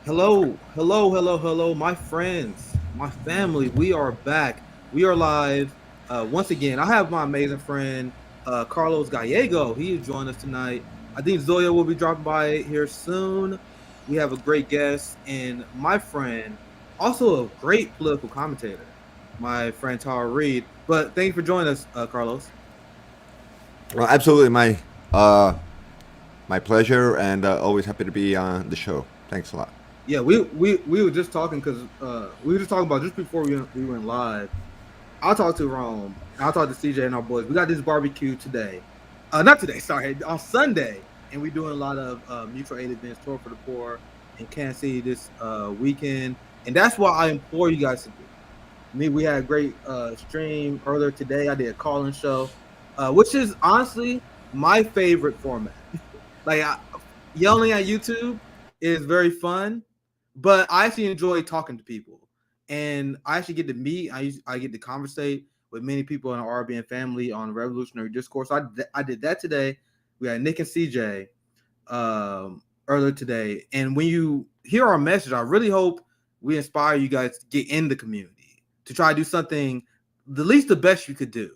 Hello, my friends, my family. We are back. We are live once again. I have my amazing friend Carlos Gallego. He is joining us tonight. I think Zoya will be dropping by here soon. We have a great guest and my friend, also a great political commentator, my friend Tara Reid. But thank you for joining us, Carlos. Well, absolutely, uh, my pleasure, and always happy to be on the show. Thanks a lot. Yeah, we were just talking because we were just talking about just before we went live. I'll talk to Rome. I'll talk to CJ and our boys. We got this barbecue today. Not today, sorry, on Sunday. And we're doing a lot of mutual aid events, tour for the poor in Kansas City this weekend. And that's what I implore you guys to do. We had a great stream earlier today. I did a call-in show, which is honestly my favorite format. Like yelling at YouTube is very fun, but I actually enjoy talking to people, and I actually get to meet. I get to conversate with many people in our RBN family on Revolutionary Discourse. I did that today. We had Nick and CJ earlier today, and when you hear our message, I really hope we inspire you guys to get in the community to try to do something the least the best you could do.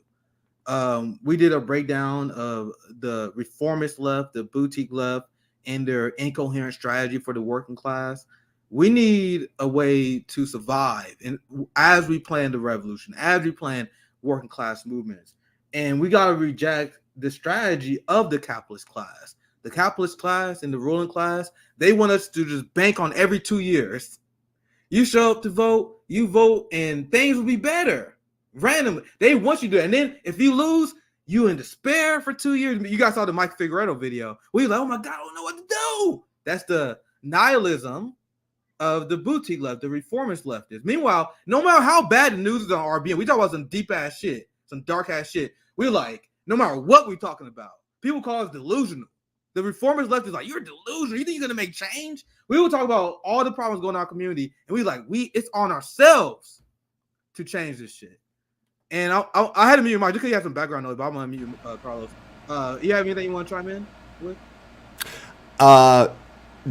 We did a breakdown of the reformist left, the boutique left, and their incoherent strategy for the working class. We need a way to survive, and as we plan the revolution, as we plan working class movements, and we got to reject the strategy of the capitalist class. The capitalist class and the ruling class, they want us to just bank on every 2 years. You show up to vote, you vote, and things will be better. Randomly. They want you to do it. And then if you lose, you in despair for 2 years. You guys saw the Mike Figueredo video. We like, oh my God, I don't know what to do. That's the nihilism of the boutique left, the reformist leftists. Meanwhile, no matter how bad the news is on RBN, we talk about some deep ass shit, some dark ass shit. We're like, no matter what we're talking about, people call us delusional. The reformers left is like, you're delusional. You think you're gonna make change? We will talk about all the problems going on in our community, and it's on ourselves to change this shit. And I had to mute your mic just because you have some background noise, but I'm gonna mute you, Carlos. You have anything you want to chime in with? Uh,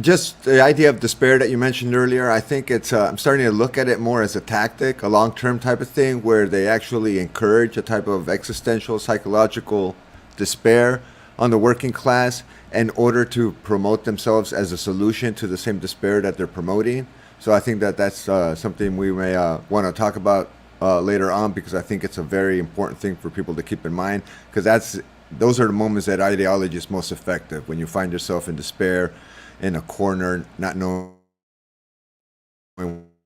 just the idea of despair that you mentioned earlier, I think it's. I'm starting to look at it more as a tactic, a long-term type of thing, where they actually encourage a type of existential, psychological despair on the working class in order to promote themselves as a solution to the same despair that they're promoting. So I think that that's something we may want to talk about later on, because I think it's a very important thing for people to keep in mind, because those are the moments that ideology is most effective, when you find yourself in despair, in a corner, not knowing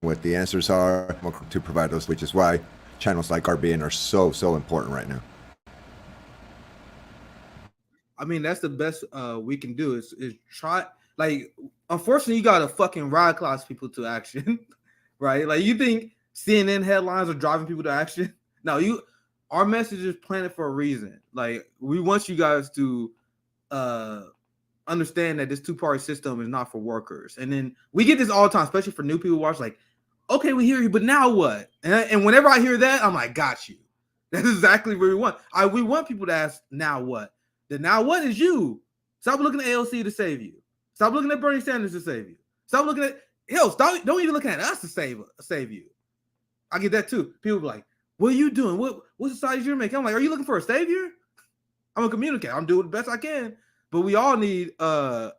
what the answers are to provide those, which is why channels like RBN are so important right now. I mean, that's the best we can do is try. Like, unfortunately, you gotta fucking radicalize people to action, right? Like, you think CNN headlines are driving people to action? No, our message is planted for a reason. Like, we want you guys to uh understand that this two-party system is not for workers. And then we get this all the time, especially for new people watch. Like, okay, we hear you, but now what? And whenever I hear that, I'm like, got you. That's exactly what we want. We want people to ask, now what? The now what is you. Stop looking at AOC to save you. Stop looking at Bernie Sanders to save you. Stop looking at hell. Stop. Don't even look at us to save you. I get that too. People be like, "What are you doing? What society you're making?" I'm like, "Are you looking for a savior?" I'm a communicator. I'm doing the best I can, but we all need to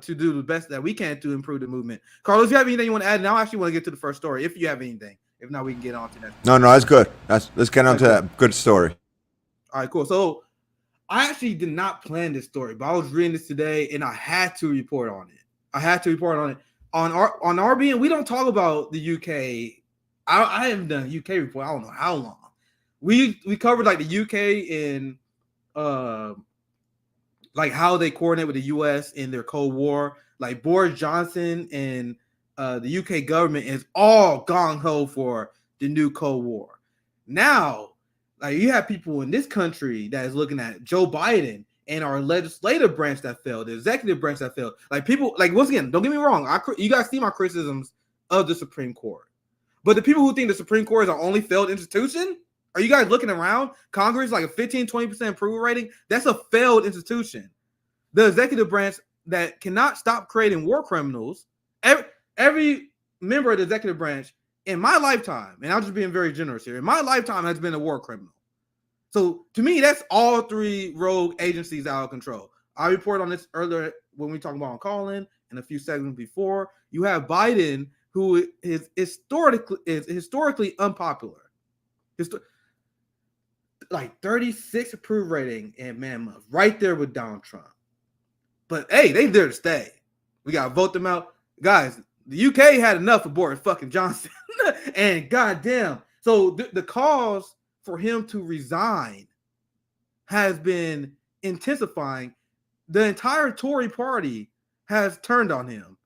do the best that we can to improve the movement. Carlos, you have anything you want to add? Now I actually want to get to the first story. If you have anything, if not, we can get on to that. No, that's good. Let's get All on right, to cool. that good story. All right, cool. So I actually did not plan this story, but I was reading this today and I had to report on it. I had to report on it. On RBN, we don't talk about the UK. I haven't done a UK report. I don't know how long. We covered like the UK in uh like how they coordinate with the US in their Cold War. Like Boris Johnson and the UK government is all gung ho for the new Cold War. Now, like you have people in this country that is looking at Joe Biden and our legislative branch that failed, the executive branch that failed. Like people, like once again, don't get me wrong. You guys see my criticisms of the Supreme Court, but the people who think the Supreme Court is our only failed institution, are you guys looking around? Congress like a 15-20% approval rating. That's a failed institution. The executive branch that cannot stop creating war criminals. every member of the executive branch in my lifetime, and I'm just being very generous here, in my lifetime has been a war criminal. So to me, that's all three rogue agencies out of control. I reported on this earlier when we talked about on Call-In and a few segments before. You have Biden, who is historically unpopular. Like 36 approve rating in man month, right there with Donald Trump. But hey, they there to stay. We gotta vote them out, guys. The UK had enough of Boris fucking Johnson, and goddamn, so the cause for him to resign has been intensifying. The entire Tory party has turned on him.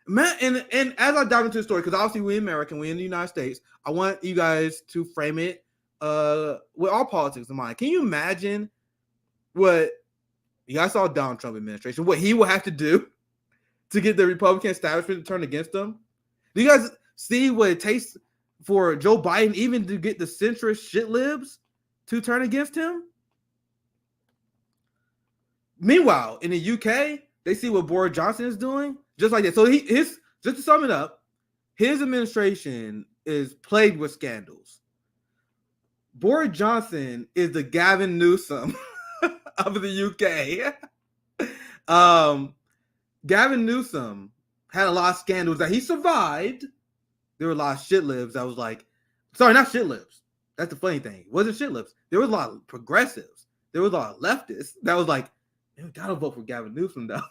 Man, and as I dive into the story, because obviously we're American, we're in the United States, I want you guys to frame it with all politics in mind. Can you imagine what you guys saw Donald Trump administration, what he will have to do to get the Republican establishment to turn against him? Do you guys see what it takes for Joe Biden even to get the centrist shit libs to turn against him? Meanwhile, in the UK, they see what Boris Johnson is doing, just like that. So just to sum it up, his administration is plagued with scandals. Boris Johnson is the Gavin Newsom of the UK. Gavin Newsom had a lot of scandals that he survived. There were a lot of shit libs that was like, sorry, not shit libs. That's the funny thing. It wasn't shit libs. There was a lot of progressives. There was a lot of leftists that was like, man, we gotta vote for Gavin Newsom though.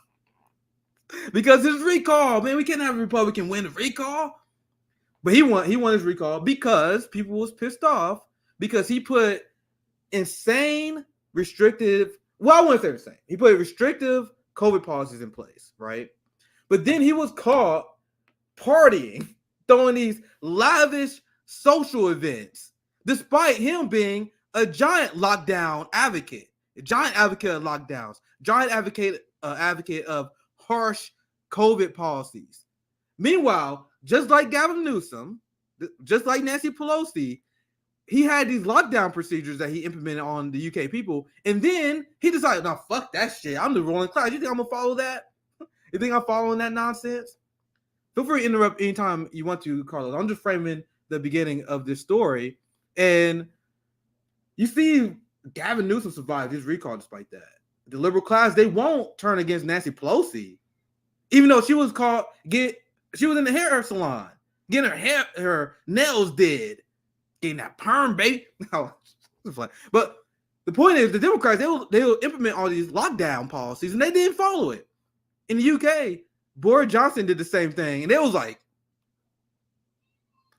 Because his recall, man, we can't have a Republican win a recall. But he won his recall because people was pissed off because he put insane, restrictive, well, I wouldn't say insane. He put restrictive COVID policies in place, right? But then he was caught partying, throwing these lavish social events, despite him being a giant lockdown advocate, a giant advocate of lockdowns, giant advocate of harsh COVID policies. Meanwhile, just like Gavin Newsom, just like Nancy Pelosi, he had these lockdown procedures that he implemented on the UK people, and then he decided, no, fuck that shit. I'm the ruling class. You think I'm gonna follow that? You think I'm following that nonsense? Feel free to interrupt anytime you want to, Carlos. I'm just framing the beginning of this story, and you see Gavin Newsom survived his recall despite that. The liberal class, they won't turn against Nancy Pelosi, even though she was she was in the hair salon, getting her nails did, getting that perm, baby. But the point is, the Democrats, they'll implement all these lockdown policies, and they didn't follow it. In the UK, Boris Johnson did the same thing, and it was like,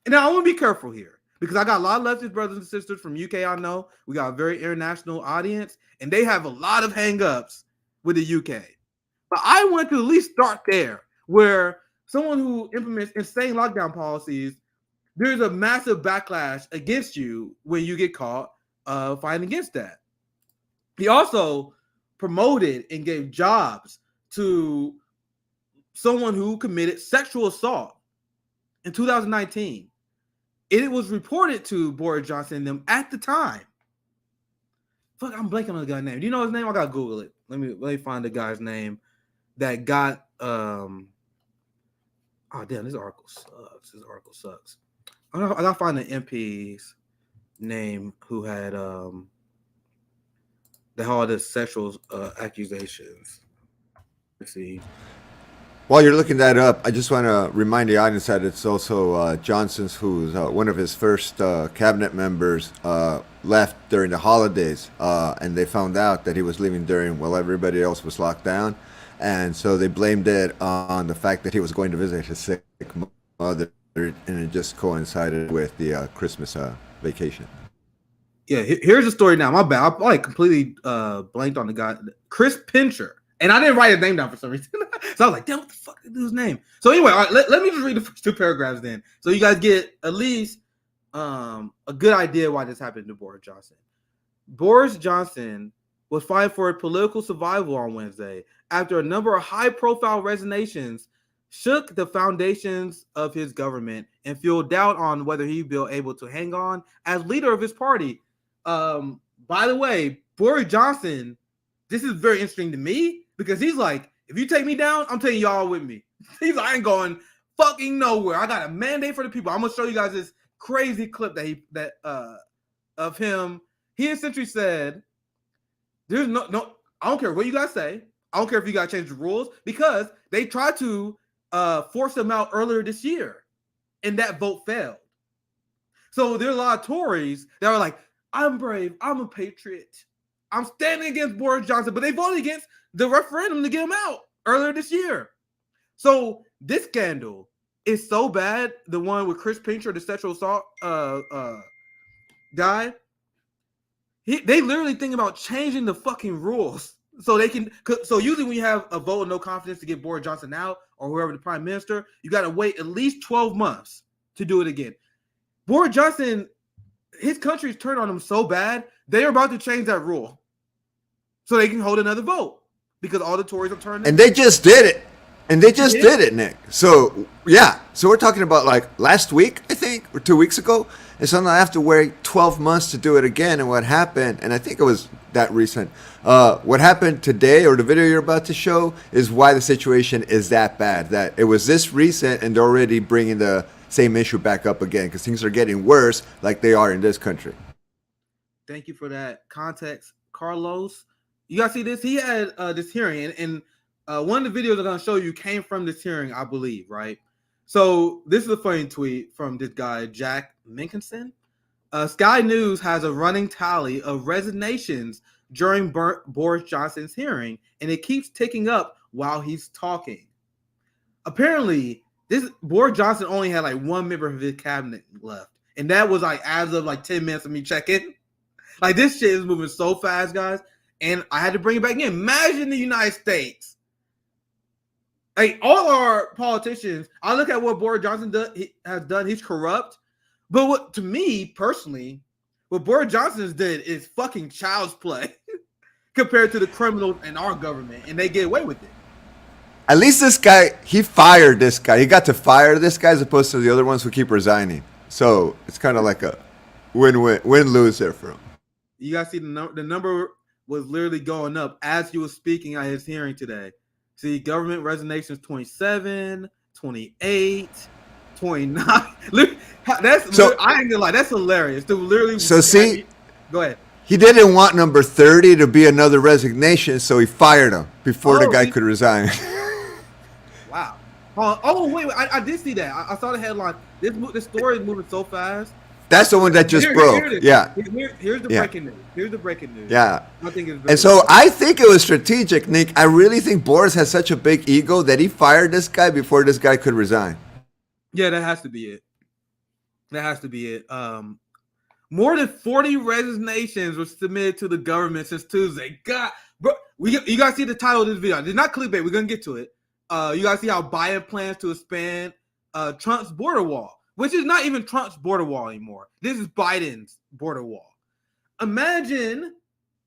and now I want to be careful here because I got a lot of leftist brothers and sisters from UK. I know we got a very international audience, and they have a lot of hangups with the UK. But I want to at least start there, where someone who implements insane lockdown policies, there's a massive backlash against you when you get caught fighting against that. He also promoted and gave jobs to someone who committed sexual assault in 2019. It was reported to Boris Johnson and them at the time. Fuck, I'm blanking on the guy's name. Do you know his name? I gotta Google it. Let me find the guy's name that got oh damn, this article sucks. I gotta find the MP's name who had all the sexual accusations. Let's see. While you're looking that up, I just want to remind the audience that it's also Johnson's, who's one of his first cabinet members, left during the holidays, and they found out that he was leaving while everybody else was locked down, and so they blamed it on the fact that he was going to visit his sick mother, and it just coincided with the Christmas vacation. Yeah, here's the story now. My bad. I completely blanked on the guy, Chris Pincher. And I didn't write his name down for some reason. So I was like, damn, what the fuck is this name? So anyway, all right, let me just read the first two paragraphs then. So you guys get at least a good idea why this happened to Boris Johnson. Boris Johnson was fighting for political survival on Wednesday after a number of high-profile resignations shook the foundations of his government and fueled doubt on whether he'd be able to hang on as leader of his party. By the way, Boris Johnson, this is very interesting to me because he's like, if you take me down, I'm taking y'all with me. He's like, I ain't going fucking nowhere. I got a mandate for the people. I'm gonna show you guys this crazy clip that of him. He essentially said, "There's no. I don't care what you guys say. I don't care if you guys change the rules because they tried to force him out earlier this year, and that vote failed. So there are a lot of Tories that were like, I'm brave. I'm a patriot. I'm standing against Boris Johnson, but they voted against the referendum to get him out earlier this year. So this scandal is so bad. The one with Chris Pincher, the sexual assault guy, they literally think about changing the fucking rules so they can. So usually when you have a vote of no confidence to get Boris Johnson out or whoever the prime minister, you got to wait at least 12 months to do it again. Boris Johnson, his country's turned on him so bad, they're about to change that rule so they can hold another vote because all the Tories have turned. And they just did it. And they just did it, Nick. So, yeah. So we're talking about like last week, I think, or 2 weeks ago. And so now I have to wait 12 months to do it again. And what happened, and I think it was that recent, what happened today or the video you're about to show is why the situation is that bad. That it was this recent and they're already bringing the same issue back up again because things are getting worse like they are in this country. Thank you for that context, Carlos. You guys see this? He had this hearing, and one of the videos I'm going to show you came from this hearing, I believe, right? So this is a funny tweet from this guy, Jack Minkinson. Sky News has a running tally of resignations during Boris Johnson's hearing, and it keeps ticking up while he's talking. Apparently, this Boris Johnson only had like one member of his cabinet left, and that was like as of like 10 minutes of me checking. Like this shit is moving so fast, guys, and I had to bring it back in. Imagine the United States. Like all our politicians, I look at what Boris Johnson has done. He's corrupt, but what to me personally, what Boris Johnson did is fucking child's play compared to the criminals in our government, and they get away with it. At least this guy, he fired this guy. He got to fire this guy as opposed to the other ones who keep resigning. So it's kind of like a win-lose there for him. You guys see the number was literally going up as he was speaking at his hearing today. See, government resignations 27, 28, 29. That's so, I ain't gonna lie, that's hilarious. To literally so see, go ahead. He didn't want number 30 to be another resignation, so he fired him before the guy could resign. Wow. Oh, wait, I did see that. I saw the headline. This story is moving so fast. That's the one that just broke. Yeah. Here's the breaking news. Here's the breaking news. Yeah. I think it's and so I think it was strategic, Nick. I really think Boris has such a big ego that he fired this guy before this guy could resign. Yeah, that has to be it. That has to be it. More than 40 resignations were submitted to the government since Tuesday. God, bro, you guys see the title of this video. It's not clickbait. We're gonna get to it. You guys see how Biden plans to expand Trump's border wall, which is not even Trump's border wall anymore. This is Biden's border wall. Imagine,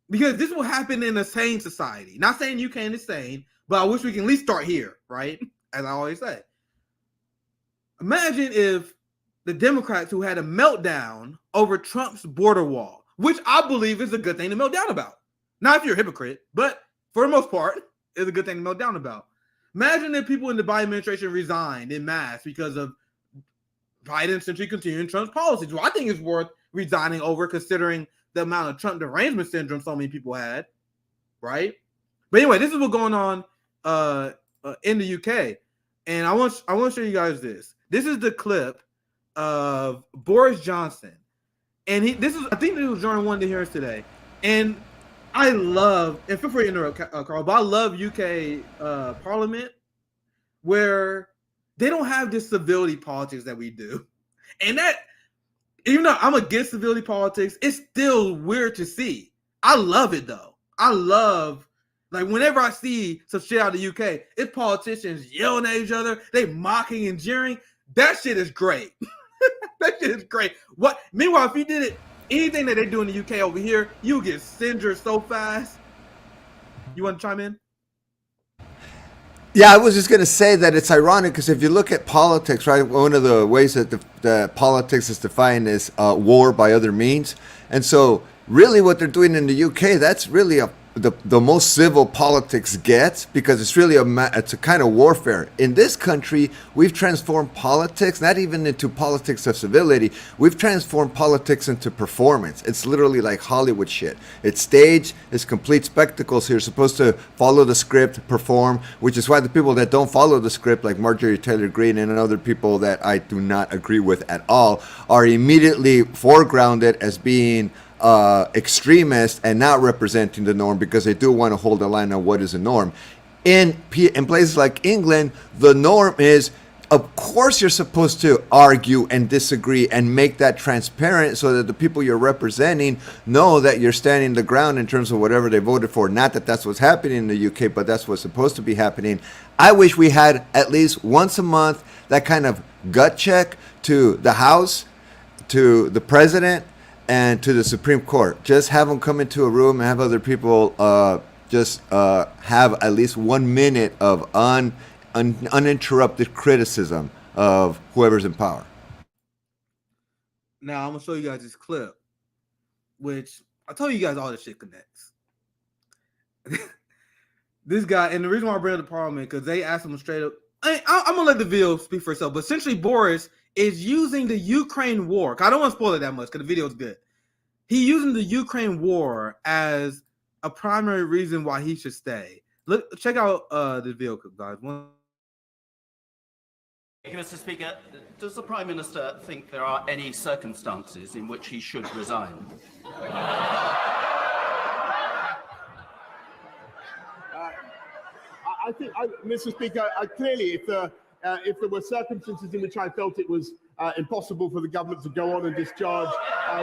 because this will happen in a sane society. Not saying UK is sane, but I wish we can at least start here, right? As I always say. Imagine if the Democrats who had a meltdown over Trump's border wall, which I believe is a good thing to melt down about. Not if you're a hypocrite, but for the most part, it's a good thing to melt down about. Imagine if people in the Biden administration resigned in mass because of Biden essentially continuing Trump's policies. Well, I think it's worth resigning over considering the amount of Trump derangement syndrome so many people had, right? But anyway, this is what's going on in the UK. And I want to show you guys this. This is the clip of Boris Johnson, and I think this was during one of the hearings today, and I love, and feel free to interrupt, Carl, but I love UK Parliament where they don't have this civility politics that we do, and that even though I'm against civility politics, it's still weird to see. I love it though. I love, like, whenever I see some shit out of the UK, it's politicians yelling at each other, they mocking and jeering. That shit is great. That shit is great. What? Meanwhile, if you did it, anything that they do in the UK over here, you get singered so fast. You want to chime in? Yeah, I was just going to say that it's ironic because if you look at politics, right, one of the ways that the politics is defined is war by other means. And so really what they're doing in the UK, that's really a the most civil politics gets, because it's really it's a kind of warfare. In this country, we've transformed politics not even into politics of civility. We've transformed politics into performance. It's literally like Hollywood shit. It's staged. It's complete spectacle. So you're supposed to follow the script, perform, which is why the people that don't follow the script, like Marjorie Taylor Greene and other people that I do not agree with at all, are immediately foregrounded as being extremist and not representing the norm, because they do want to hold the line on what is a norm. In places like England, the norm is, of course, you're supposed to argue and disagree and make that transparent so that the people you're representing know that you're standing the ground in terms of whatever they voted for. Not that that's what's happening in the UK, but that's what's supposed to be happening. I wish we had at least once a month that kind of gut check to the House, to the president, and to the Supreme Court. Just have them come into a room and have other people have at least 1 minute of uninterrupted criticism of whoever's in power. Now I'm gonna show you guys this clip, which I told you guys all this shit connects. This guy, and the reason why I bring up the parliament, because they asked him straight up. I'm gonna let the video speak for itself, but essentially Boris is using the Ukraine war. I don't want to spoil it that much because the video is good. He's using the Ukraine war as a primary reason why he should stay. Look, check out the video, guys. Mr. Speaker, does the Prime Minister think there are any circumstances in which he should resign? I think, Mr. Speaker, clearly, if there were circumstances in which I felt it was impossible for the government to go on and discharge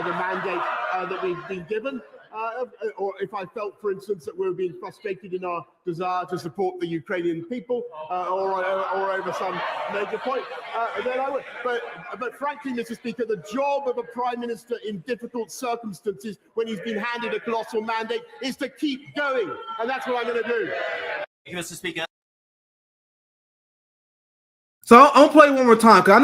the mandate that we've been given, or if I felt, for instance, that we were being frustrated in our desire to support the Ukrainian people, or over some major point, then I would. But frankly, Mr. Speaker, the job of a Prime Minister in difficult circumstances when he's been handed a colossal mandate is to keep going, and that's what I'm going to do. Mr. Speaker. So I'm gonna play it one more time because I'm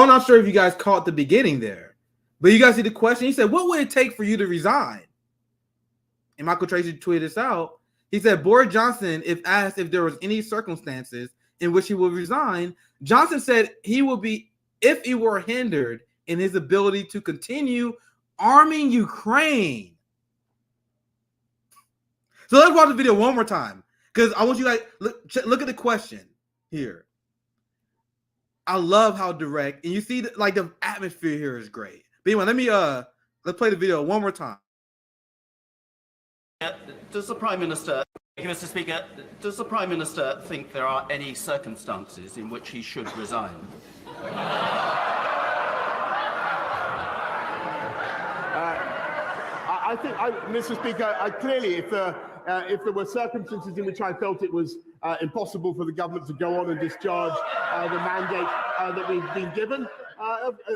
not sure if you guys caught the beginning there, but you guys see the question. He said, "What would it take for you to resign?" And Michael Tracy tweeted this out. He said, "Boris Johnson, if asked if there was any circumstances in which he would resign, Johnson said he would be if he were hindered in his ability to continue arming Ukraine." So let's watch the video one more time because I want you guys look at the question here. I love how direct, and you see that, like, the atmosphere here is great. But anyway, let's play the video one more time. Does the Prime Minister, Mr. Speaker, does the Prime Minister think there are any circumstances in which he should resign? I think, Mr. Speaker, clearly, if there were circumstances in which I felt it was impossible for the government to go on and discharge the mandate that we've been given,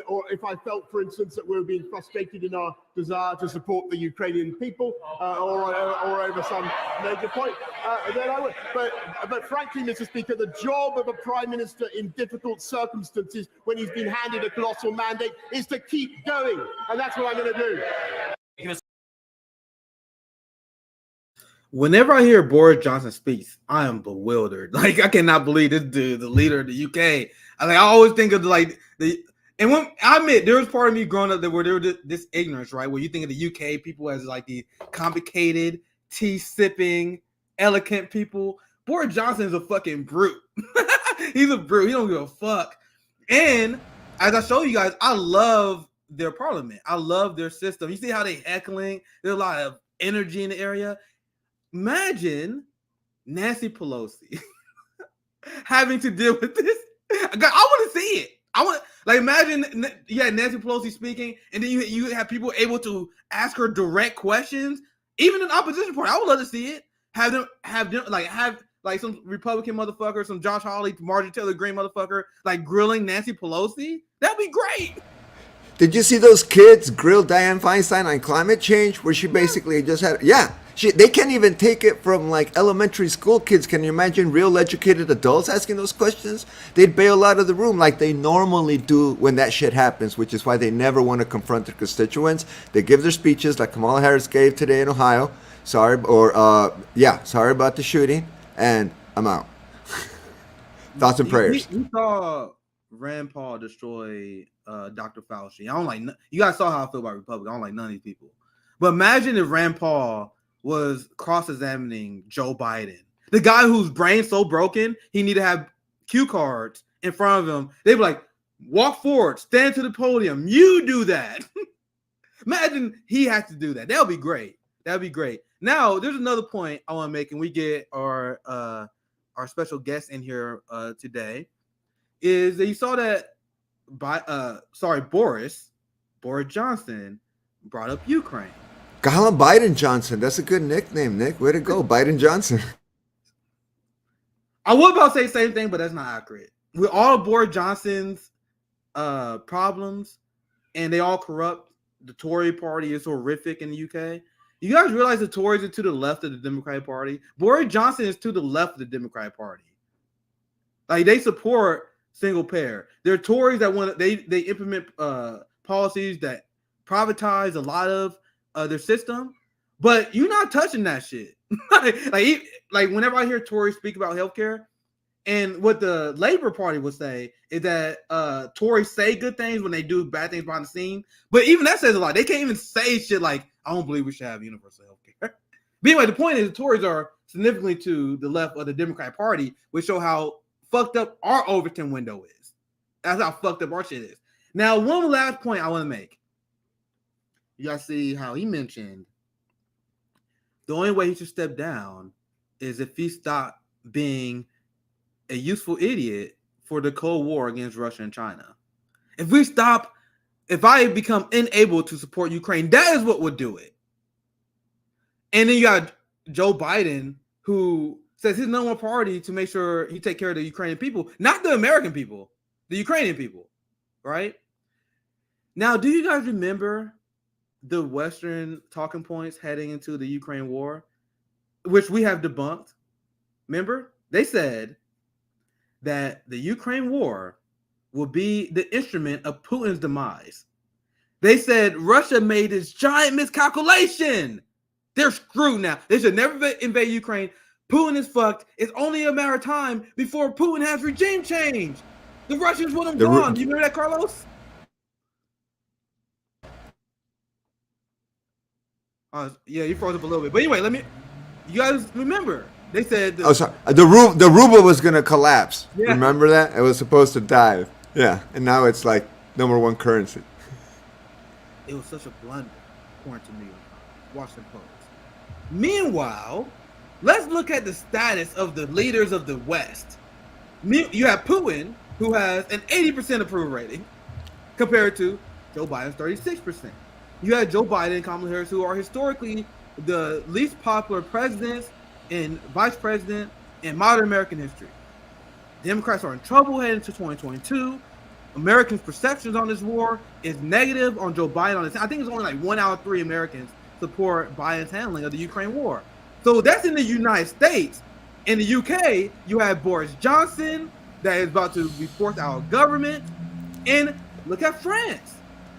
or if I felt, for instance, that we were being frustrated in our desire to support the Ukrainian people, or over some major point, then I would. But frankly, Mr. Speaker, the job of a Prime Minister in difficult circumstances when he's been handed a colossal mandate is to keep going, and that's what I'm going to do. Whenever I hear Boris Johnson speaks, I am bewildered. Like, I cannot believe this dude, the leader of the UK. I always think of and when I admit there was part of me growing up where there was this ignorance, right? Where you think of the UK people as like the complicated, tea sipping, elegant people. Boris Johnson is a fucking brute. He's a brute. He don't give a fuck. And as I show you guys, I love their parliament. I love their system. You see how they heckling? There's a lot of energy in the area. Imagine Nancy Pelosi having to deal with this. I want to see it. Imagine you had Nancy Pelosi speaking, and then you have people able to ask her direct questions, even in opposition party. I would love to see it. Have them like some Republican motherfucker, some Josh Hawley, Marjorie Taylor Greene motherfucker, like grilling Nancy Pelosi. That'd be great. Did you see those kids grill Dianne Feinstein on climate change, where she basically just had they can't even take it from like elementary school kids. Can you imagine real educated adults asking those questions? They'd bail out of the room like they normally do when that shit happens, which is why they never want to confront their constituents. They give their speeches like Kamala Harris gave today in Ohio, Sorry, sorry about the shooting, and I'm out. Thoughts and prayers. We saw Rand Paul destroy Dr. Fauci. I don't like. You guys saw how I feel about Republicans. I don't like none of these people. But imagine if Rand Paul was cross-examining Joe Biden, the guy whose brain's so broken he need to have cue cards in front of him. They'd be like, "Walk forward, stand to the podium. You do that." Imagine he had to do that. That would be great. That'd be great. Now, there's another point I want to make, and we get our special guest in here today. Is that you saw that Boris Johnson brought up Ukraine. Call him Biden Johnson. That's a good nickname, Nick. Way to go, Biden Johnson. I was about to say the same thing, but that's not accurate. With all of Boris Johnson's problems, and they all corrupt, the Tory party is horrific in the UK. You guys realize the Tories are to the left of the Democratic Party? Boris Johnson is to the left of the Democratic Party. Like, they support single payer. They're Tories that want they implement policies that privatize a lot of their system, but you're not touching that shit. like whenever I hear Tories speak about healthcare, and what the Labor Party would say is that Tories say good things when they do bad things behind the scene, but even that says a lot. They can't even say shit like, "I don't believe we should have universal healthcare." But anyway, the point is the Tories are significantly to the left of the Democratic Party, which show how fucked up our Overton window is. That's how fucked up our shit is. Now, one last point I want to make. You guys see how he mentioned the only way he should step down is if he stopped being a useful idiot for the Cold War against Russia and China. If I become unable to support Ukraine, that is what would do it. And then you got Joe Biden, who says his number one priority to make sure he take care of the Ukrainian people, not the American people, the Ukrainian people, right? Now, do you guys remember the Western talking points heading into the Ukraine war, which we have debunked? Remember? They said that the Ukraine war will be the instrument of Putin's demise. They said Russia made this giant miscalculation. They're screwed now. They should never invade Ukraine. Putin is fucked. It's only a matter of time before Putin has regime change. The Russians want him gone. Do you remember that, Carlos? Yeah, you froze up a little bit. But anyway, you guys remember. They said sorry. The ruble was gonna collapse. Yeah. Remember that? It was supposed to dive. Yeah. And now it's like number one currency. It was such a blunder, according to New York Times, Washington Post. Meanwhile, let's look at the status of the leaders of the West. You have Putin, who has an 80% approval rating, compared to Joe Biden's 36%. You have Joe Biden and Kamala Harris, who are historically the least popular presidents and vice president in modern American history. Democrats are in trouble heading to 2022. Americans' perceptions on this war is negative on Joe Biden. I think it's only like 1 out of 3 Americans support Biden's handling of the Ukraine war. So that's in the United States. In the UK, you have Boris Johnson that is about to be forced out of government. And look at France.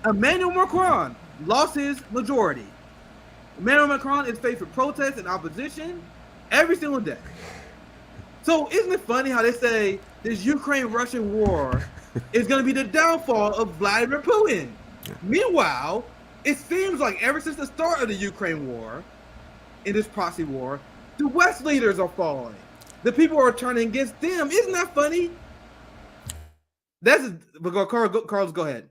Emmanuel Macron lost his majority. Emmanuel Macron is faced with protests and opposition every single day. So isn't it funny how they say this Ukraine-Russian war is going to be the downfall of Vladimir Putin? Meanwhile, it seems like ever since the start of the Ukraine war, in this proxy war, the West leaders are falling. The people are turning against them. Isn't that funny? Carlos, go ahead.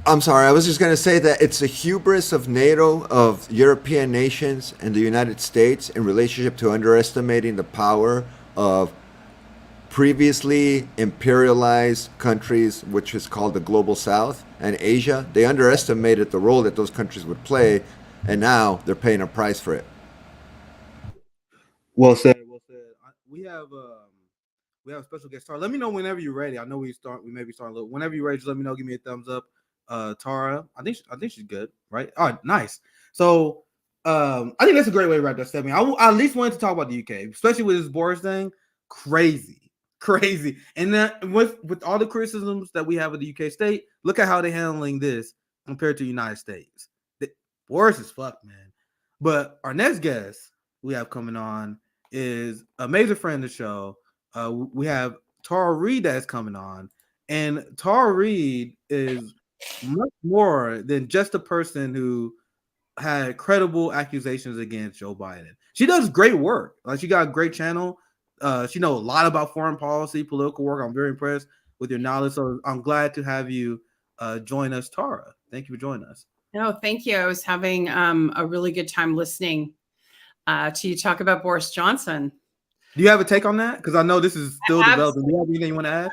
I'm sorry. I was just going to say that it's the hubris of NATO, of European nations, and the United States in relationship to underestimating the power of previously imperialized countries, which is called the Global South and Asia. They underestimated the role that those countries would play, and now they're paying a price for it. Well said. Well said. We have a special guest star. Let me know whenever you're ready. I know we may be starting a little. Whenever you're ready, just let me know. Give me a thumbs up. Tara, I think she's good, right? All right, nice. So I think that's a great way to wrap that segment. I at least wanted to talk about the UK, especially with this Boris thing. Crazy. And then with all the criticisms that we have of the UK state, look at how they're handling this compared to the United States. Boris is fucked, man. But our next guest we have coming on is a major friend of the show. We have Tara Reid that's coming on, and Tara Reid is much more than just a person who had credible accusations against Joe Biden. She does great work. Like, she got a great channel. She knows a lot about foreign policy, political work. I'm very impressed with your knowledge. So I'm glad to have you join us, Tara. Thank you for joining us. No, thank you. I was having a really good time listening to you talk about Boris Johnson. Do you have a take on that? Because I know this is still developing. Do you have anything you want to add?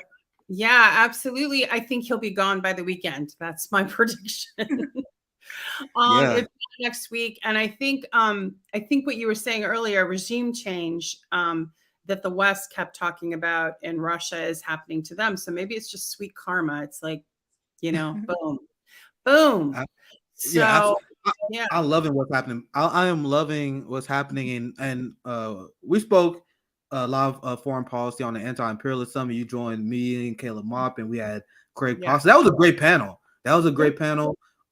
Yeah, absolutely. I think he'll be gone by the weekend. That's my prediction. If next week. And I think what you were saying earlier, regime change that the West kept talking about in Russia is happening to them. So maybe it's just sweet karma. It's like, boom, boom. I'm loving what's happening. I am loving what's happening. And we spoke a lot of foreign policy on the anti-imperialist summit. You joined me and Caleb Mopp, and we had Craig Posse. That was a great panel.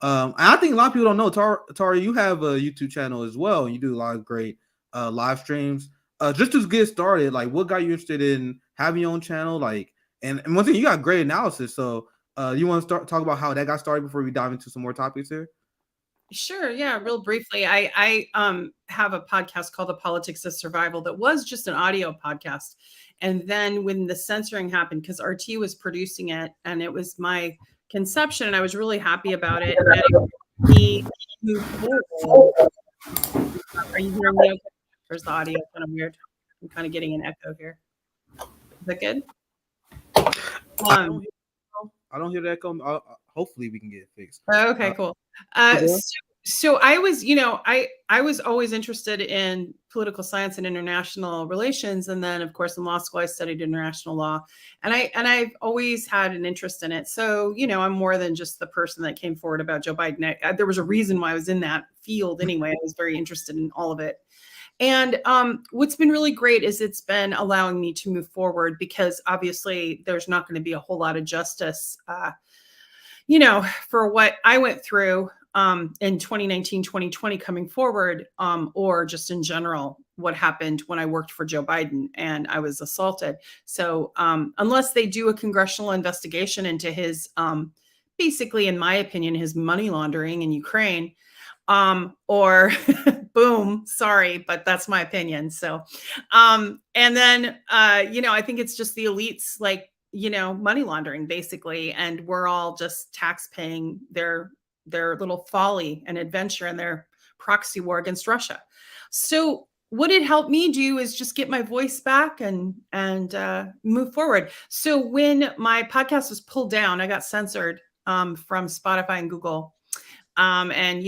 I think a lot of people don't know, Tara, you have a YouTube channel as well. You do a lot of great live streams. Just to get started, like, what got you interested in having your own channel? Like, and one thing, you got great analysis. So you want to talk about how that got started before we dive into some more topics here? Sure. Yeah. Real briefly, I have a podcast called The Politics of Survival that was just an audio podcast. And then when the censoring happened, because RT was producing it, and it was my conception, and I was really happy about it. He moved forward. Are you hearing me okay? Or is the audio kind of weird? I'm kind of getting an echo here. Is that good? I don't hear the echo. Hopefully we can get it fixed. Okay, cool. So I was, I was always interested in political science and international relations, and then, of course, in law school I studied international law, and I've always had an interest in it. So, I'm more than just the person that came forward about Joe Biden. There was a reason why I was in that field anyway. I was very interested in all of it. And what's been really great is it's been allowing me to move forward, because obviously there's not going to be a whole lot of justice, for what I went through in 2019, 2020 coming forward, or just in general, what happened when I worked for Joe Biden and I was assaulted. So unless they do a congressional investigation into his, basically, in my opinion, his money laundering in Ukraine, or boom, sorry, but that's my opinion. So, and then, I think it's just the elites, like, money laundering basically. And we're all just tax paying their little folly and adventure and their proxy war against Russia. So what it helped me do is just get my voice back and move forward. So when my podcast was pulled down, I got censored from Spotify and Google. And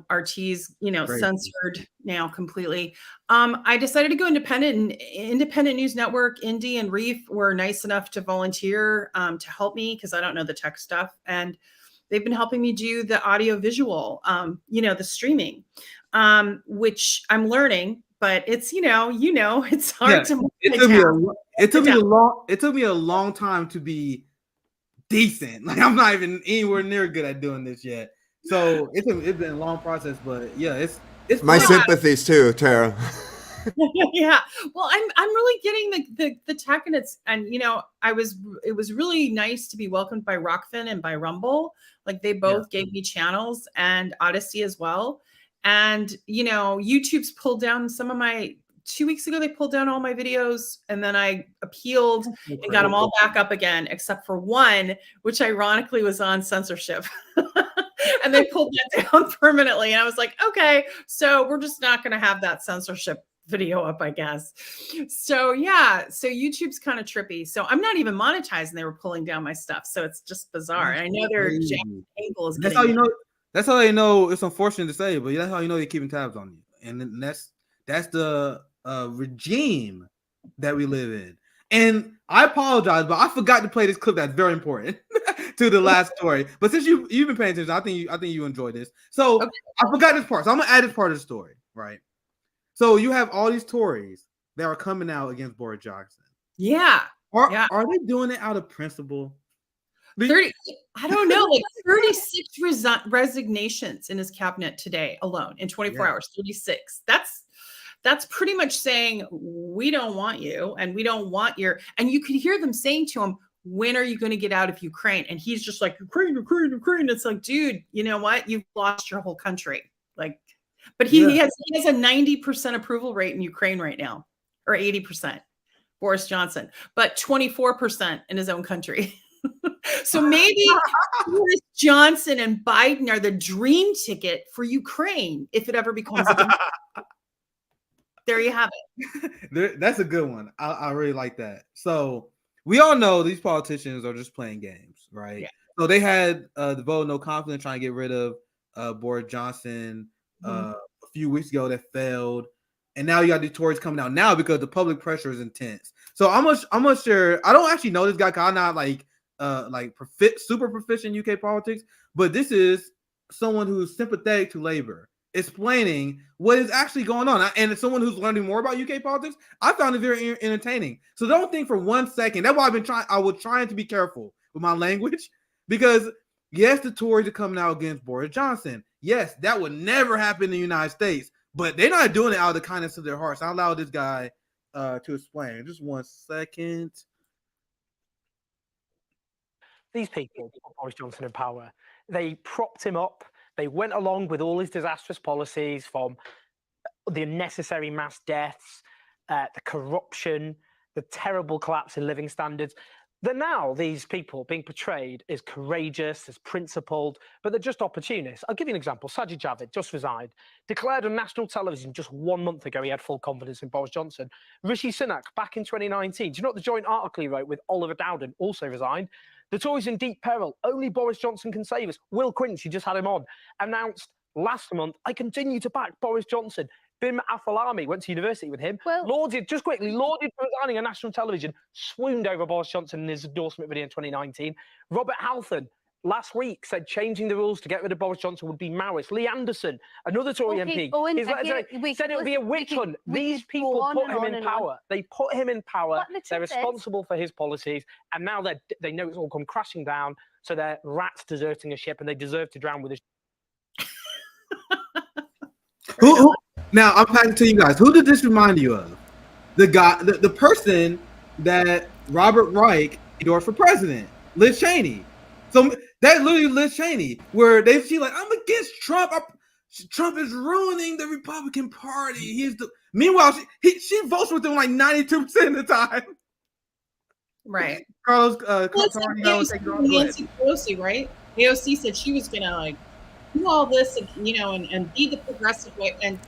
RT's censored now completely. I decided to go independent, and Independent News Network, Indy, and Reef were nice enough to volunteer to help me, because I don't know the tech stuff, and they've been helping me do the audio visual, the streaming, which I'm learning, but it's it's hard to. It took me a long time to be decent. Like, I'm not even anywhere near good at doing this yet. So it's been a long process, but yeah, it's my sympathies too, Tara. Yeah, well, I'm really getting the tech, and it was really nice to be welcomed by Rockfin and by Rumble. Like, they both gave me channels, and Odyssey as well. And YouTube's pulled down some of my. 2 weeks ago, they pulled down all my videos, and then I appealed and got them all back up again, except for one, which ironically was on censorship. And they pulled that down permanently. And I was like, okay, so we're just not going to have that censorship video up, I guess. So yeah, so YouTube's kind of trippy. So I'm not even monetized, and they were pulling down my stuff. So it's just bizarre. And I know their angle is. That's how you know. That's how you know. It's unfortunate to say, but that's how you know they're keeping tabs on you. And that's the regime that we live in. And I apologize, but I forgot to play this clip that's very important to the last story. But since you've been paying attention, I think you enjoy this. So okay. I forgot this part. So I'm gonna add this part of the story, right? So you have all these Tories that are coming out against Boris Johnson. Yeah. Are they doing it out of principle? 30, I don't know, like 36 resignations in his cabinet today alone in 24 hours. 36. That's that's pretty much saying, we don't want you, and we don't want your, and you could hear them saying to him, when are you going to get out of Ukraine? And he's just like, Ukraine, Ukraine, Ukraine. It's like, dude, you know what? You've lost your whole country. Like, but he has a 90% approval rate in Ukraine right now, or 80%, Boris Johnson, but 24% in his own country. So maybe Boris Johnson and Biden are the dream ticket for Ukraine if it ever becomes a There you have it. That's a good one. I really like that. So we all know these politicians are just playing games, right? Yeah. So they had the vote of no confidence trying to get rid of Boris Johnson a few weeks ago that failed. And now you got the Tories coming out now because the public pressure is intense. So I'm not sure. I don't actually know this guy because I'm not super proficient in UK politics, but this is someone who's sympathetic to Labour, explaining what is actually going on. And as someone who's learning more about UK politics, I found it very entertaining. So don't think for 1 second. That's why I was trying to be careful with my language, because yes, the Tories are coming out against Boris Johnson. Yes, that would never happen in the United States, but they're not doing it out of the kindness of their hearts. I'll allow this guy to explain. Just 1 second. These people put Boris Johnson in power. They propped him up. They went along with all his disastrous policies, from the unnecessary mass deaths, the corruption, the terrible collapse in living standards. That now these people being portrayed as courageous, as principled, but they're just opportunists. I'll give you an example. Sajid Javid just resigned, declared on national television just 1 month ago he had full confidence in Boris Johnson. Rishi Sunak, back in 2019, do you know what the joint article he wrote with Oliver Dowden, also resigned? The Tories in deep peril. Only Boris Johnson can save us. Will Quince, you just had him on, announced last month, I continue to back Boris Johnson. Bim Afalami, went to university with him. Well, lauded for resigning on national television, swooned over Boris Johnson in his endorsement video in 2019. Robert Halfon, last week, said changing the rules to get rid of Boris Johnson would be Maoist. Lee Anderson, another Tory MP, said it would be a witch hunt. These people put him in power. They put him in power. They're responsible for his policies, and now they know it's all come crashing down, so they're rats deserting a ship, and they deserve to drown with a Who, now, I'm passing to you guys. Who did this remind you of? The guy, the person that Robert Reich endorsed for president, Liz Cheney. So that's literally Liz Cheney, where she's like, I'm against Trump. Trump is ruining the Republican Party. Meanwhile, she votes with him like 92% of the time. Right. Carlos, Nancy Pelosi, right? AOC said she was gonna do all this, and be the progressive way, and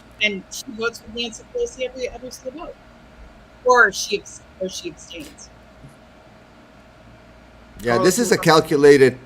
she votes for Nancy Pelosi every single vote, or she abstains. Yeah, this is a calculated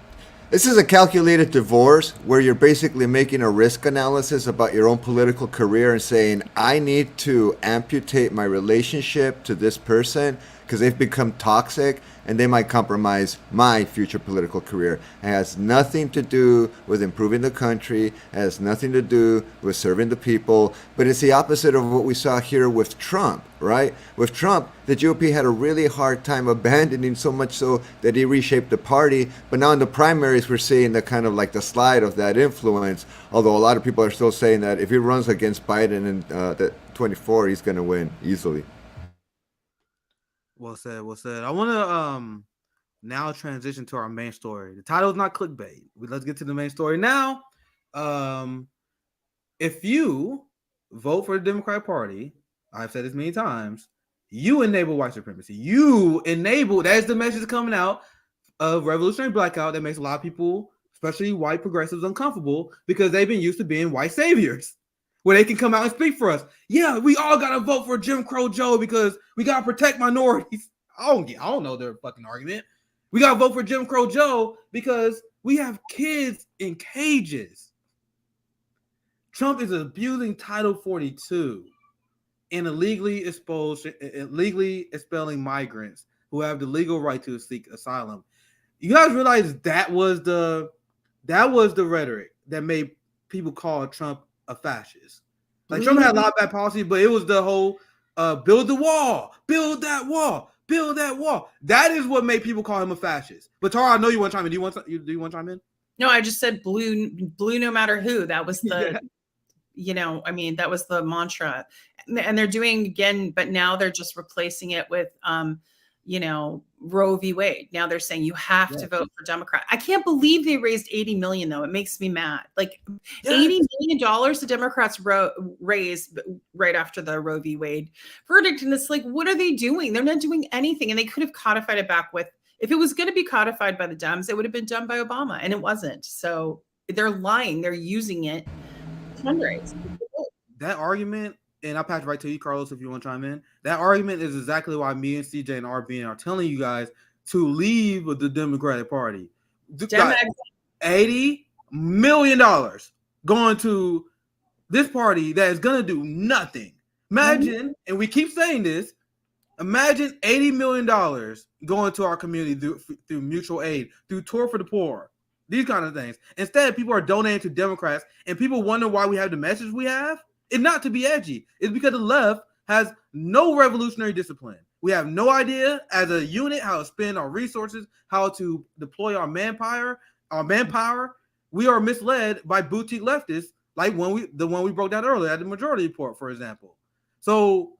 divorce where you're basically making a risk analysis about your own political career and saying, I need to amputate my relationship to this person because they've become toxic and they might compromise my future political career. It has nothing to do with improving the country. It has nothing to do with serving the people. But it's the opposite of what we saw here with Trump, right? With Trump, the GOP had a really hard time abandoning, so much so that he reshaped the party. But now in the primaries, we're seeing the kind of like the slide of that influence. Although a lot of people are still saying that if he runs against Biden in the 24, he's going to win easily. Well said. I want to now transition to our main story. The title is not clickbait. Let's get to the main story now. If you vote for the Democratic Party, I've said this many times, you enable white supremacy. That is the message coming out of Revolutionary Blackout that makes a lot of people, especially white progressives, uncomfortable because they've been used to being white saviors, where they can come out and speak for us. Yeah, we all got to vote for Jim Crow Joe because we got to protect minorities. I don't know their fucking argument. We got to vote for Jim Crow Joe because we have kids in cages. Trump is abusing Title 42 and illegally expelling migrants who have the legal right to seek asylum. You guys realize that was the rhetoric that made people call Trump a fascist. Like Trump had a lot of bad policies, but it was the whole build the wall, build that wall, build that wall. That is what made people call him a fascist. But Tara, I know you want to chime in. Do you want to chime in? No, I just said blue no matter who. That was the that was the mantra. and they're doing again, but now they're just replacing it with, Roe v. Wade. Now they're saying you have to vote for Democrat. I can't believe they raised 80 million though. It makes me mad. Like $80 million the Democrats raised right after the Roe v. Wade verdict. And it's like, what are they doing? They're not doing anything. And they could have codified it back with, if it was going to be codified by the Dems, it would have been done by Obama, and it wasn't. So they're lying. They're using it to fundraise. That argument, and I'll pass it right to you, Carlos, if you want to chime in. That argument is exactly why me and CJ and RBN are telling you guys to leave the Democratic Party. $80 million going to this party that is going to do nothing. Imagine, and we keep saying this, imagine $80 million going to our community through mutual aid, through Tour for the Poor, these kind of things. Instead, people are donating to Democrats, and people wonder why we have the message we have. It's not to be edgy. It's because the left has no revolutionary discipline. We have no idea as a unit how to spend our resources, how to deploy our manpower. We are misled by boutique leftists, like the one we broke down earlier at the Majority Report, for example. So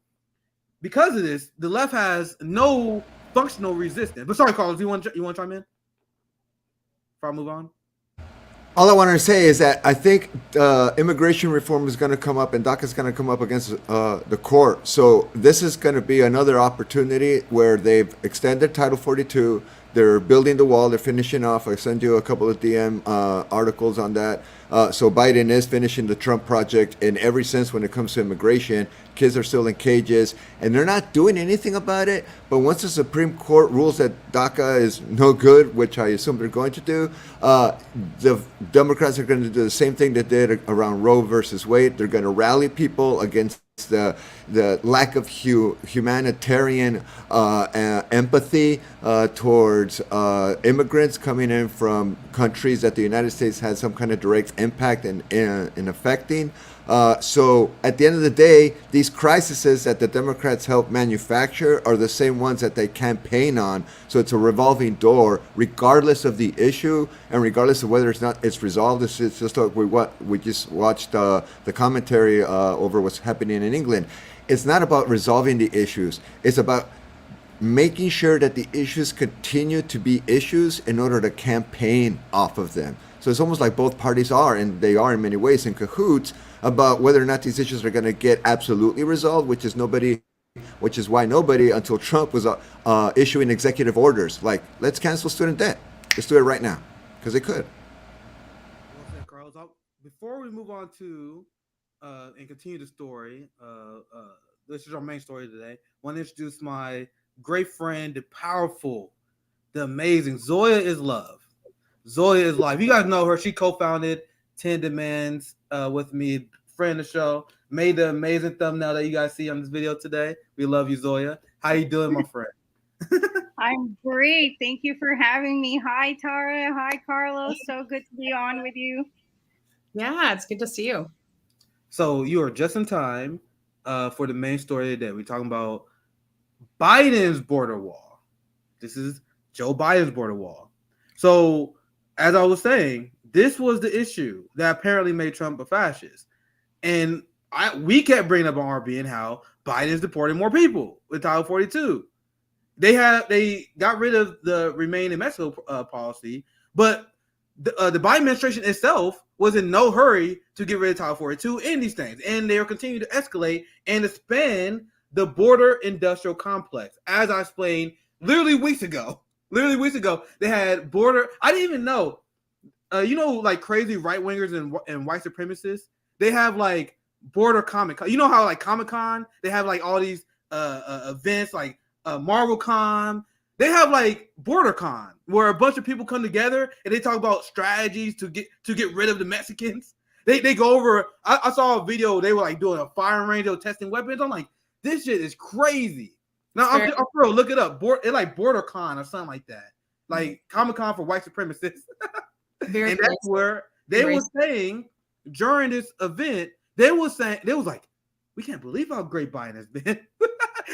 because of this, the left has no functional resistance. But sorry, Carlos, you want to chime in before I move on? All I wanted to say is that I think immigration reform is going to come up, and DACA is going to come up against the court. So this is going to be another opportunity where they've extended Title 42. They're building the wall. They're finishing off. I sent you a couple of DM articles on that. So Biden is finishing the Trump project in every sense when it comes to immigration. Kids are still in cages, and they're not doing anything about it. But once the Supreme Court rules that DACA is no good, which I assume they're going to do, the Democrats are going to do the same thing they did around Roe versus Wade. They're going to rally people against the lack of humanitarian empathy towards immigrants coming in from countries that the United States has some kind of direct impact in affecting. So at the end of the day, these crises that the Democrats help manufacture are the same ones that they campaign on. So it's a revolving door, regardless of the issue and regardless of whether it's resolved. It's just like we just watched the commentary over what's happening in England. It's not about resolving the issues. It's about making sure that the issues continue to be issues in order to campaign off of them. So it's almost like both parties are, and they are in many ways, in cahoots about whether or not these issues are going to get absolutely resolved, which is why nobody until Trump was issuing executive orders like, let's cancel student debt. Let's do it right now, because they could. Well said, Carlos. Before we move on to and continue the story, this is our main story today. I want to introduce my great friend, the powerful, the amazing Zoya is Love. Zoya is Life. You guys know her. She co-founded 10 Demands with me, friend of the show. Made the amazing thumbnail that you guys see on this video today. We love you, Zoya. How you doing, my friend? I'm great. Thank you for having me. Hi, Tara. Hi, Carlos. So good to be on with you. Yeah, it's good to see you. So you are just in time for the main story today. We're talking about Biden's border wall. This is Joe Biden's border wall. So as I was saying, this was the issue that apparently made Trump a fascist. And we kept bringing up on RBN how Biden's deporting more people with Title 42. They got rid of the Remain in Mexico policy, but the Biden administration itself was in no hurry to get rid of Title 42 and these things. And they are continuing to escalate and expand the border industrial complex. As I explained literally weeks ago, they had border. I didn't even know. Like crazy right wingers and white supremacists, they have like border Comic-Con. You know how like Comic-Con, they have like all these events like Marvel Con. They have like Border Con, where a bunch of people come together and they talk about strategies to get rid of the Mexicans. They go over. I saw a video. They were like doing a firing range, they were testing weapons. I'm like, this shit is crazy. Now I'm for real, look it up. It's like Border Con or something like that. Like Comic-Con for white supremacists. And that's where they were saying during this event, they was like, we can't believe how great Biden has been.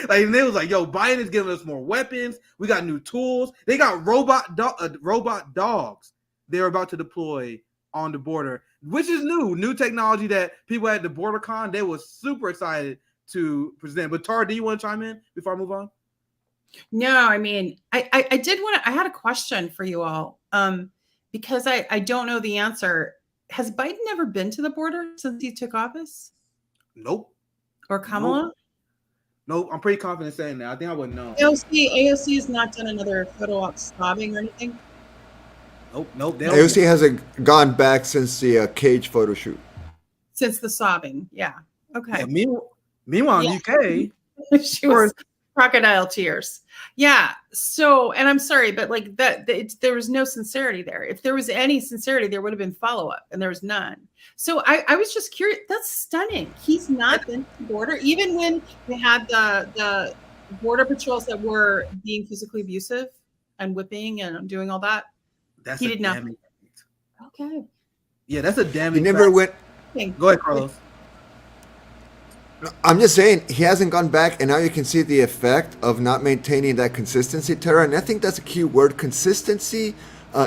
Like, and they was like, yo, Biden is giving us more weapons. We got new tools. They got robot dogs they're about to deploy on the border, which is new technology that people at the Border Con, they were super excited to present. But Tara, do you want to chime in before I move on? No, I mean, I did want to, I had a question for you all, because I don't know the answer. Has Biden ever been to the border since he took office? Nope. Or Kamala? Nope. I'm pretty confident saying that. I think I would know. AOC has not done another photo op stopping or anything? Nope. AOC hasn't gone back since the cage photo shoot. Since the sobbing, yeah. Okay. Yeah, meanwhile, in UK, she was crocodile tears. Yeah. So, and I'm sorry, but like there was no sincerity there. If there was any sincerity, there would have been follow-up, and there was none. So I was just curious. That's stunning. He's not been to the border, even when they had the border patrols that were being physically abusive and whipping and doing all that. That's he did not. Okay. Yeah, that's a damning. He never went. Go ahead, Carlos. I'm just saying he hasn't gone back, and now you can see the effect of not maintaining that consistency, Tara. And I think that's a key word. Consistency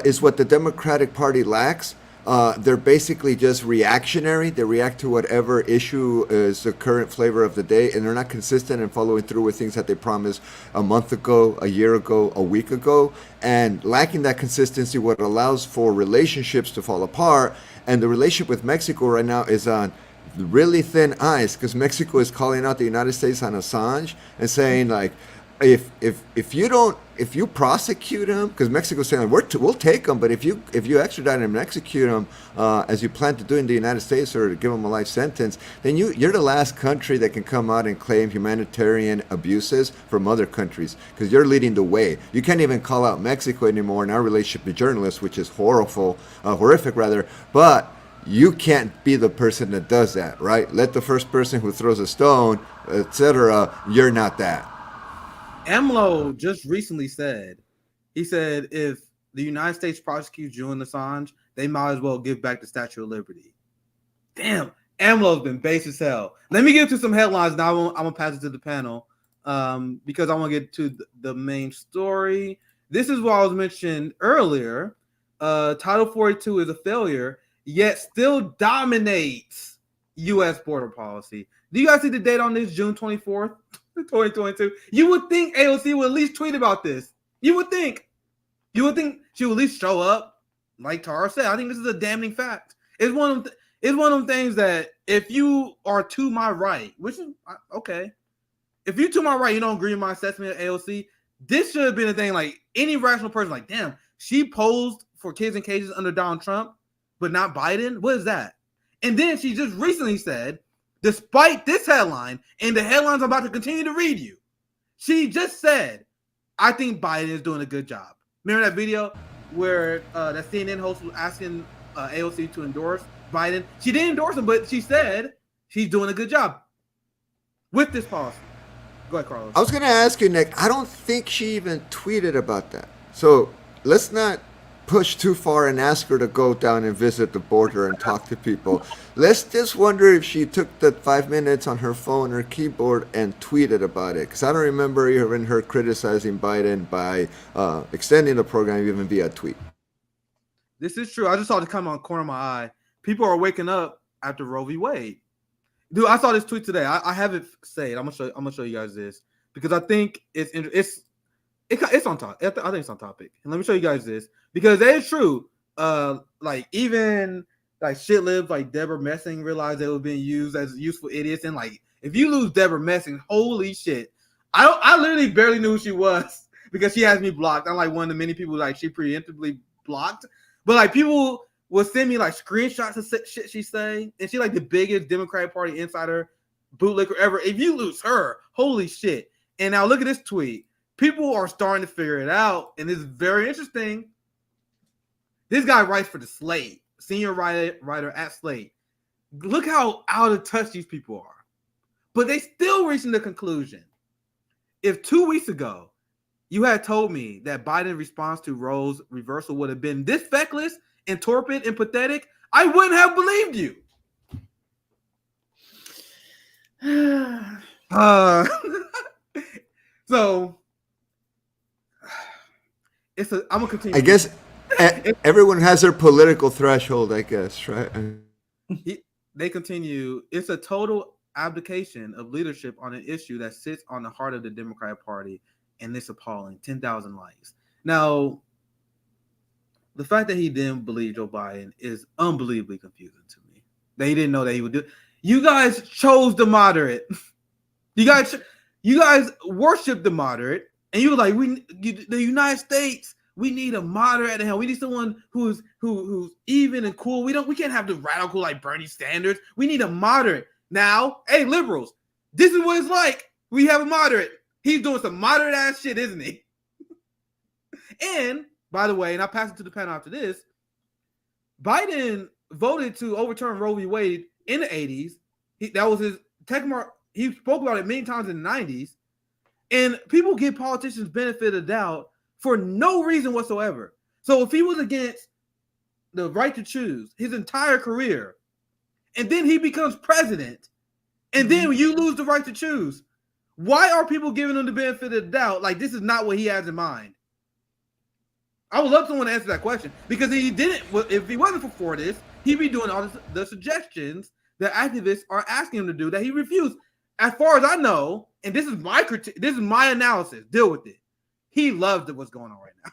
is what the Democratic Party lacks. They're basically just reactionary. They react to whatever issue is the current flavor of the day, and they're not consistent in following through with things that they promised a month ago, a year ago, a week ago. And lacking that consistency, what allows for relationships to fall apart. And the relationship with Mexico right now is on really thin ice, because Mexico is calling out the United States on Assange and saying, like, if you prosecute him, because Mexico's saying we'll take him, but if you extradite him and execute him as you plan to do in the United States, or to give him a life sentence, then you're the last country that can come out and claim humanitarian abuses from other countries, because you're leading the way. You can't even call out Mexico anymore in our relationship with journalists, which is horrific rather, but you can't be the person that does that, right? Let the first person who throws a stone, etc. You're not that. AMLO just recently said, he said, if the United States prosecutes Julian Assange, they might as well give back the Statue of Liberty. Damn, AMLO's been base as hell. Let me get to some headlines now. I'm gonna pass it to the panel because I want to get to the main story. This is what I was mentioning earlier. Title 42 is a failure, yet still dominates U.S. border policy. Do you guys see the date on this, June 24th, 2022? You would think AOC would at least tweet about this. You would think she would at least show up, like Tara said. I think this is a damning fact. It's one of them things that if you are to my right, which is okay, if you to my right, you don't agree with my assessment of AOC, this should have been a thing. Like any rational person, like, damn, she posed for kids in cages under Donald Trump, but not Biden. What is that? And then she just recently said, despite this headline and the headlines I'm about to continue to read you, she just said, I think Biden is doing a good job. Remember that video where that CNN host was asking AOC to endorse Biden? She didn't endorse him, but she said she's doing a good job with this policy. Go ahead, Carlos. I was going to ask you, Nick, I don't think she even tweeted about that. So let's not push too far and ask her to go down and visit the border and talk to people. Let's just wonder if she took the 5 minutes on her phone or keyboard and tweeted about it, because I don't remember hearing her criticizing Biden by extending the program even via tweet. This is true. I just saw it come on the corner of my eye. People are waking up after Roe v. Wade. Dude, I saw this tweet today. I have it saved. I'm gonna show you guys this because I think it's on top. I think it's on topic. And let me show you guys this because it is true. Like even like shit libs like Deborah Messing realized they were being used as useful idiots. And like if you lose Deborah Messing, holy shit. I literally barely knew who she was because she has me blocked. I'm like one of the many people like she preemptively blocked. But like people will send me like screenshots of shit she say, and she like the biggest Democratic Party insider bootlicker ever. If you lose her, holy shit. And now look at this tweet. People are starting to figure it out, and it's very interesting. This guy writes for the Slate, senior writer at Slate. Look how out of touch these people are. But they still reaching the conclusion. If 2 weeks ago you had told me that Biden's response to Roe's reversal would have been this feckless and torpid and pathetic, I wouldn't have believed you. So I'm gonna continue. I guess everyone has their political threshold, I guess, right? They continue. It's a total abdication of leadership on an issue that sits on the heart of the Democratic Party, and it's appalling. 10,000 likes. Now, the fact that he didn't believe Joe Biden is unbelievably confusing to me. That he didn't know that he would do. You guys chose the moderate. You guys worship the moderate, and you were like, the United States. We need a moderate at the helm. We need someone who's even and cool. We can't have the radical like Bernie Sanders. We need a moderate. Now, hey, liberals, this is what it's like. We have a moderate. He's doing some moderate ass shit, isn't he? And by the way, and I'll pass it to the panel after this, Biden voted to overturn Roe v. Wade in the 80s. That was his tech mark. He spoke about it many times in the 90s. And people give politicians benefit of the doubt for no reason whatsoever. So if he was against the right to choose his entire career, and then he becomes president, and then you lose the right to choose, why are people giving him the benefit of the doubt? Like, this is not what he has in mind. I would love someone to answer that question, because if he wasn't for this, he'd be doing all the suggestions that activists are asking him to do that he refused. As far as I know, and this is my analysis, deal with it. He loves what's going on right now,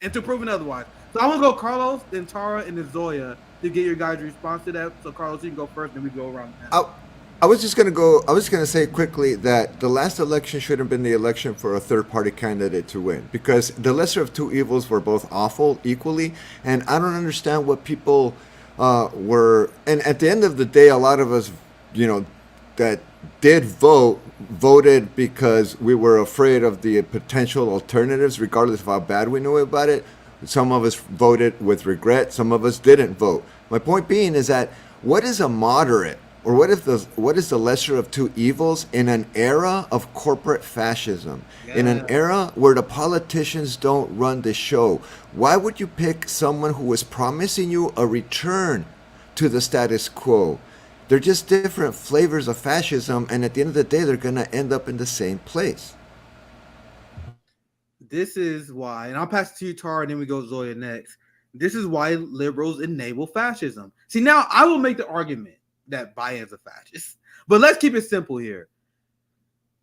and to prove it otherwise. So I'm gonna go Carlos, then Tara, and then Zoya to get your guys' response to that. So Carlos, you can go first, then we go around. I was just gonna say quickly that the last election should have been the election for a third-party candidate to win, because the lesser of two evils were both awful equally, and I don't understand what people were. And at the end of the day, a lot of us, that did voted because we were afraid of the potential alternatives, regardless of how bad we knew about it. Some of us voted with regret. Some of us didn't vote. My point being is that what is a moderate, or what is the lesser of two evils in an era of corporate fascism, in an era where the politicians don't run the show? Why would you pick someone who was promising you a return to the status quo? They're just different flavors of fascism, and at the end of the day, they're going to end up in the same place. This is why, and I'll pass it to you, Tara, and then we go Zoya next. This is why liberals enable fascism. See, now I will make the argument that Biden's a fascist, but let's keep it simple here.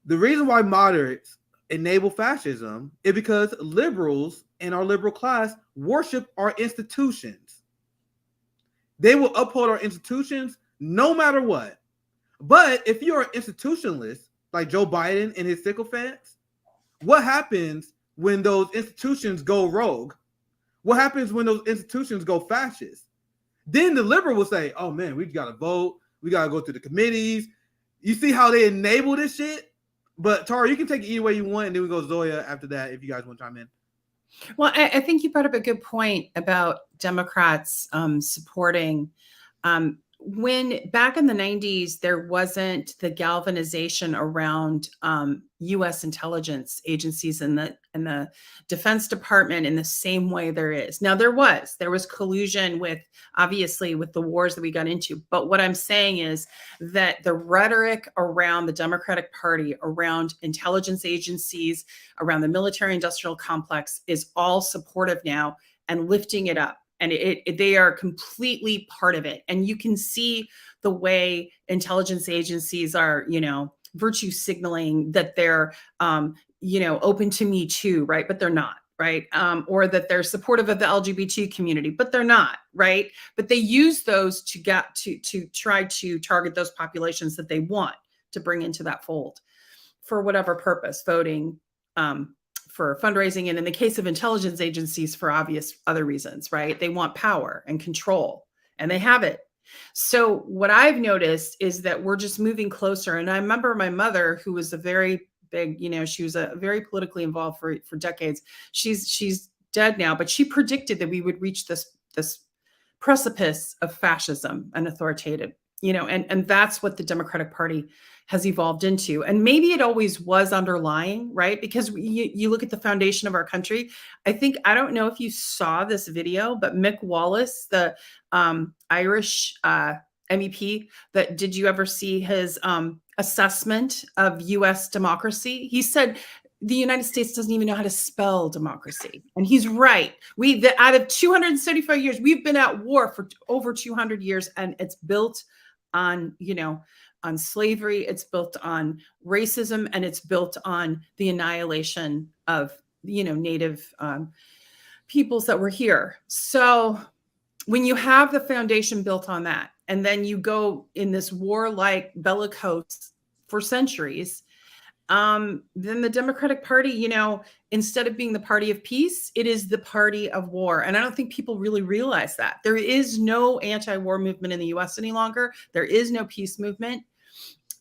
The reason why moderates enable fascism is because liberals and our liberal class worship our institutions. They will uphold our institutions no matter what. But if you're an institutionalist, like Joe Biden and his sycophants, what happens when those institutions go rogue? What happens when those institutions go fascist? Then the liberal will say, oh man, we got to vote. We got to go through the committees. You see how they enable this shit? But Tara, you can take it either way you want, and then we go Zoya after that if you guys want to chime in. Well, I think you brought up a good point about Democrats supporting when back in the 90s, there wasn't the galvanization around U.S. intelligence agencies and the Defense Department in the same way there is. Now, there was collusion with, obviously, with the wars that we got into. But what I'm saying is that the rhetoric around the Democratic Party, around intelligence agencies, around the military industrial complex is all supportive now and lifting it up. And they are completely part of it. And you can see the way intelligence agencies are, virtue signaling that they're, open to Me Too, right? But they're not, right? Or that they're supportive of the LGBT community, but they're not, right? But they use those to get to try to target those populations that they want to bring into that fold for whatever purpose, voting, for fundraising, and in the case of intelligence agencies, for obvious other reasons, right? They want power and control, and they have it. So what I've noticed is that we're just moving closer. And I remember my mother, who was a very big, she was a very politically involved for decades. She's dead now, but she predicted that we would reach this precipice of fascism and authoritative, and that's what the Democratic Party has evolved into. And maybe it always was underlying, right? Because you look at the foundation of our country. I don't know if you saw this video, but Mick Wallace, the Irish MEP, did you ever see his assessment of US democracy? He said, the United States doesn't even know how to spell democracy. And he's right. Out of 275 years, we've been at war for over 200 years, and it's built on, on slavery, it's built on racism, and it's built on the annihilation of, Native peoples that were here. So when you have the foundation built on that, and then you go in this warlike bellicose for centuries, then the Democratic Party, instead of being the party of peace, it is the party of war. And I don't think people really realize that. There is no anti-war movement in the US any longer. There is no peace movement.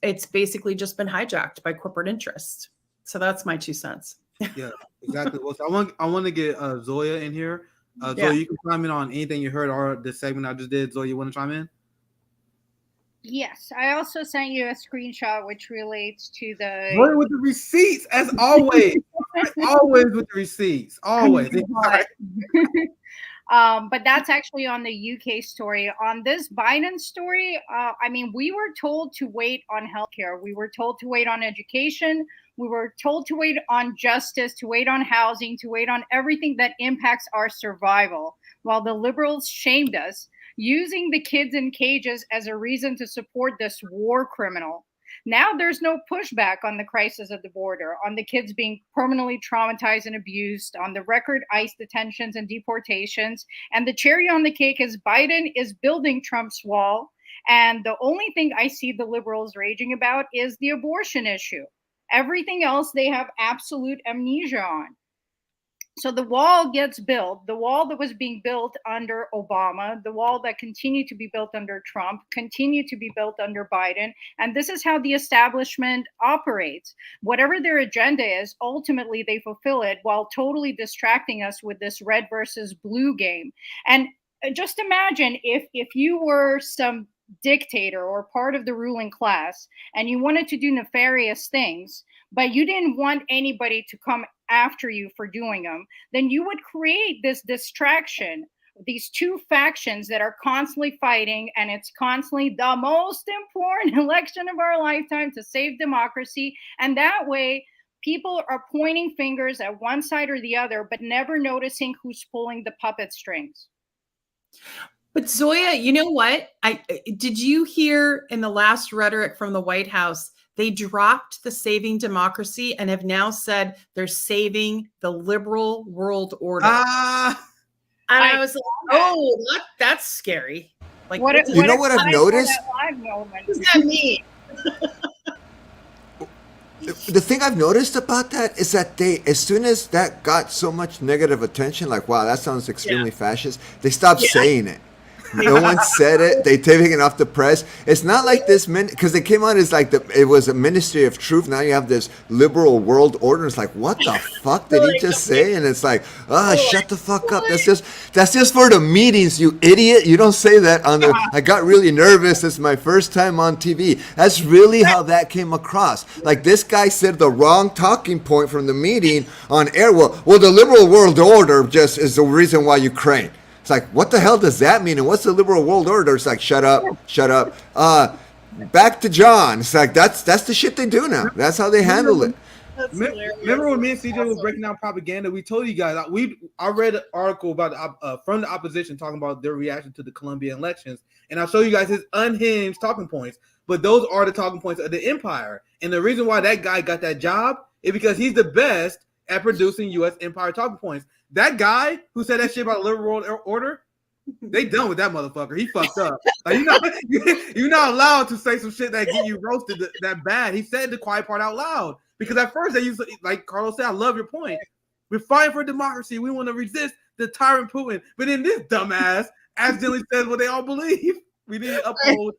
It's basically just been hijacked by corporate interests. So that's my 2 cents. Yeah, exactly. Well, so I want to get Zoya in here. Zoya, you can chime in on anything you heard or this segment I just did. Zoya, you want to chime in? Yes, I also sent you a screenshot which relates to the. Zoya with the receipts, as always. Always with the receipts. Always. But that's actually on the UK story. On this Biden story, we were told to wait on healthcare. We were told to wait on education. We were told to wait on justice, to wait on housing, to wait on everything that impacts our survival, while the liberals shamed us, using the kids in cages as a reason to support this war criminal. Now there's no pushback on the crisis at the border, on the kids being permanently traumatized and abused, on the record ICE detentions and deportations. And the cherry on the cake is Biden is building Trump's wall. And the only thing I see the liberals raging about is the abortion issue. Everything else they have absolute amnesia on. So the wall gets built, the wall that was being built under Obama, the wall that continued to be built under Trump, continued to be built under Biden. And this is how the establishment operates. Whatever their agenda is, ultimately they fulfill it while totally distracting us with this red versus blue game. And just imagine if you were some dictator or part of the ruling class and you wanted to do nefarious things, but you didn't want anybody to come after you for doing them, then you would create this distraction, these two factions that are constantly fighting, and it's constantly the most important election of our lifetime to save democracy. And that way, people are pointing fingers at one side or the other, but never noticing who's pulling the puppet strings. But Zoya, you know what? Did you hear in the last rhetoric from the White House, they dropped the saving democracy and have now said they're saving the liberal world order. And I was like, oh, that's scary. Like, what I've noticed? What does that mean? The thing I've noticed about that is that as soon as that got so much negative attention, like, wow, that sounds extremely fascist, they stopped saying it. No one said it. They taking it off the press. It's not like this because they came out as like it was a ministry of truth. Now you have this liberal world order. It's like, what the fuck did he just say? And it's like, shut the fuck up. That's just for the meetings, you idiot. You don't say that on the. I got really nervous. It's my first time on TV. That's really how that came across. Like, this guy said the wrong talking point from the meeting on air. Well, the liberal world order just is the reason why Ukraine. It's like, what the hell does that mean? And what's the liberal world order? It's like, shut up. Back to John. It's like, that's the shit they do now. That's how they handle it. Remember when me and CJ was breaking down propaganda? We told you guys, I read an article about from the opposition talking about their reaction to the Colombian elections, and I'll show you guys his unhinged talking points. But those are the talking points of the empire. And the reason why that guy got that job is because he's the best at producing U.S. empire talking points. That guy who said that shit about the liberal world order, they done with that motherfucker. He fucked up. Like, you're not allowed to say some shit that get you roasted that bad. He said the quiet part out loud. Because at first they used to, like Carlos said, I love your point. We're fighting for democracy. We want to resist the tyrant Putin. But then this dumbass accidentally says what they all believe. We didn't uphold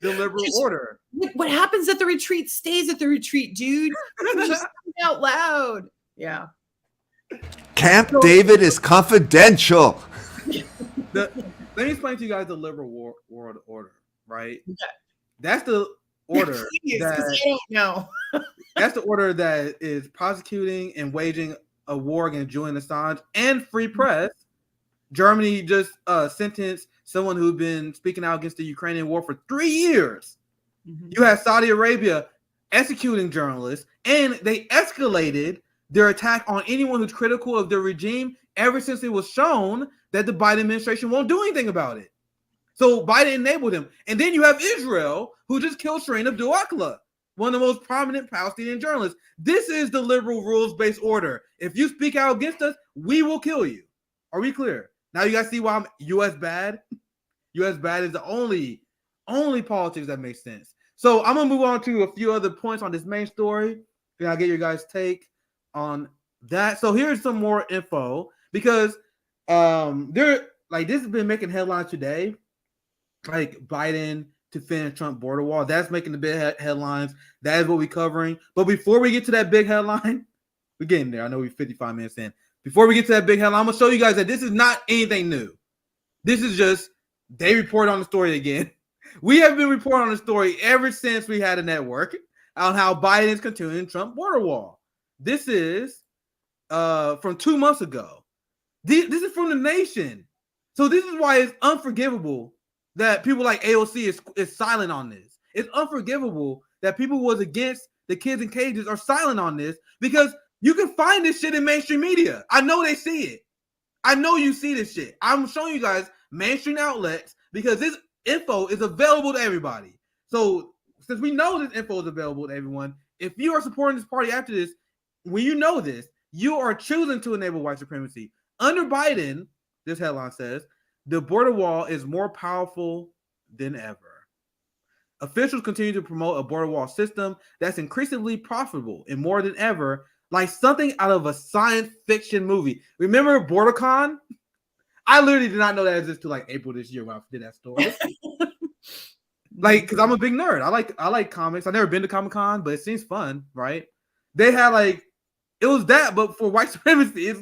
the liberal order. What happens at the retreat stays at the retreat, dude. Just out loud. Yeah. Camp David is confidential. Let me explain to you guys the liberal world order, right? Okay. That's the order that's the order that is prosecuting and waging a war against Julian Assange and free press. Germany just sentenced someone who's been speaking out against the Ukrainian war for 3 years. Mm-hmm. You had Saudi Arabia executing journalists, and they escalated their attack on anyone who's critical of the regime ever since it was shown that the Biden administration won't do anything about it. So Biden enabled him. And then you have Israel, who just killed Shireen Abdul-Akleh, one of the most prominent Palestinian journalists. This is the liberal rules-based order. If you speak out against us, we will kill you. Are we clear? Now you guys see why I'm U.S. bad? U.S. bad is the only politics that makes sense. So I'm going to move on to a few other points on this main story. Then I'll get your guys' take on that. So here's some more info because this has been making headlines today. Like Biden to finish Trump border wall. That's making the big headlines. That is what we're covering. But before we get to that big headline, we're getting there. I know we're 55 minutes in. Before we get to that big headline, I'm going to show you guys that this is not anything new. This is just they report on the story again. We have been reporting on the story ever since we had a network on how Biden is continuing Trump border wall. This is from 2 months ago. This is from The Nation. So this is why it's unforgivable that people like AOC is silent on this. It's unforgivable that people who was against the kids in cages are silent on this because you can find this shit in mainstream media. I know they see it. I know you see this shit. I'm showing you guys mainstream outlets because this info is available to everybody. So since we know this info is available to everyone, if you are supporting this party after this, when you know this, you are choosing to enable white supremacy. Under Biden, this headline says, the border wall is more powerful than ever. Officials continue to promote a border wall system that's increasingly profitable and more than ever, like something out of a science fiction movie. Remember BorderCon? I literally did not know that existed till like April this year when I did that story. Like, because I'm a big nerd. I like comics. I've never been to Comic-Con, but it seems fun, right? They had it was that, but for white supremacy.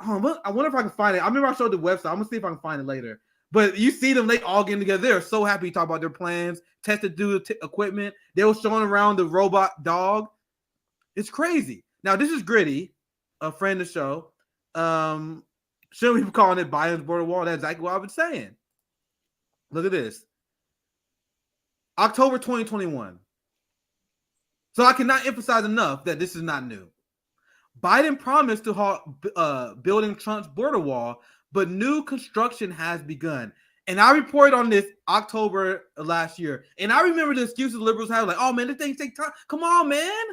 I wonder if I can find it. I remember I showed the website. I'm gonna see if I can find it later. But you see them, they all getting together. They're so happy to talk about their plans, tested through the equipment. They were showing around the robot dog. It's crazy. Now, this is Gritty, a friend of the show. Shouldn't we be calling it Biden's border wall? That's exactly what I've been saying. Look at this. October 2021. So I cannot emphasize enough that this is not new. Biden promised to halt building Trump's border wall, but new construction has begun. And I reported on this October last year. And I remember the excuses liberals have, like, oh man, this thing take time. Come on, man.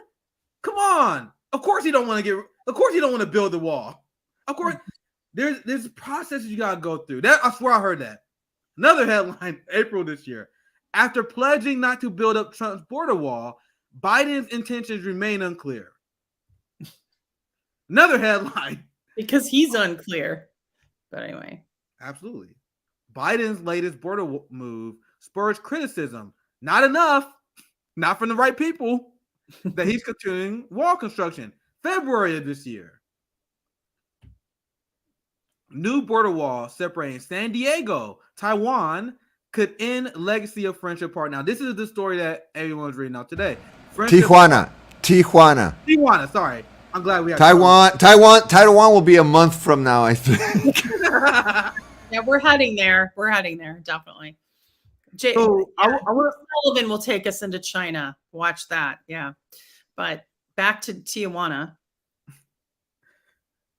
Come on. Of course you don't want to build the wall. Of course, there's processes you gotta go through. That I swear I heard that. Another headline, April this year. After pledging not to build up Trump's border wall, Biden's intentions remain unclear. Another headline. Because he's unclear. But anyway. Absolutely. Biden's latest border move spurs criticism. Not enough. Not from the right people. That he's continuing wall construction. February of this year. New border wall separating San Diego, Taiwan, could end legacy of friendship part. Now, this is the story that everyone's reading out today. Tijuana. Sorry. I'm glad we have Taiwan will be a month from now, I think. Yeah, we're heading there. Definitely. Sullivan will take us into China. Watch that. Yeah. But back to Tijuana.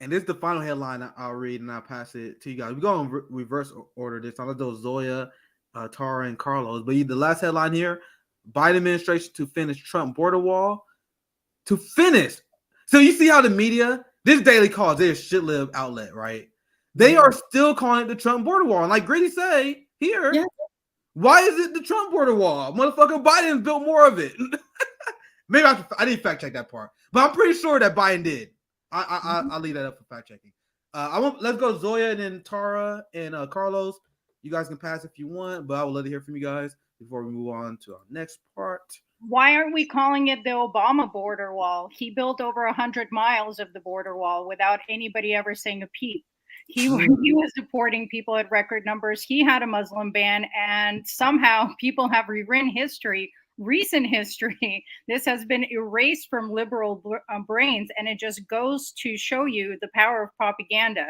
And this is the final headline I'll read and I'll pass it to you guys. We're going to reverse order this. I'll do Zoya, Tara, and Carlos. But the last headline here, Biden administration to finish Trump border wall. To finish. So you see how the media, this Daily Cause, they're a shit-lib outlet, right? They are still calling it the Trump border wall. And like Gritty say here, why is it the Trump border wall? Motherfucker, Biden built more of it. Maybe I didn't fact check that part, but I'm pretty sure that Biden did. I'll leave that up for fact checking. Let's go Zoya and then Tara and Carlos. You guys can pass if you want, but I would love to hear from you guys before we move on to our next part. Why aren't we calling it the Obama border wall? He built over 100 miles of the border wall without anybody ever saying a peep. He was deporting people at record numbers. He had a Muslim ban, and somehow people have rewritten history, recent history. This has been erased from liberal brains, and it just goes to show you the power of propaganda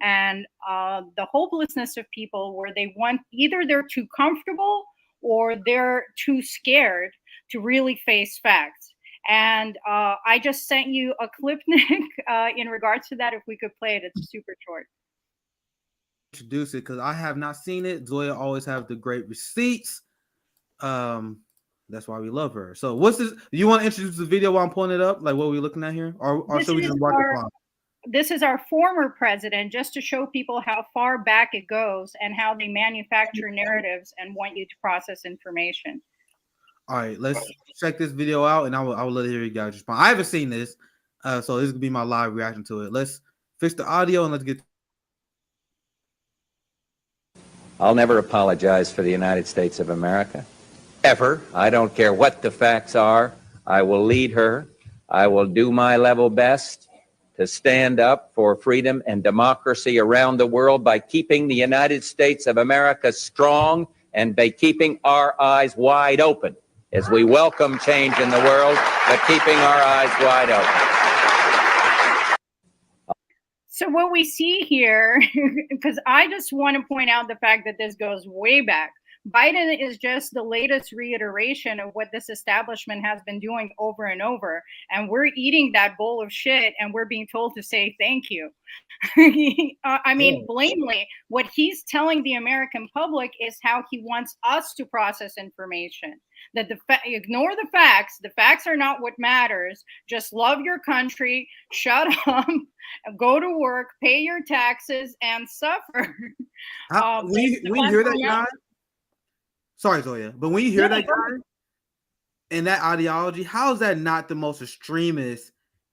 and the hopelessness of people where they want, either they're too comfortable or they're too scared to really face facts. And I just sent you a clip, Nick, in regards to that. If we could play it, it's super short. introduce it because I have not seen it. Zoya always have the great receipts. That's why we love her. So what's this? You want to introduce the video while I'm pulling it up? Like what are we looking at here? Or should we just watch it live? This is our former president, just to show people how far back it goes and how they manufacture narratives and want you to process information. All right, let's check this video out, and I will let you guys respond. I haven't seen this, so this is gonna be my live reaction to it. Let's fix the audio and let's get. I'll never apologize for the United States of America, ever. I don't care what the facts are. I will lead her. I will do my level best to stand up for freedom and democracy around the world by keeping the United States of America strong and by keeping our eyes wide open as we welcome change in the world, but keeping our eyes wide open. So what we see here, because I just want to point out the fact that this goes way back. Biden is just the latest reiteration of what this establishment has been doing over and over. And we're eating that bowl of shit and we're being told to say thank you. I mean, blatantly, what he's telling the American public is how he wants us to process information. That ignore the facts. The facts are not what matters. Just love your country, shut up, go to work, pay your taxes, and suffer. We hear that guy. Sorry, Zoya, but when you hear that guy and that ideology, how is that not the most extremist,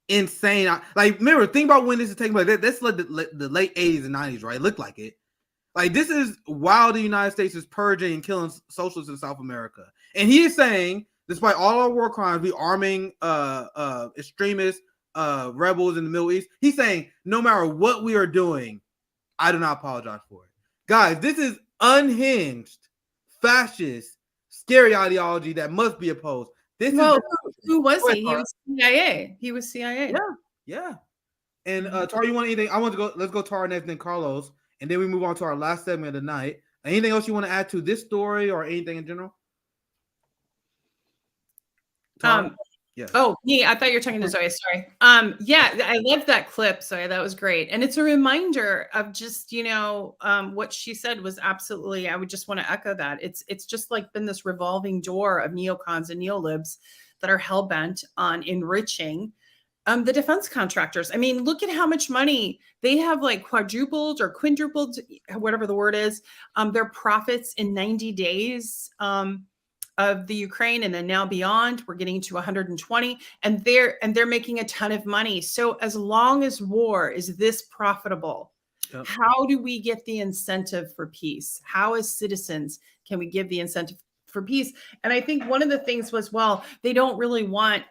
insane? Like, remember, think about when this is taking place. That's like the late 80s and 90s, right? It looked like it. Like, this is while the United States is purging and killing socialists in South America. And he is saying, despite all our war crimes, we arming extremists, rebels in the Middle East. He's saying, no matter what we are doing, I do not apologize for it. Guys, this is unhinged, fascist, scary ideology that must be opposed. Who was he? He was CIA. He was CIA. Yeah. And Tara, you want anything? I want to go. Let's go Tara next, then Carlos, and then we move on to our last segment of the night. Anything else you want to add to this story or anything in general? Tara? Yes. Oh, me. I thought you were talking to Zoe. Sorry. Yeah, I love that clip, Zoe. That was great. And it's a reminder of just, what she said was absolutely, I would just want to echo that. It's just like been this revolving door of neocons and neolibs that are hell-bent on enriching the defense contractors. I mean, look at how much money they have, like quadrupled or quintupled, whatever the word is, their profits in 90 days. Of the Ukraine, and then now beyond, we're getting to 120, and they're making a ton of money. So as long as war is this profitable, how do we get the incentive for peace? How, as citizens, can we give the incentive for peace? And I think one of the things was, well, they don't really want,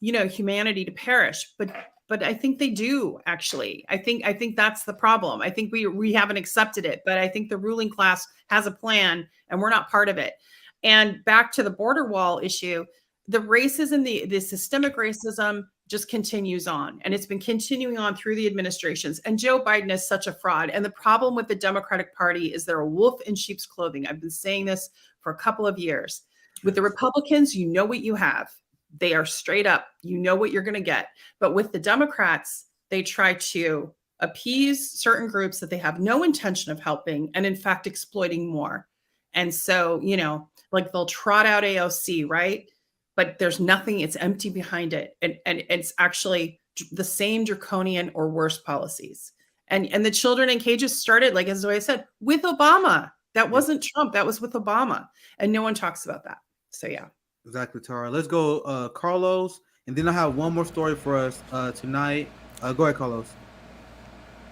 humanity to perish, but I think they do, actually. I think that's the problem. I think we haven't accepted it, but I think the ruling class has a plan, and we're not part of it. And back to the border wall issue, the racism, the systemic racism just continues on. And it's been continuing on through the administrations. And Joe Biden is such a fraud. And the problem with the Democratic Party is they're a wolf in sheep's clothing. I've been saying this for a couple of years. With the Republicans, you know what you have. They are straight up. You know what you're going to get. But with the Democrats, they try to appease certain groups that they have no intention of helping and, in fact, exploiting more. And so, like they'll trot out AOC, right? But there's nothing, it's empty behind it. And it's actually the same draconian or worse policies. And the children in cages started, like as Zoe said, with Obama. That wasn't Trump, that was with Obama. And no one talks about that. So yeah. Exactly, Tara. Let's go Carlos. And then I have one more story for us tonight. Go ahead, Carlos.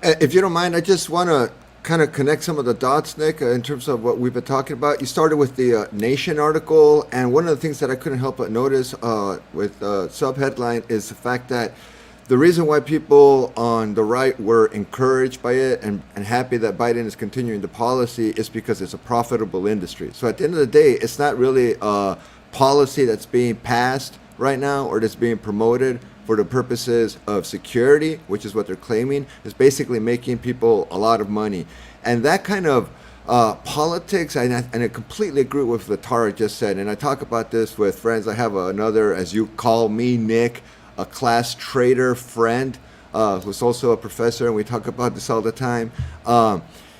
If you don't mind, I just want to kind of connect some of the dots, Nick, in terms of what we've been talking about. You started with the Nation article, and one of the things that I couldn't help but notice with sub-headline is the fact that the reason why people on the right were encouraged by it and happy that Biden is continuing the policy is because it's a profitable industry. So at the end of the day, it's not really a policy that's being passed right now or that's being promoted for the purposes of security, which is what they're claiming, is basically making people a lot of money. And that kind of politics, and I completely agree with what Tara just said, and I talk about this with friends. I have another, as you call me, Nick, a class traitor friend who's also a professor, and we talk about this all the time.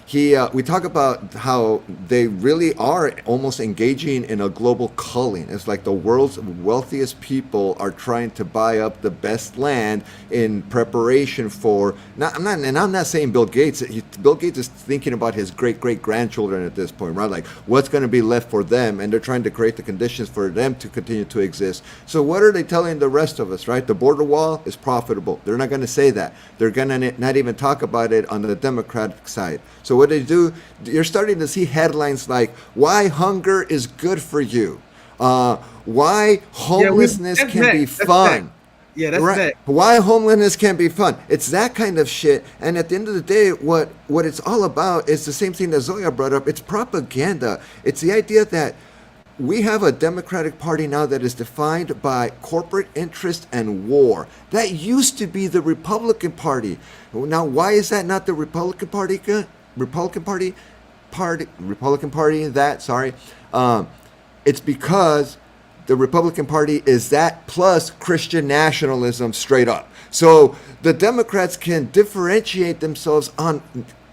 We talk about how they really are almost engaging in a global culling. It's like the world's wealthiest people are trying to buy up the best land in preparation for. I'm not saying Bill Gates. Bill Gates is thinking about his great grandchildren at this point, right? Like what's going to be left for them, and they're trying to create the conditions for them to continue to exist. So what are they telling the rest of us, right? The border wall is profitable. They're not going to say that. They're going to not even talk about it on the Democratic side. So what they do, you're starting to see headlines like why hunger is good for you, why homelessness can be fun. Yeah, that's right. next. Why homelessness can be fun. It's that kind of shit. And at the end of the day, what it's all about is the same thing that Zoya brought up. It's propaganda. It's the idea that we have a Democratic Party now that is defined by corporate interest and war. That used to be the Republican Party. Now, why is that not the Republican Party? It's because the Republican Party is that plus Christian nationalism straight up. So the Democrats can differentiate themselves on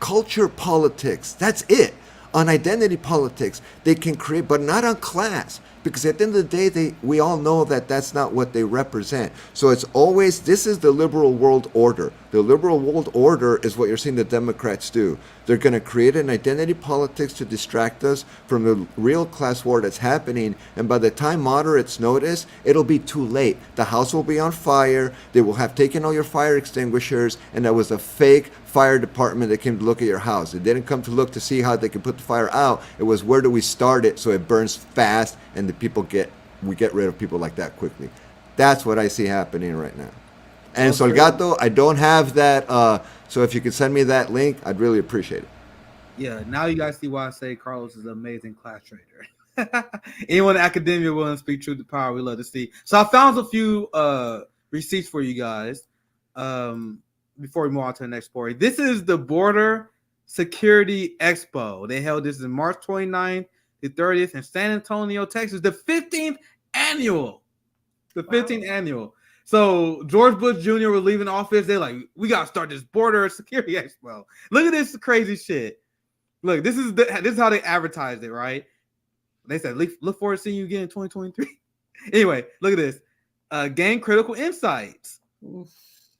culture politics. That's it. On identity politics, they can create, but not on class. Because at the end of the day, we all know that that's not what they represent. So it's always, this is the liberal world order. The liberal world order is what you're seeing the Democrats do. They're going to create an identity politics to distract us from the real class war that's happening. And by the time moderates notice, it'll be too late. The house will be on fire. They will have taken all your fire extinguishers. And that was a fake fire department that came to look at your house. They didn't come to look to see how they can put the fire out. It was where do we start it so it burns fast and we get rid of people like that quickly. That's what I see happening right now. And Solgato, I don't have that. So if you could send me that link, I'd really appreciate it. Yeah, now you guys see why I say Carlos is an amazing class trader. Anyone in academia willing to speak truth to power, we love to see. So I found a few receipts for you guys before we move on to the next story. This is the Border Security Expo. They held this in March 29th to 30th in San Antonio, Texas, the 15th annual. Annual. So George Bush Jr. was leaving office. They're like, we got to start this Border Security Expo. Look at this crazy shit. Look, this is how they advertised it, right? They said, look forward to seeing you again in 2023. Anyway, look at this. Gain critical insights.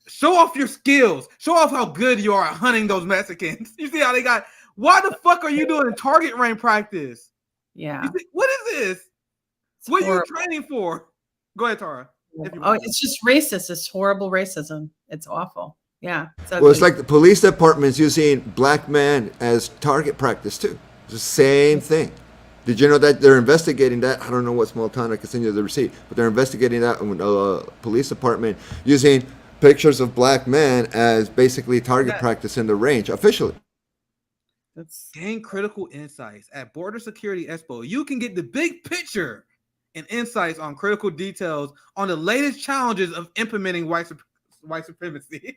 Show off your skills. Show off how good you are at hunting those Mexicans. You see how they got, why the fuck are you doing target range practice? Yeah. What is this? What are you training for? Go ahead, Tara. It's just racist. It's horrible racism. It's awful. Yeah. So well, it's like the police department's using black men as target practice too. It's the same thing. Did you know that they're investigating that? I don't know what small town. I can send you the receipt, but they're investigating that in the police department using pictures of black men as basically target practice in the range officially. Gain critical insights at Border Security Expo. You can get the big picture and insights on critical details on the latest challenges of implementing white supremacy.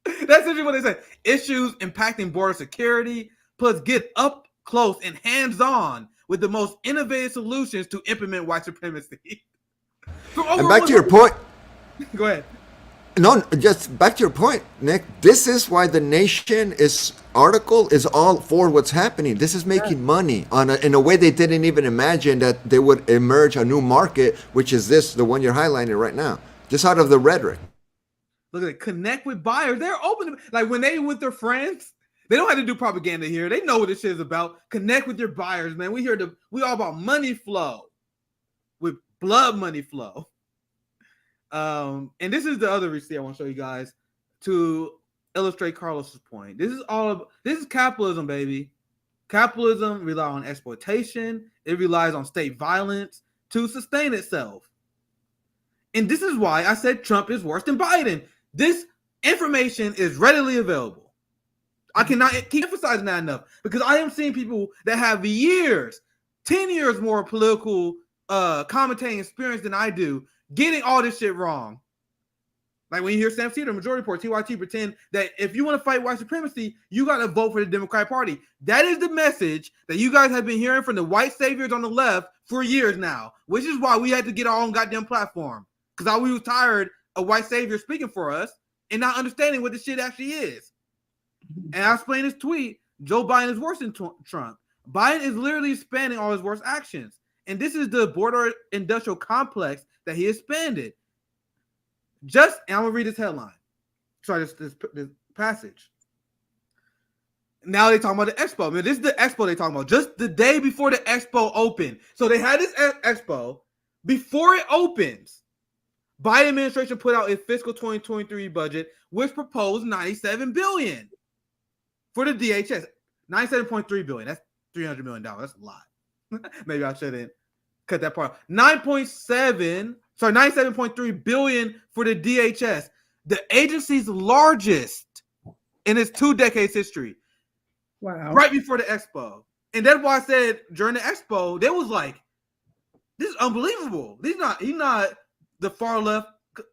That's essentially what they say. Issues impacting border security, plus get up close and hands-on with the most innovative solutions to implement white supremacy. And back to your point. Go ahead. No, just back to your point, Nick. This is why the Nation article is all for what's happening. This is making money in a way they didn't even imagine that they would emerge a new market, which is the one you're highlighting right now, just out of the rhetoric. Look at it. Connect with buyers. They're open. Like when they with their friends, they don't have to do propaganda here. They know what this shit is about. Connect with your buyers, man. We all about money flow, with blood money flow. And this is the other receipt I want to show you guys to illustrate Carlos's point. This is capitalism, baby. Capitalism relies on exploitation. It relies on state violence to sustain itself. And this is why I said Trump is worse than Biden. This information is readily available. I cannot keep emphasizing that enough because I am seeing people that have years, 10 years more political commentating experience than I do, getting all this shit wrong. Like when you hear Sam Cedar, Majority Report, TYT pretend that if you want to fight white supremacy, you got to vote for the Democratic Party. That is the message that you guys have been hearing from the white saviors on the left for years now, which is why we had to get our own goddamn platform. Because we was tired of white saviors speaking for us and not understanding what this shit actually is. And I explained this tweet. Joe Biden is worse than Trump. Biden is literally expanding all his worst actions. And this is the border industrial complex that he expanded. And I'm going to read this headline. Sorry, this passage. Now they talking about the expo. I mean, this is the expo they talking about. Just the day before the expo opened. So they had this expo. Before it opens, Biden administration put out its fiscal 2023 budget, which proposed $97 billion for the DHS. $97.3 billion. That's $300 million. That's a lot. Maybe I shouldn't cut that part. 97.3 billion for the DHS, the agency's largest in its 2 decades history. Wow. Right before the expo. And that's why I said during the expo, they was like, this is unbelievable. He's not the far left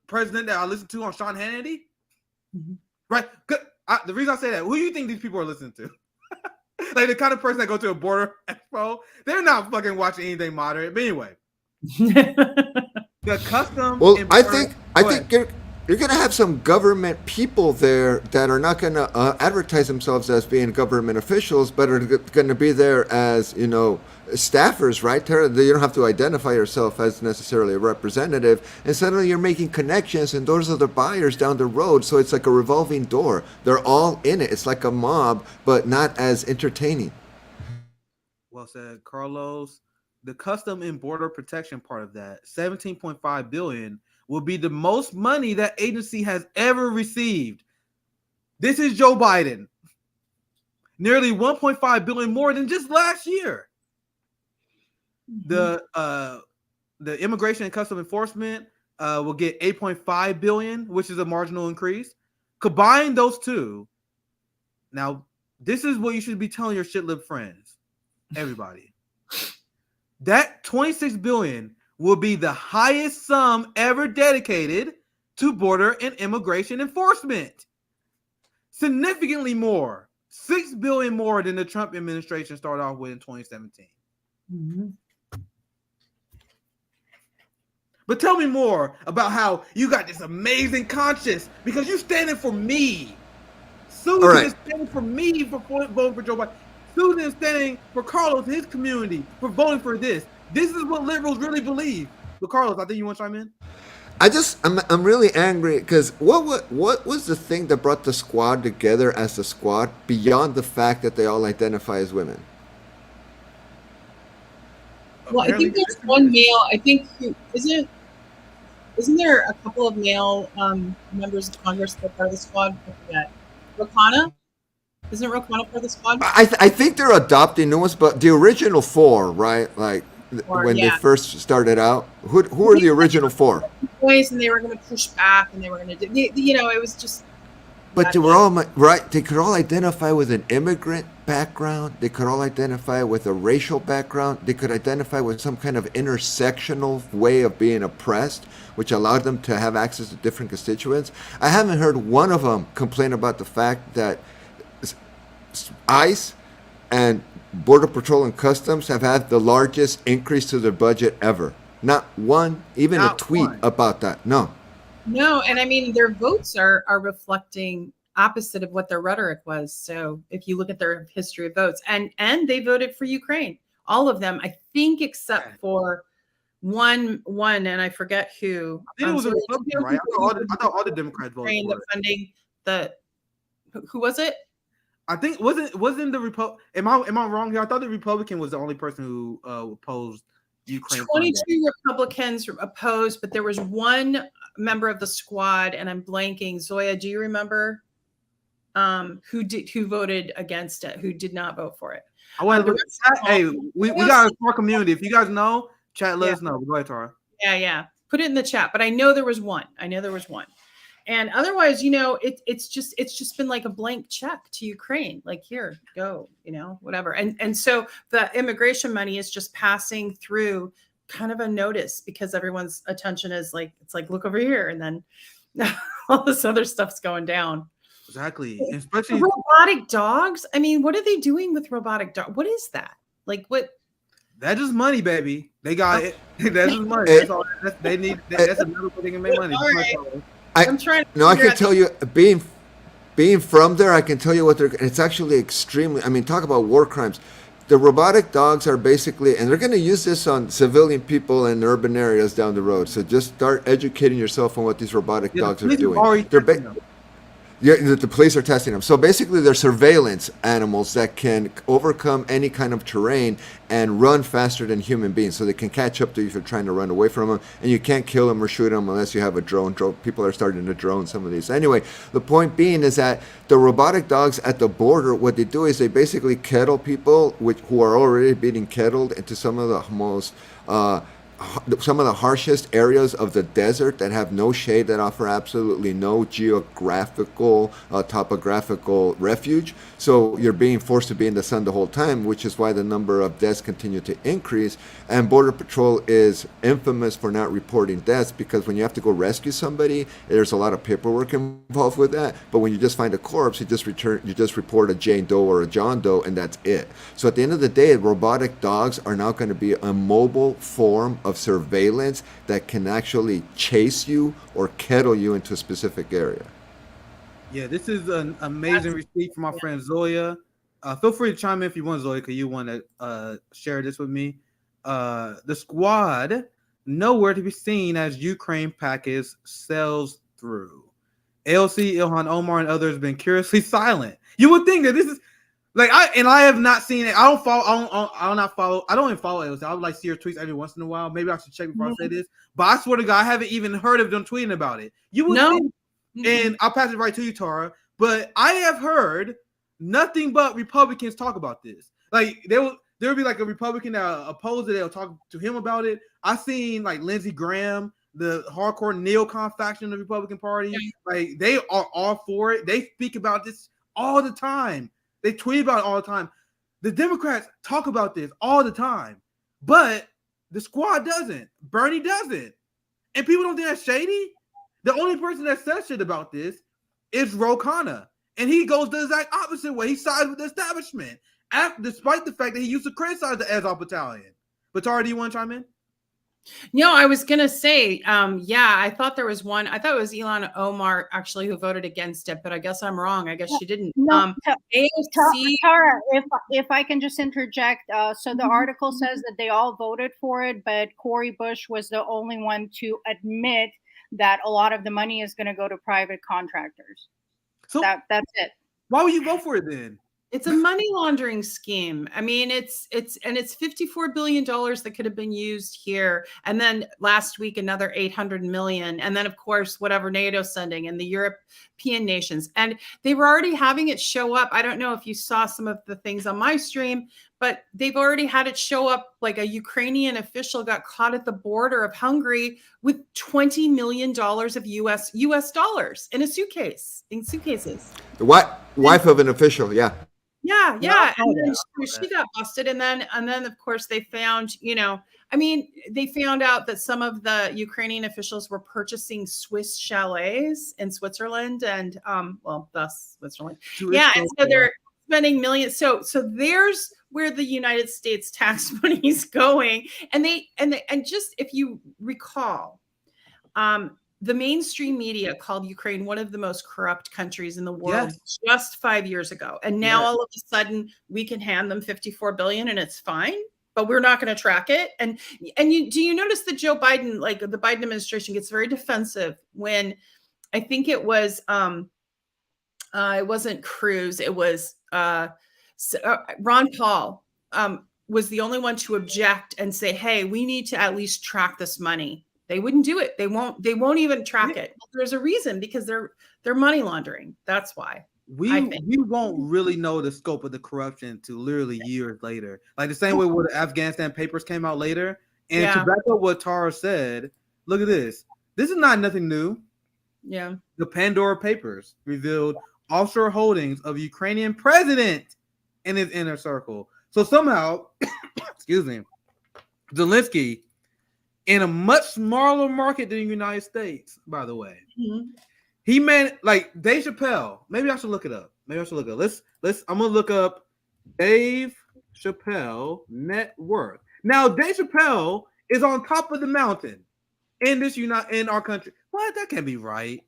president that I listen to on Sean Hannity. Mm-hmm. Right? The reason I say that, who do you think these people are listening to? Like the kind of person that go to a border expo, they're not fucking watching anything moderate. But anyway, the custom. Well, I think you're going to have some government people there that are not going to advertise themselves as being government officials, but are going to be there as, staffers, right? You don't have to identify yourself as necessarily a representative. And suddenly you're making connections, and those are the buyers down the road. So it's like a revolving door. They're all in it. It's like a mob, but not as entertaining. Well said, Carlos. The custom and border protection part of that, $17.5 billion, will be the most money that agency has ever received. This is Joe Biden. Nearly $1.5 billion more than just last year. The Immigration and Customs Enforcement will get $8.5 billion, which is a marginal increase. Combine those two. Now, this is what you should be telling your shit-lib friends, everybody. That $26 billion will be the highest sum ever dedicated to border and immigration enforcement. Significantly more, $6 billion more than the Trump administration started off with in 2017. Mm-hmm. But tell me more about how you got this amazing conscience because you're standing for me. Susan is standing for me for voting for Joe Biden. Susan is standing for Carlos, his community, for voting for this. This is what liberals really believe. But Carlos, I think you want to chime in? I'm really angry because what was the thing that brought the squad together as a squad beyond the fact that they all identify as women? Well, I think there's one male. I think isn't there a couple of male members of Congress that are part of the squad? I forget. Rokana? Isn't Rokana part of the squad? I think they're adopting new ones, but the original 4, right? Like when they first started out, who are the original 4? Boys, and they were going to push back, and they were going to do. It was just. But they were all right. They could all identify with an immigrant background. They could all identify with a racial background. They could identify with some kind of intersectional way of being oppressed, which allowed them to have access to different constituents. I haven't heard one of them complain about the fact that ICE and Border Patrol and Customs have had the largest increase to their budget ever. Not one, even a tweet about that. No. No, and I mean their votes are reflecting opposite of what their rhetoric was. So if you look at their history of votes, and they voted for Ukraine, all of them, I think, except for one, and I forget who. I think it was a Republican, right? I thought all the Democrats voted for the funding. Who was it? I think wasn't the Republican. Am I wrong here? I thought the Republican was the only person who opposed Ukraine. 22 Republicans opposed, but there was one member of the squad, and I'm blanking. Zoya, do you remember who voted against it? Who did not vote for it? I want to look at chat. Hey, we got a small community. If you guys know, chat, let us know. Go ahead, Tara. Yeah. Put it in the chat. But I know there was one. And otherwise, it's just been like a blank check to Ukraine. Like, here, go, whatever. And so the immigration money is just passing through kind of unnoticed because everyone's attention is like, it's like, look over here. And then all this other stuff's going down. Exactly. Especially robotic dogs. I mean, what are they doing with robotic dogs? What is that? Like, what? That's just money, baby. They got it. That's just money. That's all. They need. That's another way they can make money. All right. I'm trying to No, I figure can out tell you, being from there, I can tell you what they're. It's actually extremely. I mean, talk about war crimes. The robotic dogs are basically, and they're going to use this on civilian people in urban areas down the road. So just start educating yourself on what these robotic Yeah, the dogs are police have doing. already They're tested them. yeah, the police are testing them. So basically, they're surveillance animals that can overcome any kind of terrain and run faster than human beings. So they can catch up to you if you're trying to run away from them. And you can't kill them or shoot them unless you have a drone. People are starting to drone some of these. Anyway, the point being is that the robotic dogs at the border, what they do is they basically kettle people who are already being kettled into some of the most some of the harshest areas of the desert that have no shade, that offer absolutely no geographical, topographical refuge. So you're being forced to be in the sun the whole time, which is why the number of deaths continue to increase. And Border Patrol is infamous for not reporting deaths, because when you have to go rescue somebody, there's a lot of paperwork involved with that. But when you just find a corpse, you just report a Jane Doe or a John Doe, and that's it. So at the end of the day, robotic dogs are now going to be a mobile form of surveillance that can actually chase you or kettle you into a specific area. Yeah, this is an amazing receipt from my friend Zoya. Feel free to chime in if you want, Zoya, because you want to share this with me. The squad nowhere to be seen as Ukraine package sails through. AOC, Ilhan Omar, and others have been curiously silent. You would think that this is like I have not seen it. I don't follow. I don't even follow AOC. I would like see her tweets every once in a while. Maybe I should check before I say this. But I swear to God, I haven't even heard of them tweeting about it. You would think, and I'll pass it right to you, Tara. But I have heard nothing but Republicans talk about this. Like there would be like a Republican that opposed it. They'll talk to him about it. I've seen like Lindsey Graham, the hardcore neocon faction of the Republican Party. Like they are all for it. They speak about this all the time. They tweet about it all the time. The Democrats talk about this all the time, but the squad doesn't. Bernie doesn't. And people don't think that's shady. The only person that says shit about this is Ro Khanna. And he goes the exact opposite way. He sides with the establishment, despite the fact that he used to criticize the Azov Battalion. But Tara, do you want to chime in? No, I was going to say, yeah, I thought there was one. I thought it was Ilhan Omar actually who voted against it, but I guess I'm wrong. I guess she didn't. No, AOC, Tara, if I can just interject, so the article says that they all voted for it, but Cori Bush was the only one to admit that a lot of the money is going to go to private contractors. So that's it. Why would you vote for it then? It's a money laundering scheme. I mean, it's $54 billion that could have been used here. And then last week, another 800 million. And then of course, whatever NATO's sending and the European nations. And they were already having it show up. I don't know if you saw some of the things on my stream, but they've already had it show up. Like a Ukrainian official got caught at the border of Hungary with $20 million of US dollars in suitcases. The wife of an official, yeah. Yeah. And then she got busted. And then of course they found, they found out that some of the Ukrainian officials were purchasing Swiss chalets in Switzerland and, thus Switzerland. Yeah. And so they're spending millions. So there's where the United States tax money is going. And just, if you recall, the mainstream media called Ukraine one of the most corrupt countries in the world just 5 years ago. And now all of a sudden we can hand them 54 billion and it's fine, but we're not going to track it. And do you notice that Joe Biden, like the Biden administration, gets very defensive when I think it was, it wasn't Cruz. It was Ron Paul was the only one to object and say, hey, we need to at least track this money. They wouldn't do it. They won't even track it. There's a reason, because they're money laundering. That's why. We won't really know the scope of the corruption until literally years later. Like the same way where the Afghanistan papers came out later. And to back up what Tara said, look at this. This is not nothing new. Yeah. The Pandora Papers revealed offshore holdings of Ukrainian president in his inner circle. So somehow, excuse me, Zelensky, in a much smaller market than the United States, by the way, he meant like Dave Chappelle. Maybe I should look it up. Let's. I'm gonna look up Dave Chappelle net worth. Now, Dave Chappelle is on top of the mountain in our country. What? That can't be right.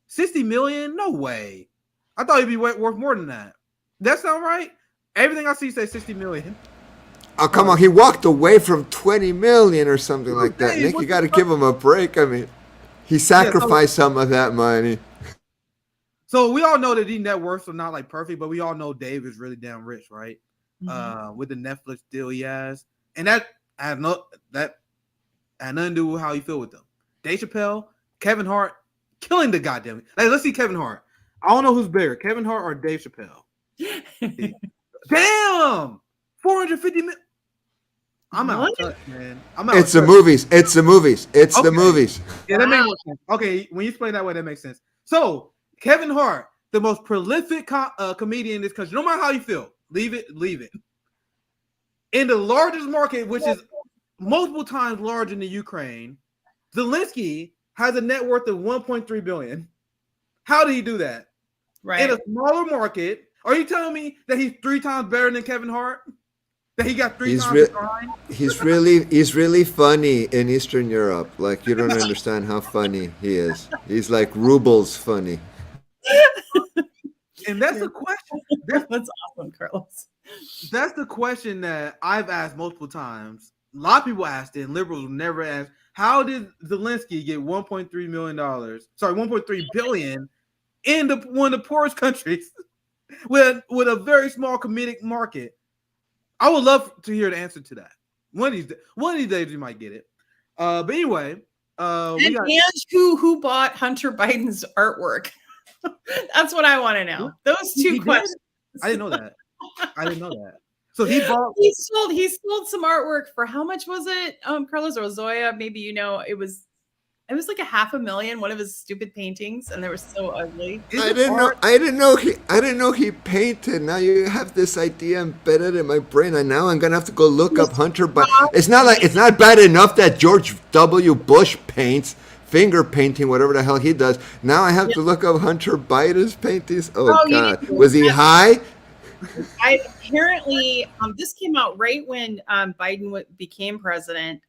60 million? No way. I thought he'd be worth more than that. That sound right? Everything I see say 60 million. Oh, come on. He walked away from 20 million or something like that. Nick, you got to give him a break. I mean, he sacrificed some of that money. So we all know that these net worths are not like perfect, but we all know Dave is really damn rich, right? With the Netflix deal he has. And that had nothing to do with how you feel with them. Dave Chappelle, Kevin Hart, killing the goddamn. Like, let's see Kevin Hart. I don't know who's bigger, Kevin Hart or Dave Chappelle. Damn, 450 million. I'm out of touch, man. It's the movies. It's the movies. It's the movies. Yeah, that makes more sense. Okay, when you explain that way, that makes sense. So Kevin Hart, the most prolific comedian in this country, no matter how you feel, leave it. In the largest market, which is multiple times larger than Ukraine, Zelensky has a net worth of 1.3 billion. How did he do that? Right. In a smaller market. Are you telling me that he's 3 times better than Kevin Hart? That he got 3 times behind? He's really funny in Eastern Europe. Like, you don't understand how funny he is. He's like rubles funny. And that's the question. That's awesome, Carlos. That's the question that I've asked multiple times. A lot of people asked it, and liberals never asked. How did Zelensky get $1.3 million? Sorry, 1.3 billion in one of the poorest countries with a very small comedic market? I would love to hear the answer to that. One of these days we might get it. But anyway, and who bought Hunter Biden's artwork? That's what I want to know. Those two questions. I didn't know that. So he sold some artwork for how much was it? Carlos or Zoya, maybe it was like $500,000, one of his stupid paintings, and they were so ugly. I didn't know he painted. Now you have this idea embedded in my brain, and now I'm gonna have to go look up Hunter Biden. It's not bad enough that George W. Bush paints, finger painting, whatever the hell he does. Now I have to look up Hunter Biden's paintings. Oh God, was he high? Apparently, this came out right when Biden became president.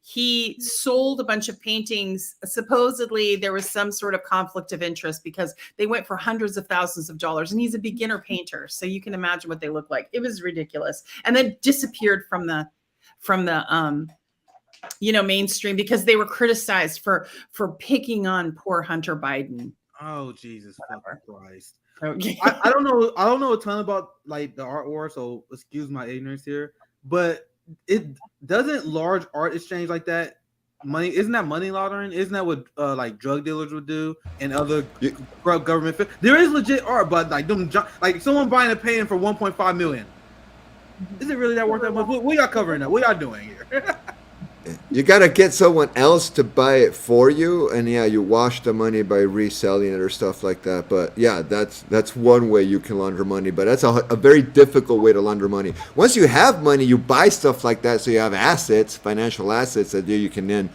He sold a bunch of paintings. Supposedly, there was some sort of conflict of interest because they went for hundreds of thousands of dollars, and he's a beginner painter, so you can imagine what they look like. It was ridiculous, and then disappeared from the mainstream because they were criticized for picking on poor Hunter Biden. Oh, Jesus fucking Christ. Okay. I don't know a ton about like the art war, so excuse my ignorance here, but it doesn't large art exchange like that. Isn't that money laundering? Isn't that what like drug dealers would do and other government? There is legit art, but like someone buying a painting for 1.5 million. Is it really that worth that much? What y'all covering that? What y'all doing here? You gotta get someone else to buy it for you, and you wash the money by reselling it or stuff like that. But yeah, that's one way you can launder money, but that's a very difficult way to launder money. Once you have money, you buy stuff like that, so you have assets, financial assets that you can then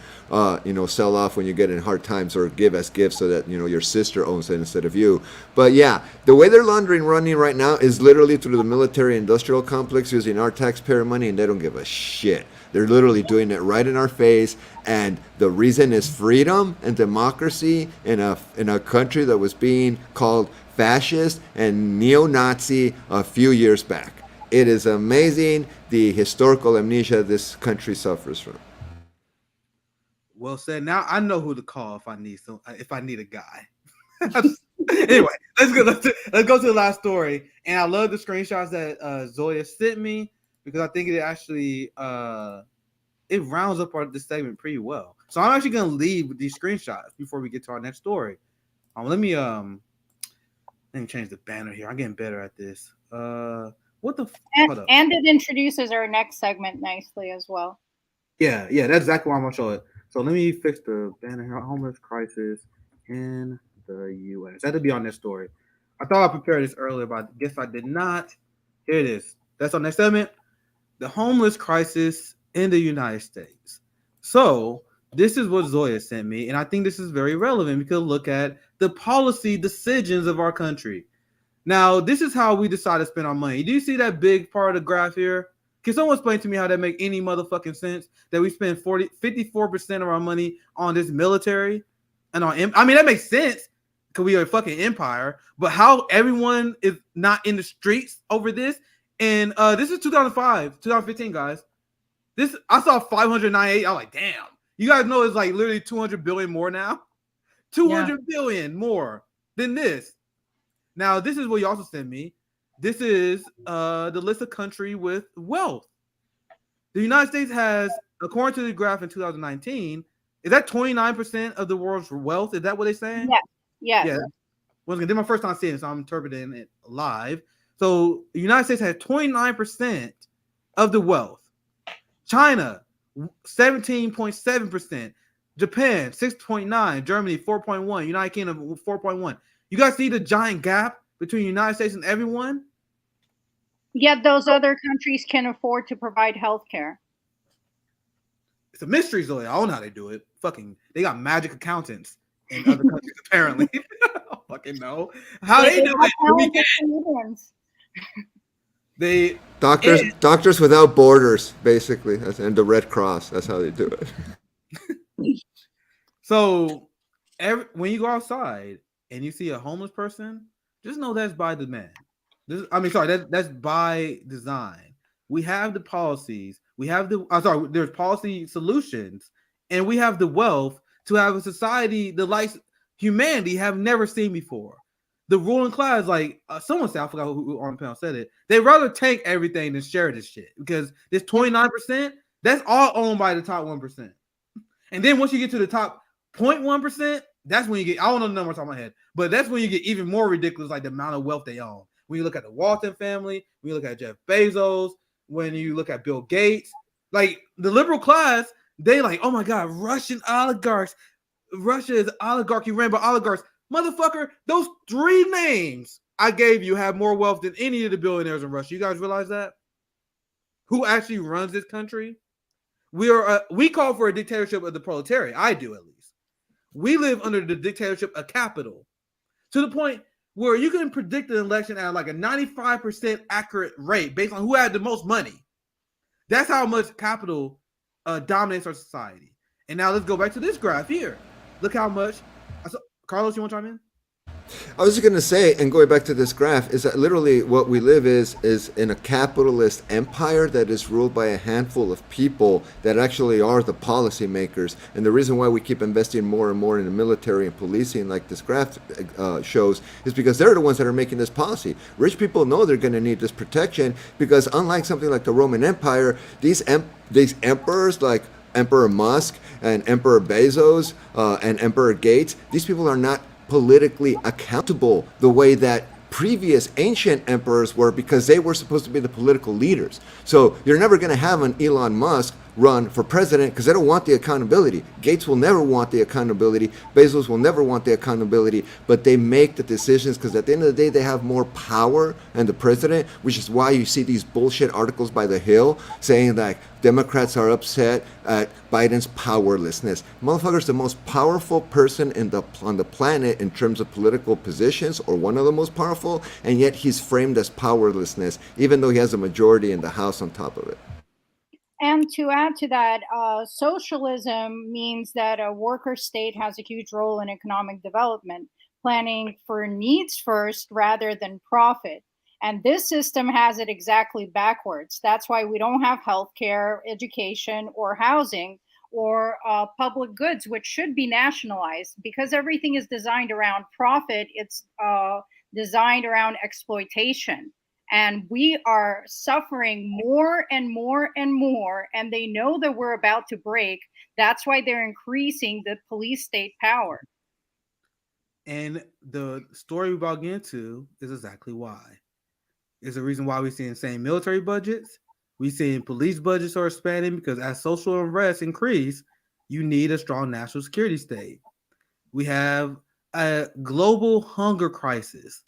sell off when you get in hard times or give as gifts, so that your sister owns it instead of you. But yeah, the way they're laundering money right now is literally through the military industrial complex using our taxpayer money, and they don't give a shit. They're literally doing it right in our face, and the reason is freedom and democracy in a country that was being called fascist and neo-Nazi a few years back. It is amazing the historical amnesia this country suffers from. Well said. Now I know who to call if I need a guy. Anyway, let's go to the last story. And I love the screenshots that Zoya sent me, because I think it actually it rounds up this segment pretty well. So I'm actually gonna leave with these screenshots before we get to our next story. Let me change the banner here. I'm getting better at this. What the and it introduces our next segment nicely as well. Yeah, that's exactly why I'm gonna show it. So let me fix the banner here. Homeless crisis in the U.S. That had to be on this story. I thought I prepared this earlier, but I guess I did not. Here it is. That's our next segment. The homeless crisis in the United States. So this is what Zoya sent me, and I think this is very relevant because look at the policy decisions of our country. Now, this is how we decide to spend our money. Do you see that big part of the graph here? Can someone explain to me how that make any motherfucking sense? That we spend 54% of our money on this military and on. I mean, that makes sense. because we are a fucking empire. But how everyone is not in the streets over this? And this is 2015, guys. This I saw 598. I was like, damn. You guys know it's like literally 200 billion more now. 200 billion more than this. Now, this is what you also sent me. This is the list of country with wealth. The United States has, according to the graph in 2019, is that 29% of the world's wealth? Is that what they're saying? Yes. Yeah. Once again, this is my first time seeing it, so I'm interpreting it live. So the United States has 29% of the wealth. China, 17.7%. Japan, 6.9%. Germany, 4.1%. United Kingdom, 4.1%. You guys see the giant gap between the United States and everyone? Yet those other countries can afford to provide health care. It's a mystery, Zoe. I don't know how they do it. Fucking, they got magic accountants in other countries, apparently. I don't fucking know how they do it. They Doctors Without Borders, basically, and the Red Cross. That's how they do it. So, when you go outside and you see a homeless person, just know that's by demand. That's by design. We have the policies. We have there's policy solutions, and we have the wealth to have a society the likes humanity have never seen before. The ruling class, like someone said, I forgot who on the panel said it, they'd rather take everything than share this shit because this 29%, that's all owned by the top 1%. And then once you get to the top 0.1%, that's when you get, I don't know the number off the top of my head, but that's when you get even more ridiculous, like the amount of wealth they own. When you look at the Walton family, when you look at Jeff Bezos, when you look at Bill Gates, like the liberal class, they like, oh my God, Russian oligarchs. Russia is oligarchy ran by oligarchs. Motherfucker, those three names I gave you have more wealth than any of the billionaires in Russia. You guys realize that? Who actually runs this country? We call for a dictatorship of the proletariat. I do, at least. We live under the dictatorship of capital, to the point where you can predict an election at like a 95% accurate rate based on who had the most money. That's how much capital dominates our society. And now let's go back to this graph here. Look how much. Carlos, you want to chime in? I was just going to say, and going back to this graph, is that literally what we live is in a capitalist empire that is ruled by a handful of people that actually are the policymakers. And the reason why we keep investing more and more in the military and policing, like this graph shows, is because they're the ones that are making this policy. Rich people know they're going to need this protection because unlike something like the Roman Empire, these emperors like Emperor Musk and Emperor Bezos and Emperor Gates, these people are not politically accountable the way that previous ancient emperors were, because they were supposed to be the political leaders. So you're never going to have an Elon Musk run for president because they don't want the accountability. Gates will never want the accountability. Bezos will never want the accountability, but they make the decisions because at the end of the day, they have more power than the president, which is why you see these bullshit articles by The Hill saying that Democrats are upset at Biden's powerlessness. Motherfucker's the most powerful person on the planet in terms of political positions, or one of the most powerful, and yet he's framed as powerlessness, even though he has a majority in the House on top of it. And to add to that, socialism means that a worker state has a huge role in economic development, planning for needs first rather than profit. And this system has it exactly backwards. That's why we don't have healthcare, education, or housing, or public goods, which should be nationalized, because everything is designed around profit. It's designed around exploitation. And we are suffering more and more and more, and they know that we're about to break. That's why they're increasing the police state power. And the story we're about to get into is exactly why. It's the reason why we're seeing insane military budgets. We're seeing police budgets are expanding, because as social unrest increase, you need a strong national security state. We have a global hunger crisis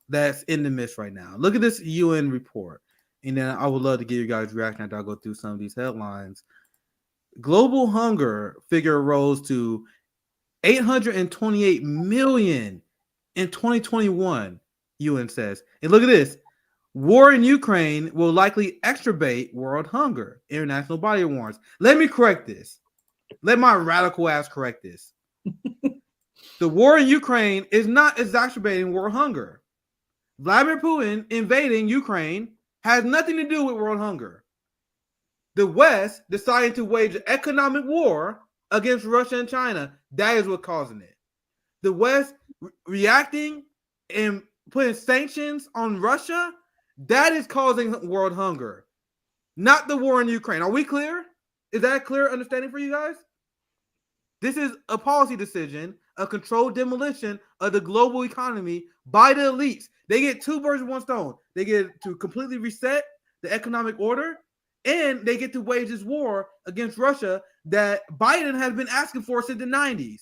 that's in the midst right now. Look at this UN report. And then I would love to give you guys a reaction after I go through some of these headlines. Global hunger figure rose to 828 million in 2021, UN says. And look at this. War in Ukraine will likely exacerbate world hunger, international body warns. Let me correct this. Let my radical ass correct this. The war in Ukraine is not exacerbating world hunger. Vladimir Putin invading Ukraine has nothing to do with world hunger. The West deciding to wage an economic war against Russia and China, that is what causing it. The West reacting and putting sanctions on Russia, that is causing world hunger, not the war in Ukraine. Are we clear? Is that a clear understanding for you guys? This is a policy decision, a controlled demolition of the global economy by the elites. They get two birds with one stone. They get to completely reset the economic order, and they get to wage this war against Russia that Biden has been asking for since the 90s.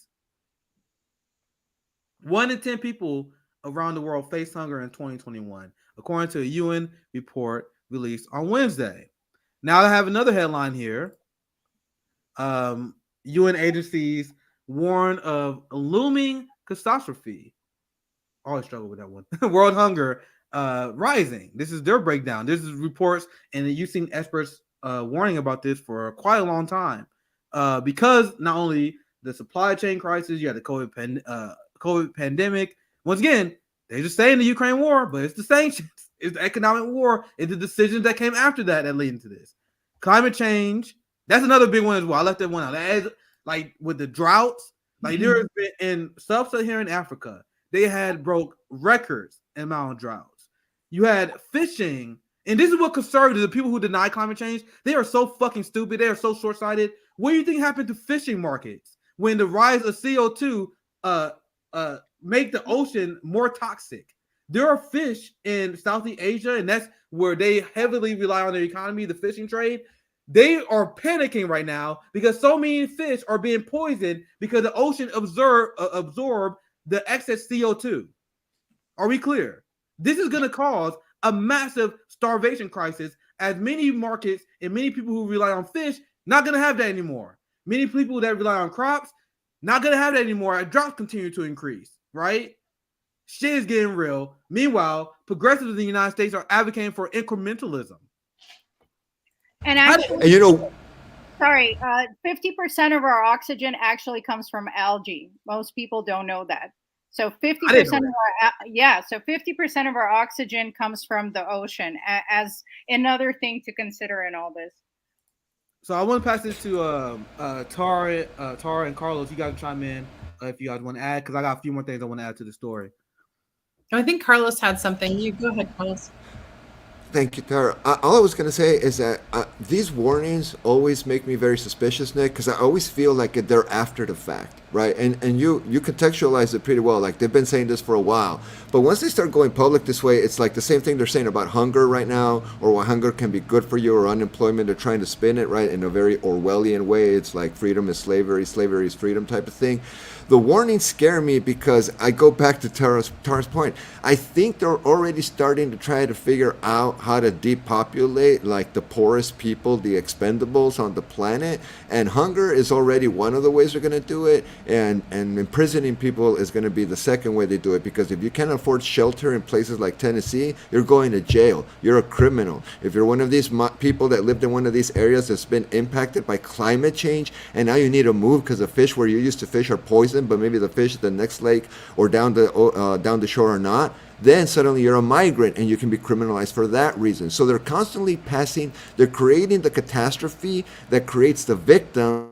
1 in 10 people around the world face hunger in 2021, according to a UN report released on Wednesday. Now I have another headline here. UN agencies warn of looming catastrophe. I always struggle with that one. World hunger rising. This is their breakdown. This is reports, and you've seen experts warning about this for quite a long time. Because not only the supply chain crisis, you had the COVID pandemic. Once again, they're just saying the Ukraine war, but it's the sanctions, it's the economic war, it's the decisions that came after that lead into this. Climate change. That's another big one as well. I left that one out. That is, like with the droughts, like there has been in sub-Saharan Africa, they had broke records in amount of droughts. You had fishing, and this is what conservatives, the people who deny climate change, they are so fucking stupid. They are so short-sighted. What do you think happened to fishing markets when the rise of CO2 make the ocean more toxic? There are fish in Southeast Asia, and that's where they heavily rely on their economy, the fishing trade. They are panicking right now because so many fish are being poisoned because the ocean absorb the excess CO2. Are we clear? This is going to cause a massive starvation crisis, as many markets and many people who rely on fish not going to have that anymore. Many people that rely on crops not going to have that anymore. Droughts continue to increase, right? Shit is getting real. Meanwhile, progressives in the United States are advocating for incrementalism. And actually, And you know, sorry, 50% of our oxygen actually comes from algae. Most people don't know that. So 50% of our 50% of our oxygen comes from the ocean, as another thing to consider in all this. So I want to pass this to Tara and Carlos. You guys can chime in if you guys want to add, because I got a few more things I want to add to the story. I think Carlos had something. You go ahead, Carlos. thank you, Tara. All I was going to say is that these warnings always make me very suspicious, Nick, because I always feel like they're after the fact, right? And you contextualize it pretty well. Like, they've been saying this for a while. But once they start going public this way, it's like the same thing they're saying about hunger right now, or why hunger can be good for you, or unemployment. They're trying to spin it, right, in a very Orwellian way. It's like freedom is slavery, slavery is freedom type of thing. The warnings scare me because I go back to Tara's point. I think they're already starting to try to figure out how to depopulate like the poorest people, the expendables on the planet. And hunger is already one of the ways they're going to do it. And imprisoning people is going to be the second way they do it. Because if you can't afford shelter in places like Tennessee, you're going to jail. You're a criminal. If you're one of these people that lived in one of these areas that's been impacted by climate change, and now you need to move because the fish where you used to fish are poisoned, but maybe the fish at the next lake or down the shore are not, then suddenly you're a migrant and you can be criminalized for that reason. So they're constantly they're creating the catastrophe that creates the victims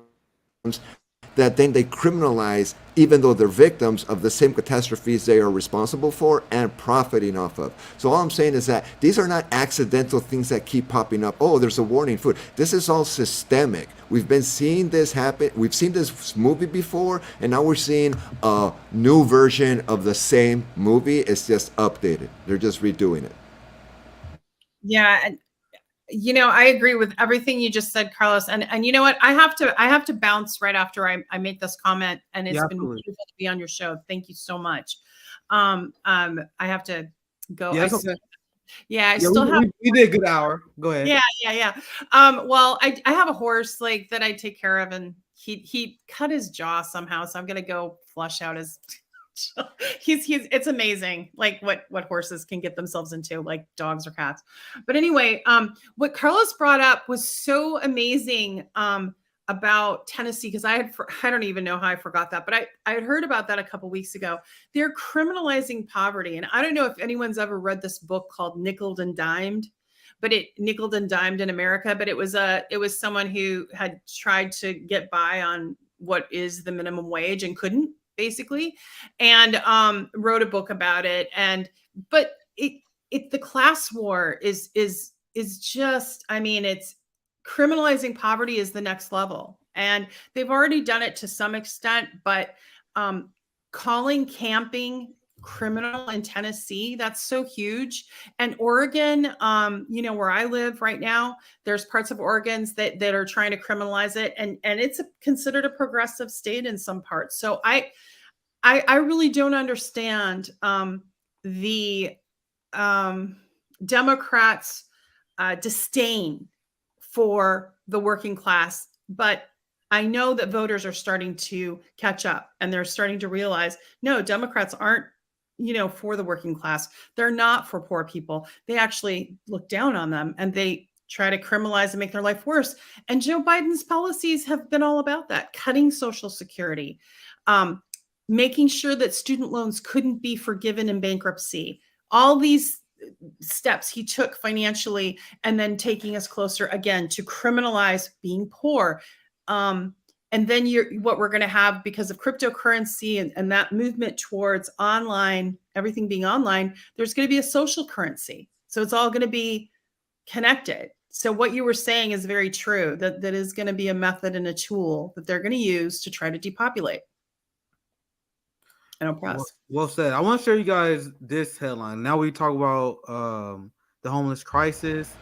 that then they criminalize, even though they're victims of the same catastrophes they are responsible for and profiting off of. So all I'm saying is that these are not accidental things that keep popping up. Oh, there's a warning food. This is all systemic. We've been seeing this happen. We've seen this movie before, and now we're seeing a new version of the same movie. It's just updated. They're just redoing it. Yeah, and I agree with everything you just said, Carlos. And you know what? I have to bounce right after I make this comment. And it's been beautiful to be on your show. Thank you so much. I have to go. Yeah, okay. I still have. We did a good hour. Go ahead. Yeah. Well, I have a horse like that I take care of, and he cut his jaw somehow, so I'm gonna go flush out his. It's amazing like what horses can get themselves into, like dogs or cats. But anyway, what Carlos brought up was so amazing. about Tennessee, because I don't even know how I forgot that, but I had heard about that a couple weeks ago. They're criminalizing poverty. And I don't know if anyone's ever read this book called Nickeled and Dimed, but Nickeled and Dimed in America, but it was someone who had tried to get by on what is the minimum wage and couldn't, basically, and wrote a book about it. But the class war is just, I mean, it's criminalizing poverty is the next level. And they've already done it to some extent, but calling camping criminal in Tennessee, that's so huge. And Oregon, where I live right now, there's parts of Oregon that are trying to criminalize it. And it's considered a progressive state in some parts. So I really don't understand the Democrats' disdain for the working class, but I know that voters are starting to catch up and they're starting to realize, no, Democrats aren't, for the working class. They're not for poor people. They actually look down on them and they try to criminalize and make their life worse. And Joe Biden's policies have been all about that, cutting Social Security, making sure that student loans couldn't be forgiven in bankruptcy, all these steps he took financially, and then taking us closer again to criminalize being poor. And then what we're going to have, because of cryptocurrency and that movement towards online, everything being online, there's going to be a social currency. So it's all going to be connected. So what you were saying is very true, that is going to be a method and a tool that they're going to use to try to depopulate and oppress. Well said. I want to show you guys this headline. Now we talk about the homeless crisis,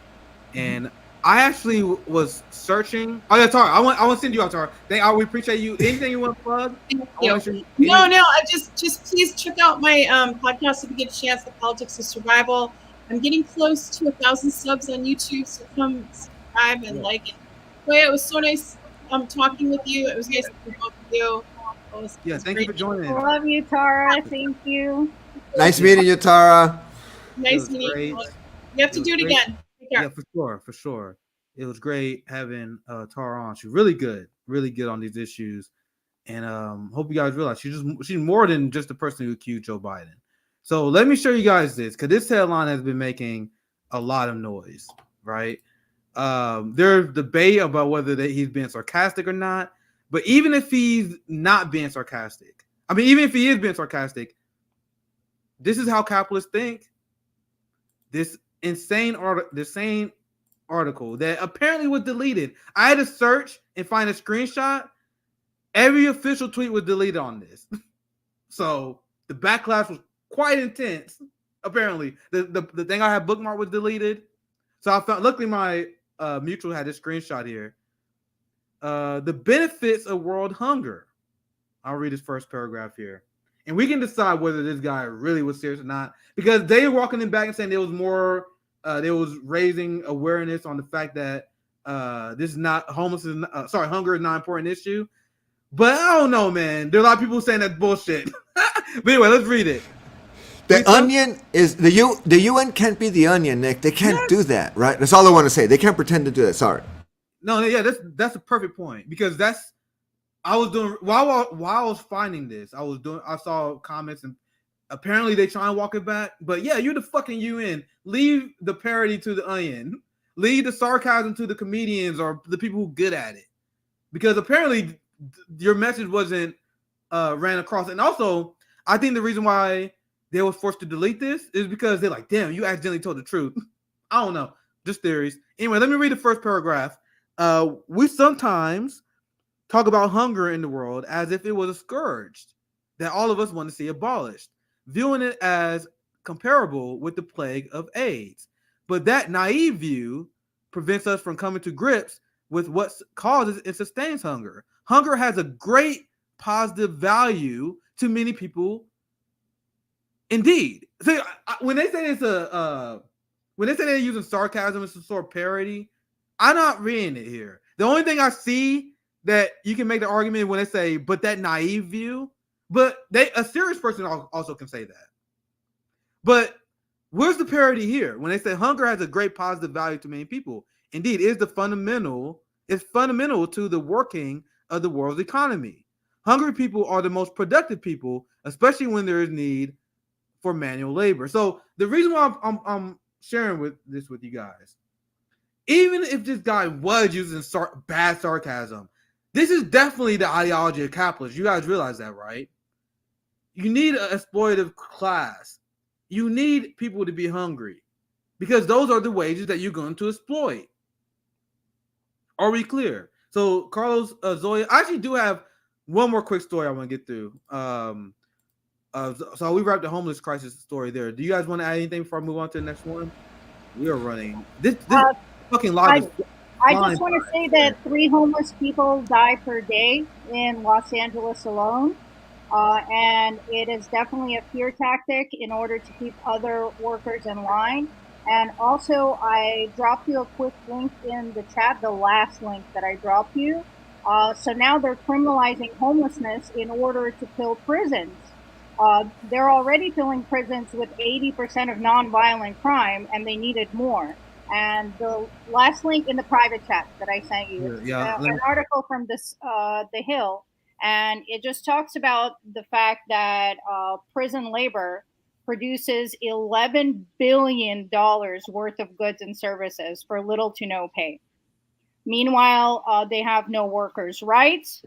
and I actually was searching. Oh yeah, Tara, I want to send you out, Tara. We appreciate you. Anything you want to plug? No, I just please check out my podcast if you get a chance. The Politics of Survival. I'm getting close to 1,000 subs on YouTube, so come subscribe and like it. Well, it was so nice talking with you. It was nice to meet both of you. Thank you for joining. I love you, Tara. Thank you. Nice meeting you, Tara. Nice meeting you. You have to do it again. Yeah, for sure. It was great having Tara on. She's really good on these issues, and hope you guys realize she's more than just the person who accused Joe Biden. So let me show you guys this, because this headline has been making a lot of noise, right? There's debate about whether he's being sarcastic or not, but even if he's not being sarcastic, even if he is being sarcastic, this is how capitalists think. This insane article that apparently was deleted. I had to search and find a screenshot. Every official tweet was deleted on this. So the backlash was quite intense. Apparently, the thing I had bookmarked was deleted. So I found, luckily my mutual had this screenshot here. The benefits of world hunger. I'll read his first paragraph here. And we can decide whether this guy really was serious or not, because they were walking him back and saying there was more. They was raising awareness on the fact that this is not hunger is not an important issue. But I don't know, man. There are a lot of people saying that's bullshit. But anyway, let's read it. The Onion is the UN can't be the Onion, Nick. They can't do that, right? That's all I want to say. They can't pretend to do that. Sorry. No, yeah, that's a perfect point, because I was doing while I was finding this, I saw comments and apparently they try and walk it back. But yeah, you're the fucking UN. Leave the parody to the Onion. Leave the sarcasm to the comedians or the people who are good at it. Because apparently your message wasn't ran across. And also, I think the reason why they were forced to delete this is because they're like, damn, you accidentally told the truth. I don't know. Just theories. Anyway, let me read the first paragraph. We sometimes talk about hunger in the world as if it was a scourge that all of us want to see abolished, viewing it as comparable with the plague of AIDS. But that naive view prevents us from coming to grips with what causes and sustains hunger. Hunger has a great positive value to many people. Indeed. See, when they say when they say they're using sarcasm as a sort of parody, I'm not reading it here. The only thing I see that you can make the argument when they say, but that naive view, but a serious person also can say that. But where's the parody here? When they say hunger has a great positive value to many people, indeed, it is the fundamental is fundamental to the working of the world's economy. Hungry people are the most productive people, especially when there is need for manual labor. So the reason why I'm sharing this with you guys, even if this guy was using bad sarcasm, this is definitely the ideology of capitalism. You guys realize that, right? You need an exploitative class. You need people to be hungry because those are the wages that you're going to exploit. Are we clear? So, Carlos, Zoya, I actually do have one more quick story I want to get through. So we wrapped the homeless crisis story there. Do you guys want to add anything before I move on to the next one? We are running. This fucking live. I just want to say that 3 homeless people die per day in Los Angeles alone. And it is definitely a fear tactic in order to keep other workers in line. And also, I dropped you a quick link in the chat, the last link that I dropped you. So now they're criminalizing homelessness in order to fill prisons. They're already filling prisons with 80% of nonviolent crime, and they needed more. And the last link in the private chat that I sent you, an article from this, The Hill, and it just talks about the fact that prison labor produces $11 billion worth of goods and services for little to no pay. Meanwhile, they have no workers' rights.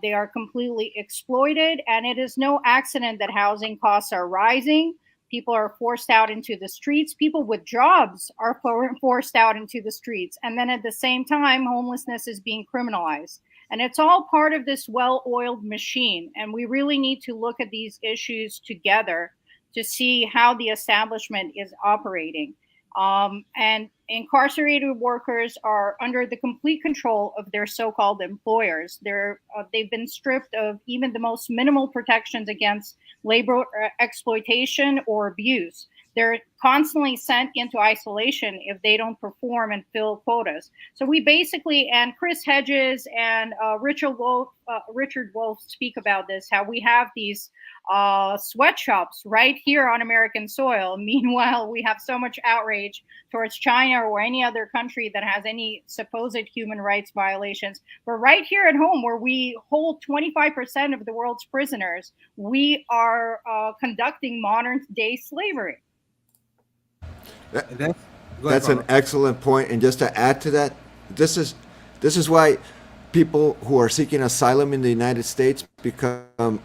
They are completely exploited, and it is no accident that housing costs are rising. People are forced out into the streets. People with jobs are forced out into the streets. And then at the same time, homelessness is being criminalized. And it's all part of this well-oiled machine. And we really need to look at these issues together to see how the establishment is operating. And incarcerated workers are under the complete control of their so-called employers. They've been stripped of even the most minimal protections against labor exploitation or abuse. They're constantly sent into isolation if they don't perform and fill quotas. So we basically, and Chris Hedges and Richard Wolff speak about this, how we have these sweatshops right here on American soil. Meanwhile, we have so much outrage towards China or any other country that has any supposed human rights violations. But right here at home, where we hold 25% of the world's prisoners, we are conducting modern day slavery. That's an excellent point. And just to add to that, this is why people who are seeking asylum in the United States become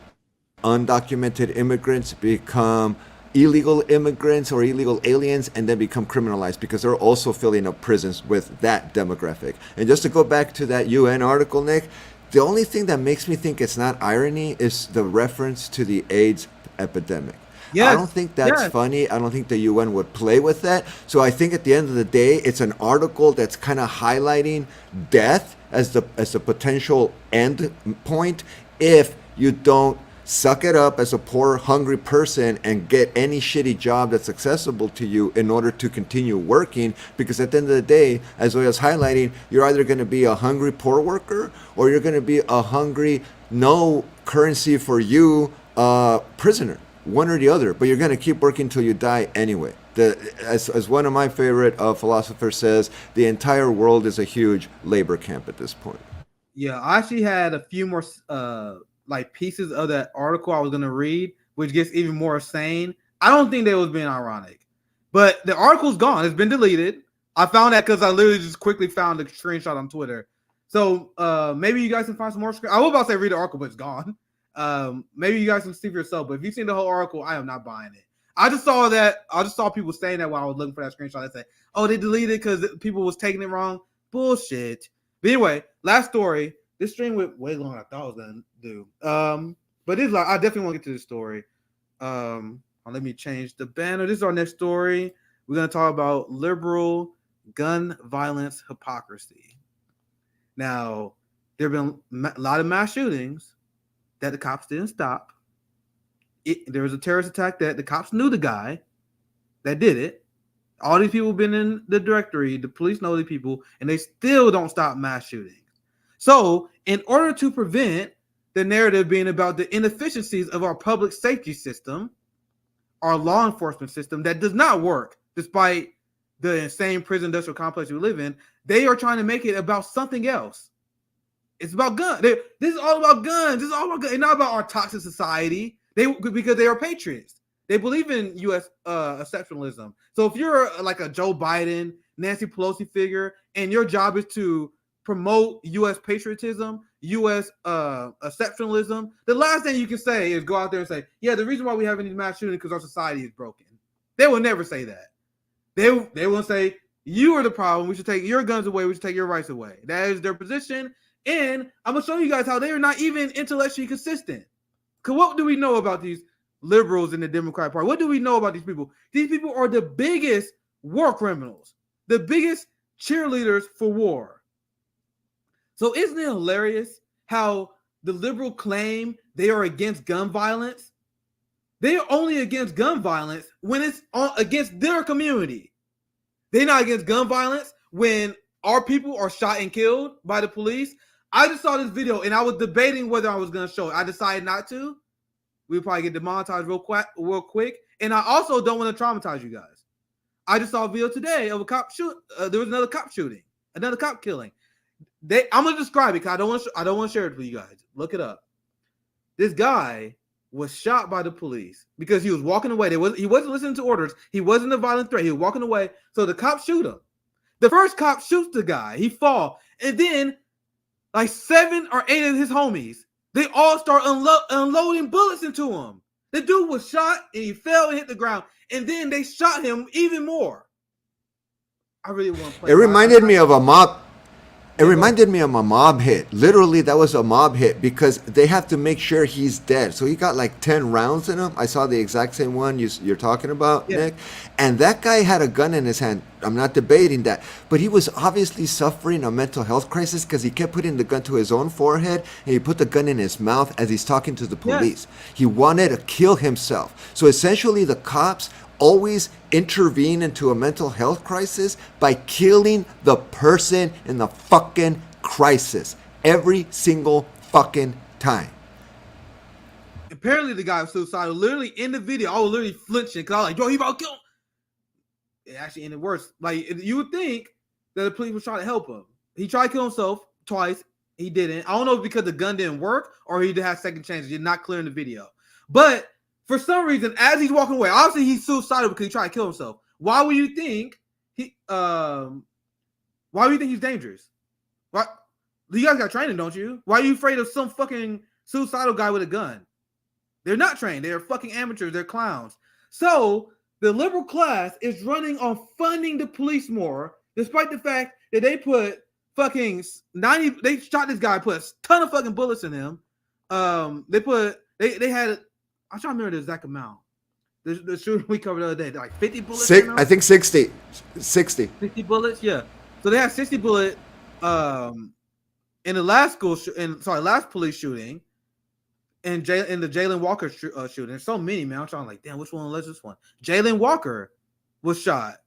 undocumented immigrants, become illegal immigrants or illegal aliens, and then become criminalized because they're also filling up prisons with that demographic. And just to go back to that UN article, Nick, the only thing that makes me think it's not irony is the reference to the AIDS epidemic. Yes, I don't think that's funny. I don't think the UN would play with that. So I think at the end of the day, it's an article that's kind of highlighting death as the potential end point if you don't suck it up as a poor, hungry person and get any shitty job that's accessible to you in order to continue working. Because at the end of the day, as I was highlighting, you're either going to be a hungry poor worker or you're going to be a hungry, no currency for you prisoner. One or the other, but you're going to keep working until you die anyway. As one of my favorite philosophers says, the entire world is a huge labor camp at this point. Yeah, I actually had a few more like pieces of that article I was going to read, which gets even more insane. I don't think they was being ironic, but the article's gone. It's been deleted. I found that because I literally just quickly found the screenshot on Twitter. So maybe you guys can find some more. I was about to say read the article, but it's gone. Maybe you guys can see for yourself, but if you've seen the whole article, I am not buying it. I just saw people saying that while I was looking for that screenshot. I said, oh, they deleted it because people was taking it wrong. Bullshit. But anyway, last story. This stream went way longer than I thought I was gonna do. But this, I definitely want to get to this story. Let me change the banner. This is our next story. We're gonna talk about liberal gun violence hypocrisy. Now, there have been a lot of mass shootings that the cops didn't stop. There was a terrorist attack that the cops knew the guy that did it. All these people have been in the directory. The police know these people, and they still don't stop mass shootings. So, in order to prevent the narrative being about the inefficiencies of our public safety system, our law enforcement system that does not work, despite the insane prison industrial complex we live in. They are trying to make it about something else. It's about guns. This is all about guns. This is all about guns. It's not about our toxic society. Because they are patriots. They believe in U.S. exceptionalism. So if you're like a Joe Biden, Nancy Pelosi figure, and your job is to promote U.S. patriotism, U.S. exceptionalism, the last thing you can say is go out there and say, yeah, the reason why we having these mass shootings is because our society is broken. They will never say that. They will say, you are the problem. We should take your guns away. We should take your rights away. That is their position. And I'm going to show you guys how they are not even intellectually consistent. Because what do we know about these liberals in the Democratic Party? What do we know about these people? These people are the biggest war criminals, the biggest cheerleaders for war. So isn't it hilarious how the liberal claim they are against gun violence? They are only against gun violence when it's against their community. They're not against gun violence when our people are shot and killed by the police. I just saw this video and I was debating whether I was going to show it. I decided not to. We'll probably get demonetized real quick. And I also don't want to traumatize you guys. I just saw a video today of a cop shoot. There was another cop shooting, another cop killing. I'm gonna describe it because I don't want to share it with you guys. Look it up. This guy was shot by the police because he was walking away. He wasn't listening to orders. He wasn't a violent threat. He was walking away. So the cop shoot him. The first cop shoots the guy. He fall, and then like 7 or 8 of his homies, they all start unloading bullets into him. The dude was shot and he fell and hit the ground, and then they shot him even more. I really want to play. It reminded me of a mob. It reminded me of a mob hit. Literally, that was a mob hit because they have to make sure he's dead. So he got like 10 rounds in him. I saw the exact same one you're talking about, Nick. And that guy had a gun in his hand. I'm not debating that. But he was obviously suffering a mental health crisis because he kept putting the gun to his own forehead and he put the gun in his mouth as he's talking to the police. He wanted to kill himself. So essentially, the cops always intervene into a mental health crisis by killing the person in the fucking crisis every single fucking time. Apparently the guy was suicidal. Literally in the video, I was literally flinching because I was like, yo, he about to kill him. It actually ended worse. Like, you would think that the police was trying to help him. He tried to kill himself twice. He didn't. I don't know if because the gun didn't work or he did have second chances. You're not clear in the video. But for some reason, as he's walking away, obviously he's suicidal because he tried to kill himself. Why would you think why would you think he's dangerous? Why? You guys got training, don't you? Why are you afraid of some fucking suicidal guy with a gun? They're not trained. They're fucking amateurs. They're clowns. So the liberal class is running on funding the police more, despite the fact that they put fucking 90. They shot this guy, put a ton of fucking bullets in him. They had. I'm trying to remember the exact amount. The shooting we covered the other day, like 50 bullets. I think 60. 60 bullets, yeah. So they had 60 bullets in the last last police shooting, and in the Jalen Walker shooting. There's so many, man. I'm trying to damn, which one was this one? Jalen Walker was shot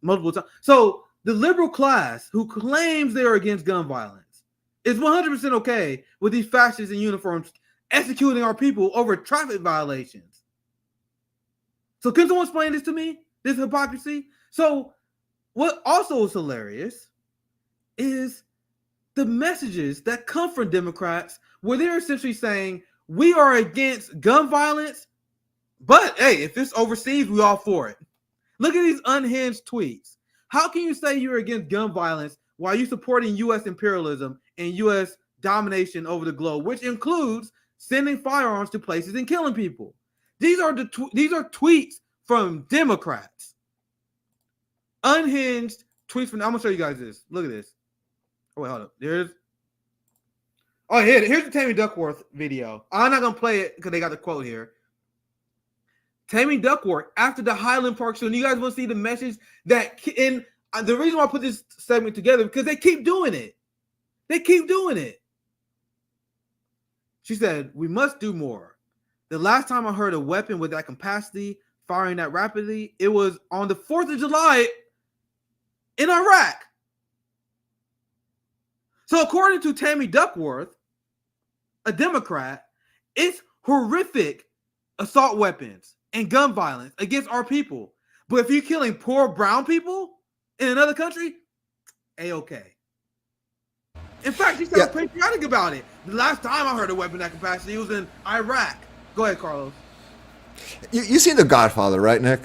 multiple times. So the liberal class who claims they are against gun violence is 100% okay with these fascists in uniforms executing our people over traffic violations. So can someone explain this to me? This hypocrisy? So what also is hilarious is the messages that come from Democrats where they're essentially saying we are against gun violence, but hey, if it's overseas, we all for it. Look at these unhinged tweets. How can you say you're against gun violence while you're supporting U.S. imperialism and U.S. domination over the globe, which includes sending firearms to places and killing people? These are tweets from Democrats. Unhinged tweets from. I'm gonna show you guys this. Look at this. Oh wait, hold up. Here's the Tammy Duckworth video. I'm not gonna play it because they got the quote here. Tammy Duckworth after the Highland Park shooting. You guys want to see the message that? And the reason why I put this segment together because they keep doing it. They keep doing it. She said, we must do more. The last time I heard a weapon with that capacity firing that rapidly, it was on the 4th of July in Iraq. So according to Tammy Duckworth, a Democrat, it's horrific assault weapons and gun violence against our people. But if you're killing poor brown people, in another country, A-okay. In fact, he sounds patriotic about it. The last time I heard a weapon that capacity was in Iraq. Go ahead, Carlos. You seen The Godfather, right, Nick?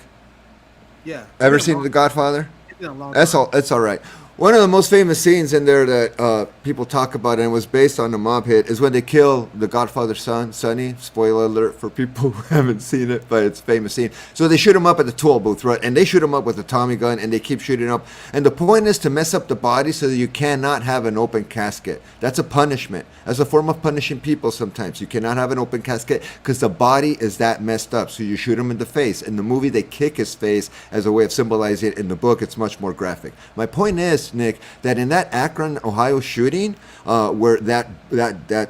Yeah. Ever seen The Godfather? It's been a long That's time. all. That's all right. One of the most famous scenes in there that people talk about, and it was based on the mob hit, is when they kill the Godfather's son, Sonny. Spoiler alert for people who haven't seen it, but it's a famous scene. So they shoot him up at the toll booth, right? And they shoot him up with a Tommy gun, and they keep shooting up. And the point is to mess up the body so that you cannot have an open casket. That's a punishment. As a form of punishing people sometimes. You cannot have an open casket because the body is that messed up. So you shoot him in the face. In the movie, they kick his face as a way of symbolizing it. In the book, it's much more graphic. My point is, Nick, that in that Akron, Ohio shooting, where that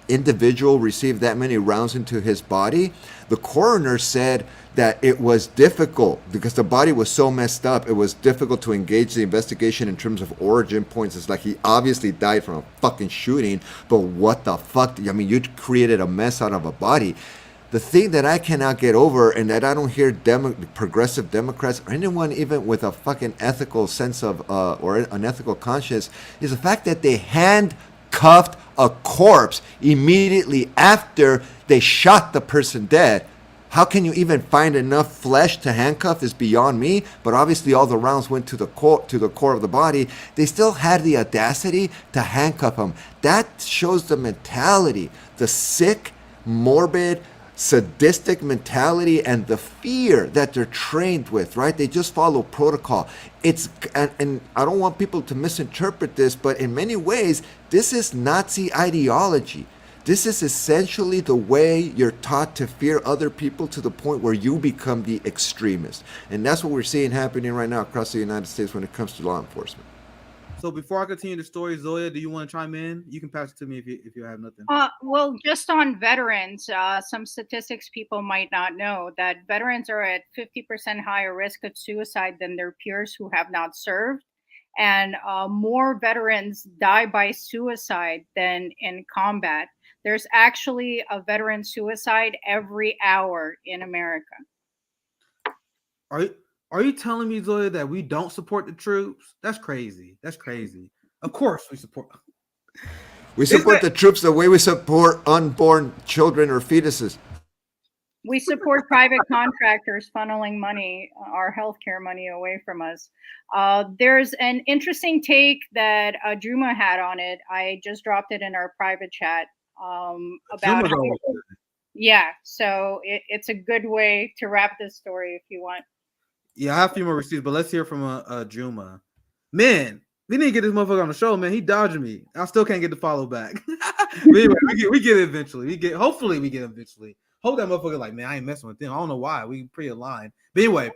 individual received that many rounds into his body, the coroner said that it was difficult because the body was so messed up. It was difficult to engage the investigation in terms of origin points. It's like he obviously died from a fucking shooting, but what the fuck? I mean, you created a mess out of a body. The thing that I cannot get over, and that I don't hear progressive Democrats or anyone even with a fucking ethical sense of or an ethical conscience, is the fact that they handcuffed a corpse immediately after they shot the person dead. How can you even find enough flesh to handcuff is beyond me. But obviously all the rounds went to the core of the body. They still had the audacity to handcuff him. That shows the mentality, the sick, morbid, sadistic mentality and the fear that they're trained with, right? They just follow protocol. And I don't want people to misinterpret this, but in many ways, this is Nazi ideology. This is essentially the way you're taught to fear other people to the point where you become the extremist. And that's what we're seeing happening right now across the United States when it comes to law enforcement. So before I continue the story, Zoya, do you want to chime in? You can pass it to me if you have nothing. Well, just on veterans, some statistics people might not know that veterans are at 50% higher risk of suicide than their peers who have not served. And more veterans die by suicide than in combat. There's actually a veteran suicide every hour in America. Are you telling me, Zoya, that we don't support the troops? That's crazy. That's crazy. Of course we support. We support the troops the way we support unborn children or fetuses. We support private contractors funneling money, our healthcare money, away from us. There's an interesting take that Juma had on it. I just dropped it in our private chat about. Yeah, so it's a good way to wrap this story if you want. Yeah, I have a few more receipts, but let's hear from Juma. Man, we need to get this motherfucker on the show, man. He dodged me. I still can't get the follow back. But anyway, we get it eventually. Hopefully we get it eventually. Hope that motherfucker like, man, I ain't messing with them. I don't know why. We pretty aligned. But anyway,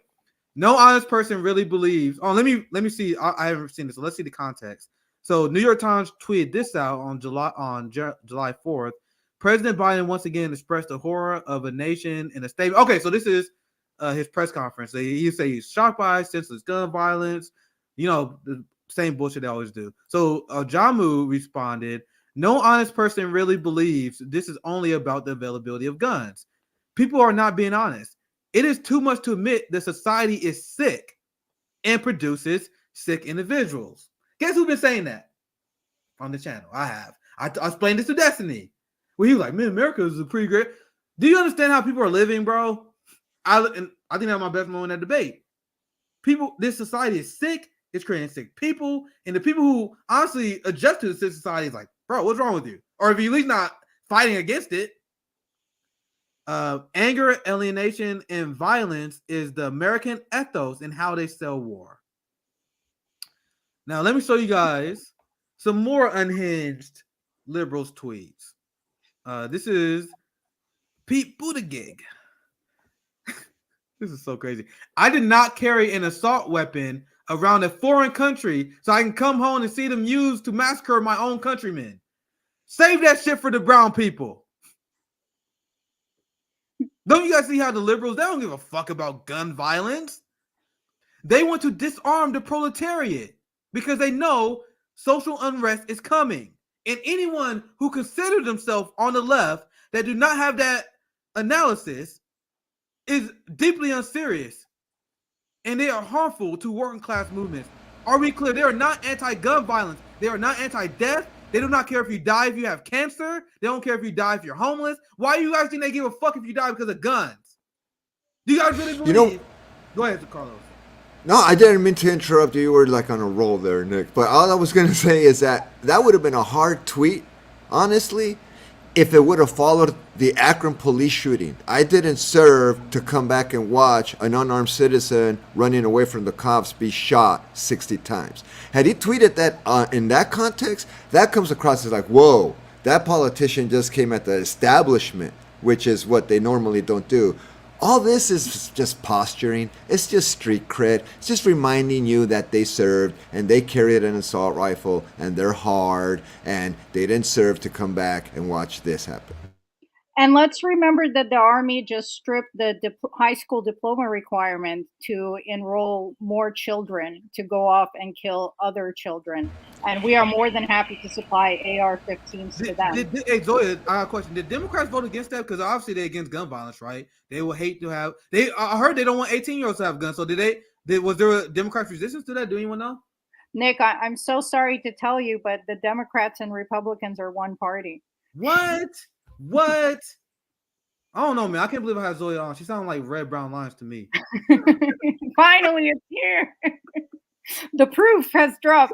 no honest person really believes. Oh, let me see. I haven't seen this. So let's see the context. So New York Times tweeted this out on July 4th. President Biden once again expressed the horror of a nation in a statement. Okay, so this is his press conference. He say he's shocked by senseless gun violence. You know, the same bullshit they always do. So Jamu responded, no honest person really believes this is only about the availability of guns. People are not being honest. It is too much to admit that society is sick and produces sick individuals. Guess who's been saying that on the channel? I have. I explained this to Destiny. Well, he was like, man, America is a pretty great. Do you understand how people are living, bro? I think that's my best moment in that debate. This society is sick. It's creating sick people. And the people who honestly adjust to the sick society is like, bro, what's wrong with you? Or if you're at least not fighting against it. Anger, alienation, and violence is the American ethos in how they sell war. Now, let me show you guys some more unhinged liberals' tweets. This is Pete Buttigieg. This is so crazy. I did not carry an assault weapon around a foreign country so I can come home and see them used to massacre my own countrymen. Save that shit for the brown people. Don't you guys see how the liberals, they don't give a fuck about gun violence. They want to disarm the proletariat because they know social unrest is coming. And anyone who considers themselves on the left that do not have that analysis is deeply unserious and they are harmful to working class movements. Are we clear? They are not anti-gun violence. They are not anti-death. They do not care if you die if you have cancer. They don't care if you die if you're homeless. Why do you guys think they give a fuck if you die because of guns? Do you guys really believe? You know, go ahead, Carlos. No, I didn't mean to interrupt you. You were like on a roll there, Nick. But all I was going to say is that would have been a hard tweet, honestly, if it would have followed the Akron police shooting. I didn't serve to come back and watch an unarmed citizen running away from the cops be shot 60 times. Had he tweeted that in that context, that comes across as like, whoa, that politician just came at the establishment, which is what they normally don't do. All this is just posturing. It's just street cred. It's just reminding you that they served and they carried an assault rifle and they're hard and they didn't serve to come back and watch this happen. And let's remember that the Army just stripped the high school diploma requirement to enroll more children to go off and kill other children. And we are more than happy to supply AR-15s to them. Hey, Zoya, I have a question. Did Democrats vote against that? Because obviously they're against gun violence, right? They will hate to have. I heard they don't want 18-year-olds to have guns. So was there a Democrat resistance to that? Do anyone know? Nick, I'm so sorry to tell you, but the Democrats and Republicans are one party. What? I don't know, man. I can't believe I had Zoya on. She sounded like Red Brown Lines to me. Finally, it's here. The proof has dropped.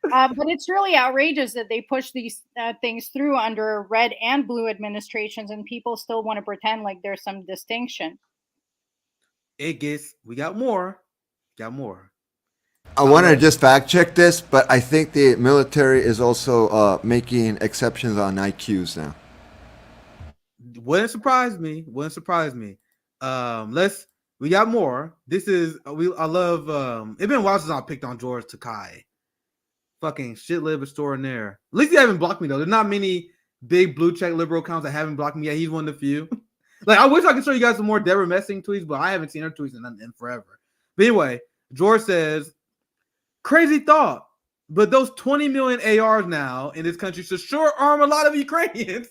But it's really outrageous that they push these things through under red and blue administrations, and people still want to pretend like there's some distinction. We got more. I want to just fact check this, but I think the military is also making exceptions on IQs now. Wouldn't surprise me. We got more. I love it's been a while since I picked on George Takei. Fucking shit lib extraordinaire. At least he haven't blocked me though. There's not many big blue check liberal accounts that haven't blocked me yet. He's one of the few. Like, I wish I could show you guys some more Deborah Messing tweets, but I haven't seen her tweets in forever. But anyway, George says, crazy thought, but those 20 million ARs now in this country should sure arm a lot of Ukrainians.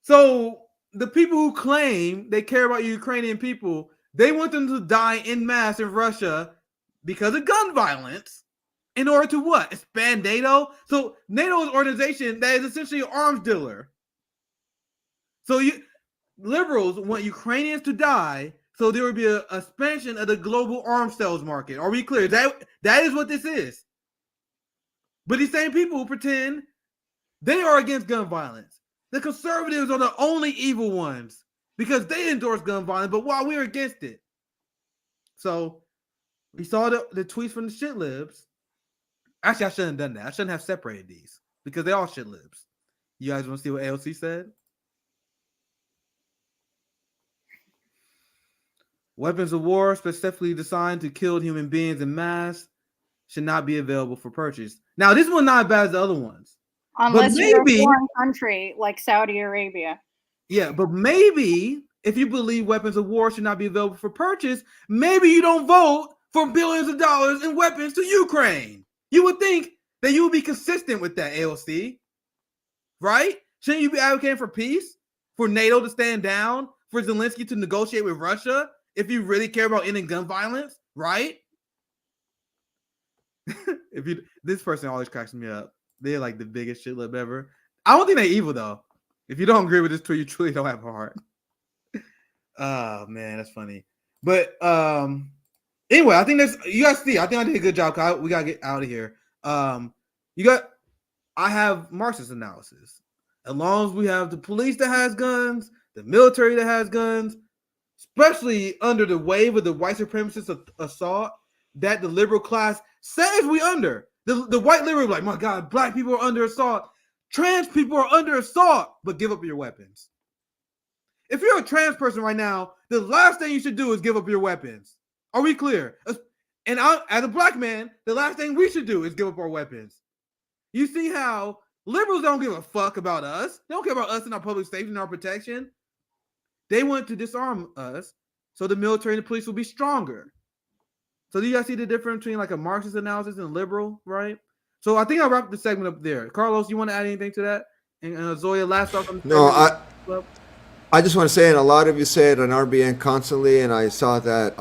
So the people who claim they care about Ukrainian people, they want them to die en masse in Russia because of gun violence in order to what? Expand NATO? So NATO is an organization that is essentially an arms dealer. So liberals want Ukrainians to die so there will be an expansion of the global arms sales market. Are we clear? That is what this is. But these same people pretend they are against gun violence. The conservatives are the only evil ones because they endorse gun violence, but while we're against it. So we saw the tweets from the shit libs. Actually, I shouldn't have done that. I shouldn't have separated these because they're all shit libs. You guys want to see what AOC said? Weapons of war specifically designed to kill human beings in mass should not be available for purchase. Now, this one's not as bad as the other ones. Unless you're a foreign country like Saudi Arabia. Yeah, but maybe if you believe weapons of war should not be available for purchase, maybe you don't vote for billions of dollars in weapons to Ukraine. You would think that you would be consistent with that, AOC. Right? Shouldn't you be advocating for peace? For NATO to stand down? For Zelensky to negotiate with Russia? If you really care about ending gun violence, right? This person always cracks me up. They're like the biggest shit lib ever. I don't think they're evil though. If you don't agree with this tweet, you truly don't have a heart. Oh man, that's funny. But anyway, I think you guys see. I think I did a good job. We gotta get out of here. I have Marxist analysis. As long as we have the police that has guns, the military that has guns, especially under the wave of the white supremacist assault that the liberal class says we under. The white liberal like, my God, black people are under assault. Trans people are under assault, but give up your weapons. If you're a trans person right now, the last thing you should do is give up your weapons. Are we clear? And as a black man, the last thing we should do is give up our weapons. You see how liberals don't give a fuck about us. They don't care about us and our public safety and our protection. They want to disarm us so the military and the police will be stronger. So do you guys see the difference between like a Marxist analysis and a liberal, right? So I think I'll wrap the segment up there. Carlos, you want to add anything to that? And Zoya, last off on the I just want to say, and a lot of you say it on RBN constantly, and I saw that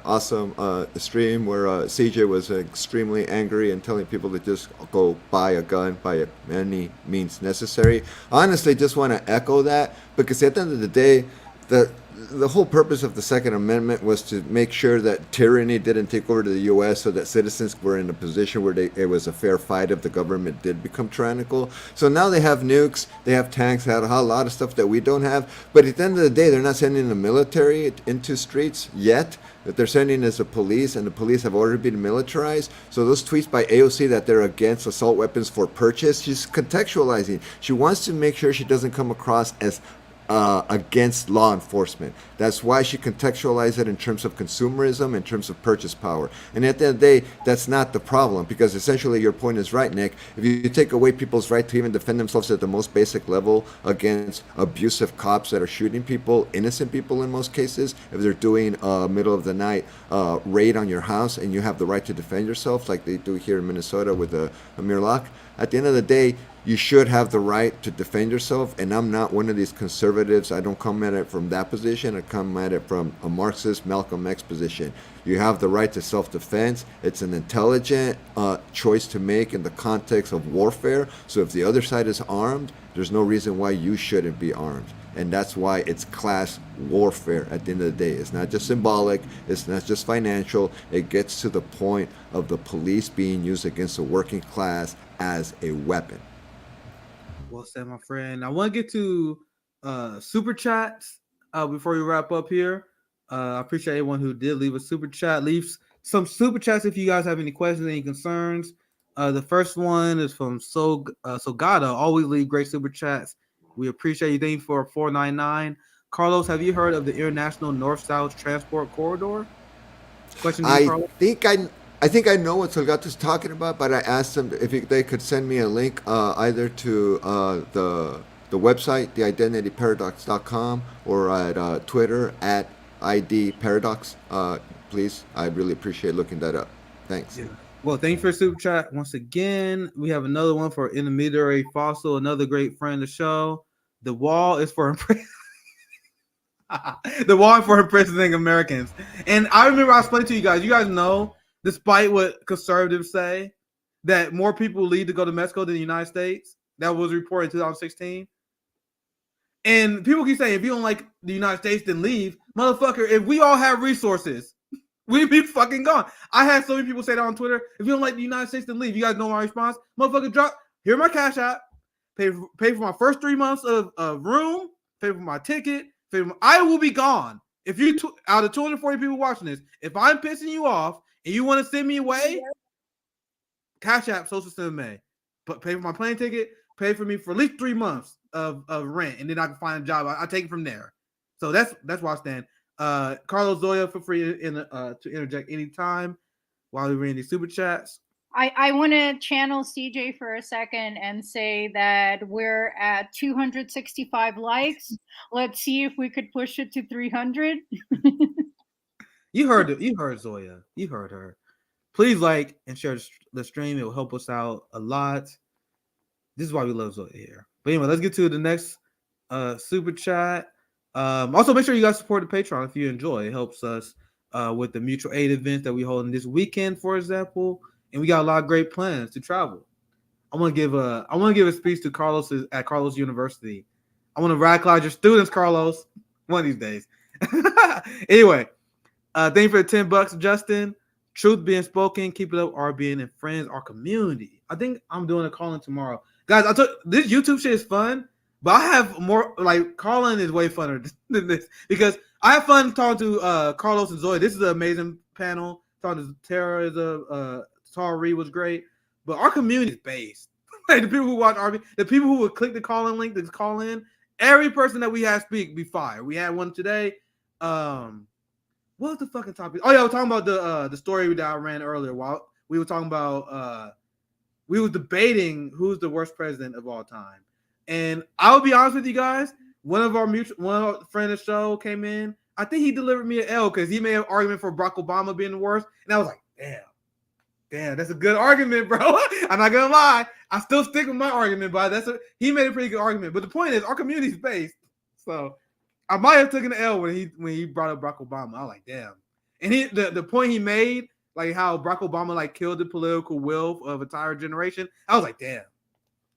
awesome stream where CJ was extremely angry and telling people to just go buy a gun by any means necessary. I honestly just want to echo that, because at the end of the day, the whole purpose of the Second Amendment was to make sure that tyranny didn't take over to the U.S., so that citizens were in a position where it was a fair fight if the government did become tyrannical. So now they have nukes, they have tanks, they have a lot of stuff that we don't have. But at the end of the day, they're not sending the military into streets yet. That they're sending is the police, and the police have already been militarized. So those tweets by AOC that they're against assault weapons for purchase, she's contextualizing. She wants to make sure she doesn't come across as against law enforcement. That's why she contextualized it in terms of consumerism, in terms of purchase power. And at the end of the day, that's not the problem, because essentially your point is right, Nick. If you take away people's right to even defend themselves at the most basic level against abusive cops that are shooting people, innocent people in most cases, if they're doing middle of the night raid on your house and you have the right to defend yourself, like they do here in Minnesota with Amir Locke, at the end of the day, you should have the right to defend yourself. And I'm not one of these conservatives. I don't come at it from that position. I come at it from a Marxist Malcolm X position. You have the right to self-defense. It's an intelligent choice to make in the context of warfare. So if the other side is armed, there's no reason why you shouldn't be armed. And that's why it's class warfare at the end of the day. It's not just symbolic. It's not just financial. It gets to the point of the police being used against the working class as a weapon. Well said, my friend. I want to get to super chats before we wrap up here. I appreciate everyone who did leave a super chat. Leave some super chats if you guys have any questions, any concerns. The first one is from Sogata. Always leave great super chats. We appreciate you. Thank you for 499. Carlos, have you heard of the International North-South Transport Corridor? Question to you, Carlos? I think I know what Salgato's talking about, but I asked them if they could send me a link either to the website, theidentityparadox.com, or at Twitter at IDParadox. Please, I really appreciate looking that up. Thanks. Yeah. Well, thank you for the super chat. Once again, we have another one for Intermediary Fossil, another great friend of the show. The wall is for the wall for imprisoning Americans. And I remember I explained to you guys know, despite what conservatives say, that more people leave to go to Mexico than the United States. That was reported in 2016. And people keep saying, if you don't like the United States, then leave. Motherfucker, if we all have resources, we'd be fucking gone. I had so many people say that on Twitter. If you don't like the United States, then leave. You guys know my response? Motherfucker, here my cash app. Pay for my first 3 months of room. Pay for my ticket. I will be gone. If you out of 240 people watching this, if I'm pissing you off and you want to send me away, cash app, social system, but pay for my plane ticket, pay for me for at least 3 months of rent, and then I can find a job. I take it from there. So that's where I stand. Carlos Zoya, feel free to interject anytime while we're reading these super chats. I want to channel CJ for a second and say that we're at 265 likes. Let's see if we could push it to 300. You heard Zoya. You heard her. Please like and share the stream. It will help us out a lot. This is why we love Zoya here. But anyway, let's get to the next super chat. Also, make sure you guys support the Patreon if you enjoy. It helps us with the mutual aid events that we hold this weekend, for example. And we got a lot of great plans to travel. I want to give a speech to Carlos at Carlos University. I want to radicalize your students, Carlos, one of these days. Anyway, thank you for the $10, Justin. Truth being spoken, keep it up, RBN and friends, our community. I think I'm doing a call-in tomorrow. Guys, this YouTube shit is fun, but I have more, like, call-in is way funner than this because I have fun talking to Carlos and Zoe. This is an amazing panel. Talking to Tara Tara Reid was great, but our community is based. Like the people who watch RB, the people who would click the call-in link to call in, every person that we have speak be fired. We had one today. What was the fucking topic? Oh yeah, we're talking about the story that I ran earlier. While we were talking about we were debating who's the worst president of all time. And I'll be honest with you guys, one of our friends of the show came in. I think he delivered me an L because he made an argument for Barack Obama being the worst. And I was like, damn, that's a good argument, bro. I'm not gonna lie. I still stick with my argument, but he made a pretty good argument. But the point is, our community is based. So I might have taken the L when he brought up Barack Obama. I was like, damn. And the point he made, like how Barack Obama like killed the political will of an entire generation. I was like, damn,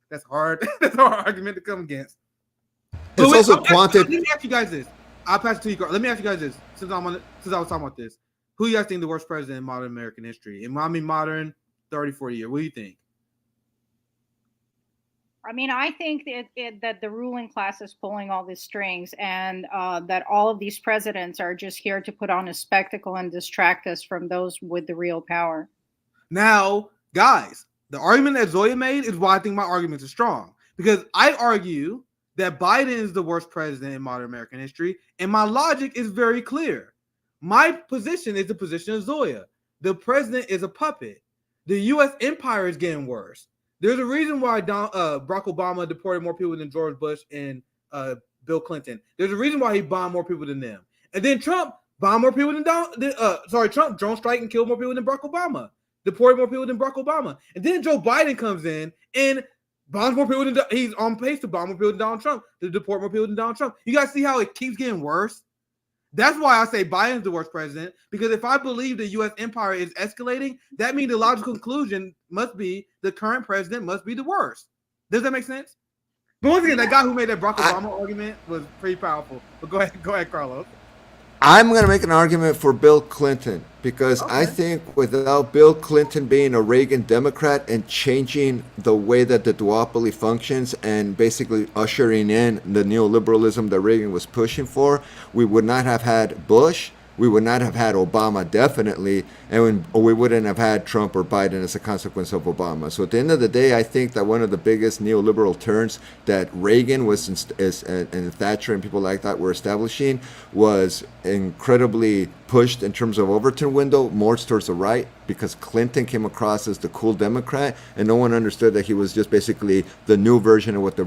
that's hard. That's a hard argument to come against. It's also let me ask you guys this. I'll pass it to you, Carl. Let me ask you guys this. Since I was talking about this, who you guys think the worst president in modern American history? And I mean modern 30, 40 years. What do you think? I mean, I think that the ruling class is pulling all the strings, and that all of these presidents are just here to put on a spectacle and distract us from those with the real power. Now, guys, the argument that Zoya made is why I think my arguments are strong. Because I argue that Biden is the worst president in modern American history, and my logic is very clear. My position is the position of Zoya. The president is a puppet. The U.S. empire is getting worse. There's a reason why Barack Obama deported more people than George Bush and Bill Clinton. There's a reason why he bombed more people than them. And then Trump bombed more people Trump drone strike and killed more people than Barack Obama. Deported more people than Barack Obama. And then Joe Biden comes in and bombs more people than he's on pace to bomb more people than Donald Trump, to deport more people than Donald Trump. You guys see how it keeps getting worse? That's why I say Biden's the worst president, because if I believe the U.S. empire is escalating, that means the logical conclusion must be the current president must be the worst. Does that make sense? But once again, that guy who made that Barack Obama argument was pretty powerful. But go ahead, Carlos. I'm going to make an argument for Bill Clinton because I think without Bill Clinton being a Reagan Democrat and changing the way that the duopoly functions and basically ushering in the neoliberalism that Reagan was pushing for, we would not have had Bush. We would not have had Obama, definitely, and we wouldn't have had Trump or Biden as a consequence of Obama. So at the end of the day, I think that one of the biggest neoliberal turns that Reagan was and Thatcher and people like that were establishing was incredibly pushed in terms of Overton window, more towards the right, because Clinton came across as the cool Democrat, and no one understood that he was just basically the new version of what the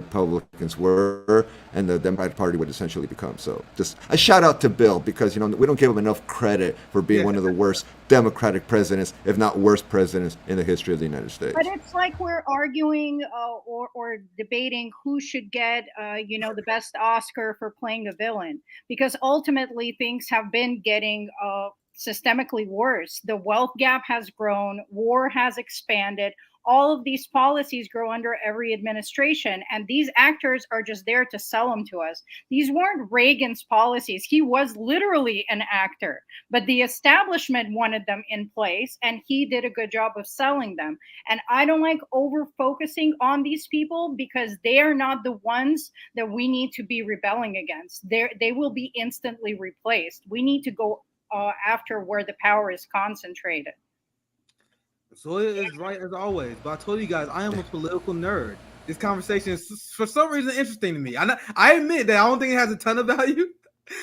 Republicans were, and the Democratic Party would essentially become. So just a shout out to Bill, because we don't give him enough credit for being one of the worst Democratic presidents, if not worst presidents in the history of the United States. But it's like we're arguing or debating who should get the best Oscar for playing a villain, because ultimately things have been getting systemically worse. The wealth gap has grown, war has expanded. All of these policies grow under every administration, and these actors are just there to sell them to us. These weren't Reagan's policies. He was literally an actor, but the establishment wanted them in place, and he did a good job of selling them. And I don't like over focusing on these people, because they are not the ones that we need to be rebelling against. They will be instantly replaced. We need to go after where the power is concentrated. Zoya is right as always, but I told you guys I am a political nerd. This conversation is for some reason interesting to me. I admit that I don't think it has a ton of value,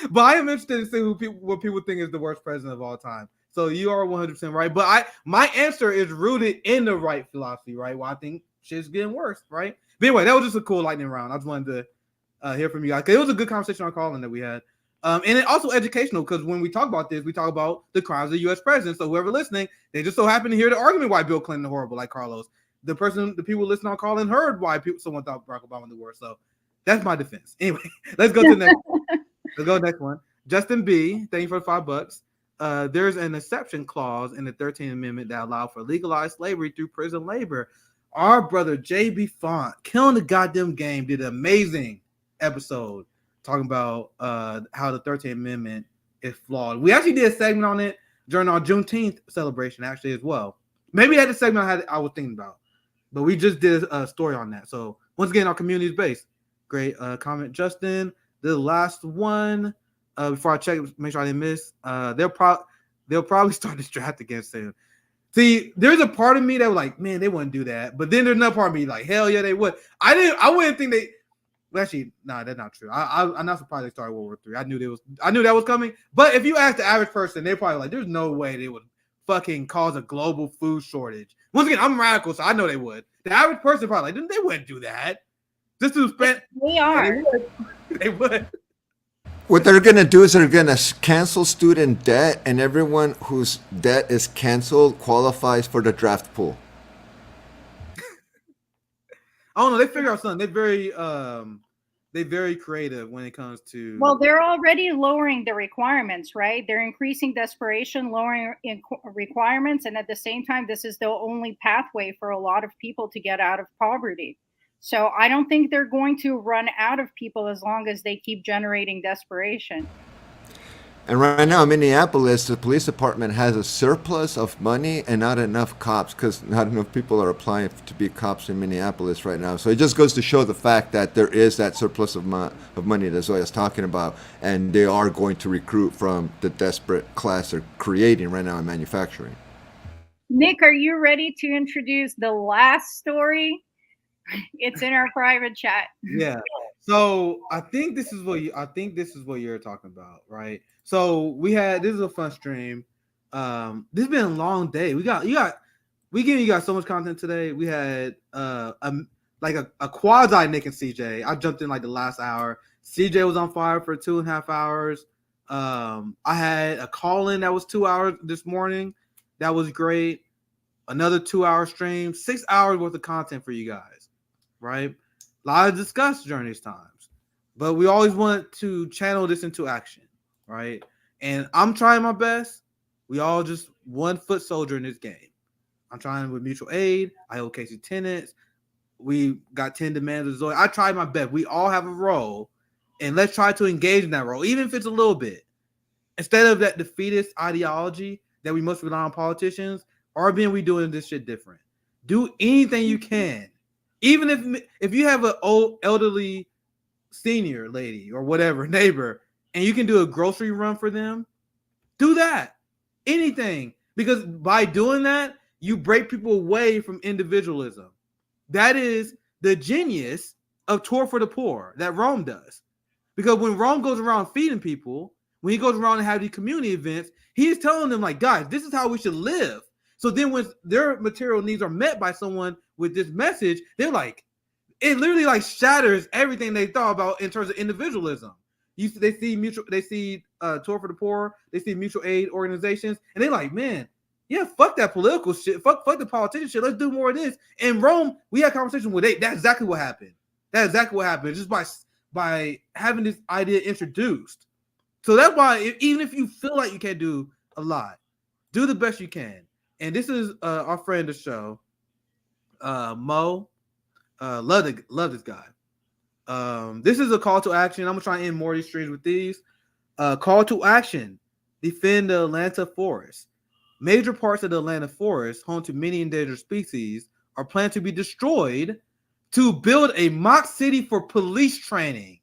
but I am interested in seeing what people think is the worst president of all time. So you are 100% right, but my answer is rooted in the right philosophy, right? Well, I think shit's getting worse, right? But anyway, that was just a cool lightning round. I just wanted to hear from you guys, because it was a good conversation on calling that we had. And it also educational, because when we talk about this, we talk about the crimes of the U.S. president. So whoever listening, they just so happen to hear the argument why Bill Clinton is horrible, like Carlos. The people listening on calling heard why someone thought Barack Obama was the worst. So that's my defense. Anyway, let's go to the next one. Let's go to the next one. Justin B, thank you for the $5. There's an exception clause in the 13th Amendment that allowed for legalized slavery through prison labor. Our brother J.B. Font, killing the goddamn game, did an amazing episode talking about how the 13th Amendment is flawed. We actually did a segment on it during our Juneteenth celebration, actually, as well. Maybe that's the segment I was thinking about, but we just did a story on that. So once again, our community is based. Great comment, Justin. The last one, before I check, make sure I didn't miss. They'll probably start this draft again soon. See, there's a part of me that was like, man, they wouldn't do that. But then there's another part of me like, hell yeah, they would. I wouldn't think they. Well, actually, no, that's not true. I'm not surprised they started World War III. I knew that was coming. But if you ask the average person, they're probably like, there's no way they would fucking cause a global food shortage. Once again, I'm radical, so I know they would. The average person probably like, they wouldn't do that. Just to spend. They are. They would. What they're going to do is they're going to cancel student debt, and everyone whose debt is canceled qualifies for the draft pool. I don't know. They figure out something. They're very creative when it comes to. Well, they're already lowering the requirements, right? They're increasing desperation, lowering requirements, and at the same time, this is the only pathway for a lot of people to get out of poverty. So I don't think they're going to run out of people as long as they keep generating desperation. And right now in Minneapolis, the police department has a surplus of money and not enough cops because not enough people are applying to be cops in Minneapolis right now. So it just goes to show the fact that there is that surplus of money that Zoya's talking about, and they are going to recruit from the desperate class they're creating right now in manufacturing. Nick, are you ready to introduce the last story? It's in our private chat. Yeah. So I think this is what you're talking about, right? So this is a fun stream. This has been a long day. We giving you guys so much content today. We had a quasi Nick and CJ. I jumped in like the last hour. CJ was on fire for 2.5 hours. I had a call in that was 2 hours this morning. That was great. Another 2-hour stream, 6 hours worth of content for you guys, right? A lot of discuss during these times, but we always want to channel this into action, right? And I'm trying my best. We all just one foot soldier in this game. I'm trying with mutual aid. I hold Casey tenants. We got 10 demands of Zoe. I tried my best. We all have a role, and let's try to engage in that role, even if it's a little bit. Instead of that defeatist ideology that we must rely on politicians, RBN, we doing this shit different. Do anything you can. Even if you have an old elderly senior lady or whatever neighbor and you can do a grocery run for them, do that. Anything. Because by doing that, you break people away from individualism. That is the genius of Tour for the Poor that Rome does. Because when Rome goes around feeding people, when he goes around and have these community events, he is telling them like, guys, this is how we should live. So then when their material needs are met by someone with this message, they're like, it literally like shatters everything they thought about in terms of individualism. They see Tour for the Poor, they see mutual aid organizations, and they're like, man, yeah, fuck that political shit, fuck the politician shit. Let's do more of this. In Rome, we had conversation with that's exactly what happened. That's exactly what happened, just by having this idea introduced. So that's why even if you feel like you can't do a lot, do the best you can. And this is our friend of the show, Mo. Love this guy. This is a call to action. I'm gonna try and end more of these streams with these. Call to action: defend the Atlanta forest. Major parts of the Atlanta forest, home to many endangered species, are planned to be destroyed to build a mock city for police training.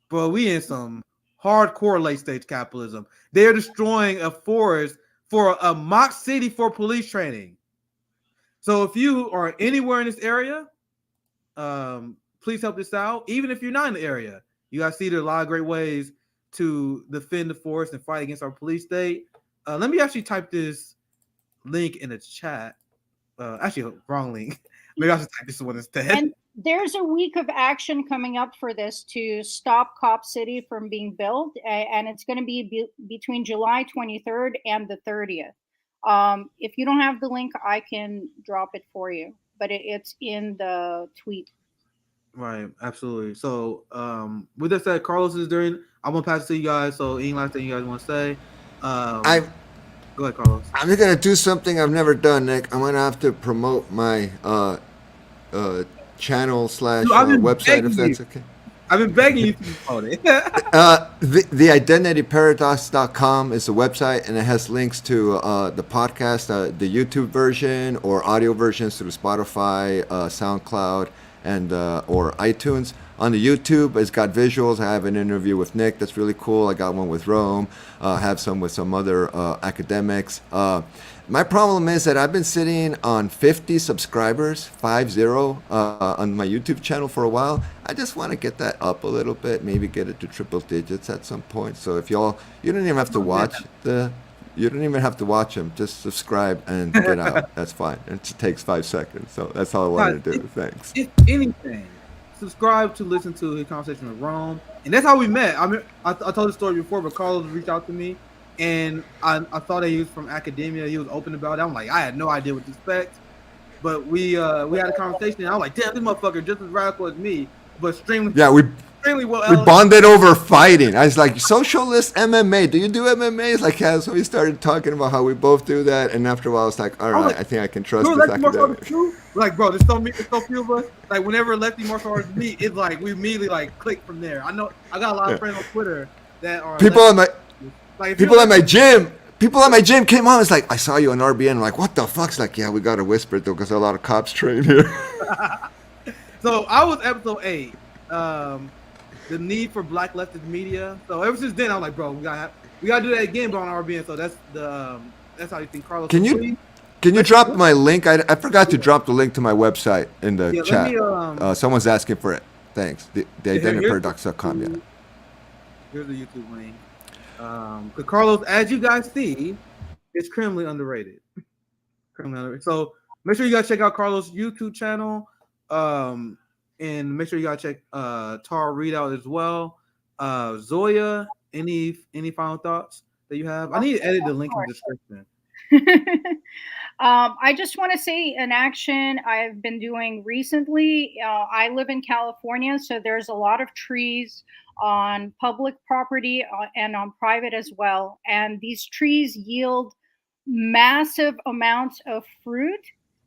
Bro, we in some hardcore late stage capitalism. They are destroying a forest for a mock city for police training. So if you are anywhere in this area, please help this out. Even if you're not in the area, you guys see there are a lot of great ways to defend the forest and fight against our police state. Let me actually type this link in the chat. Actually, wrong link. Maybe I should type this one instead. And there's a week of action coming up for this to stop Cop City from being built, and it's going to be between July 23rd and the 30th. If you don't have the link, I can drop it for you, but it's in the tweet. Right, absolutely. So, with that said, Carlos is during. I'm gonna pass it to you guys. So, any last thing you guys want to say? Go ahead, Carlos. I'm gonna do something I've never done, Nick. I'm gonna have to promote my channel / website, if that's okay. I've been begging you to promote it. TheIdentityParadox.com is the website, and it has links to the podcast, the YouTube version, or audio versions through Spotify, SoundCloud, and or iTunes. On the YouTube, it's got visuals. I have an interview with Nick that's really cool. I got one with Rome. I have some with some other academics. My problem is that I've been sitting on 50 subscribers, 50, on my YouTube channel for a while. I just want to get that up a little bit, maybe get it to triple digits at some point. So if you don't even have to watch you don't even have to watch them. Just subscribe and get out. That's fine. It just takes 5 seconds. So that's all I wanted to do. Thanks. If anything, subscribe to listen to his conversation with Rome, and that's how we met. I mean, I told the story before, but Carlos reached out to me, and I thought that he was from academia. He was open about it. I'm like, I had no idea what to expect, but we had a conversation. And I was like, damn, this motherfucker just as radical as me, but extremely well. We bonded over fighting. I was like, socialist MMA. Do you do MMA? It's like, yeah. So we started talking about how we both do that, and after a while, I was like, all right, I think I can trust this academic. Like, bro, there's so few of us. Like, whenever lefty martial artists meet, it's like we immediately like click from there. I know I got a lot of friends on Twitter that are people at my gym. People at my gym came on. It's like, I saw you on RBN. I'm like, what the fuck? It's like, yeah, we got to whisper though, because a lot of cops train here. So I was episode 8. The need for black leftist media. So ever since then, I'm like, bro, we gotta do that again, but on RBN. So that's how you think, Carlos. Can you drop my link? I forgot to drop the link to my website in the chat. Someone's asking for it. Thanks. The identityparadox.com. Yeah. Here's the YouTube link. Because Carlos, as you guys see, is criminally underrated. So make sure you guys check out Carlos' YouTube channel. And make sure you guys check Tara Reid out as well. Zoya, any final thoughts that you have? I need to edit the link in the description. I just want to say an action I've been doing recently. I live in California, so there's a lot of trees on public property and on private as well. And these trees yield massive amounts of fruit.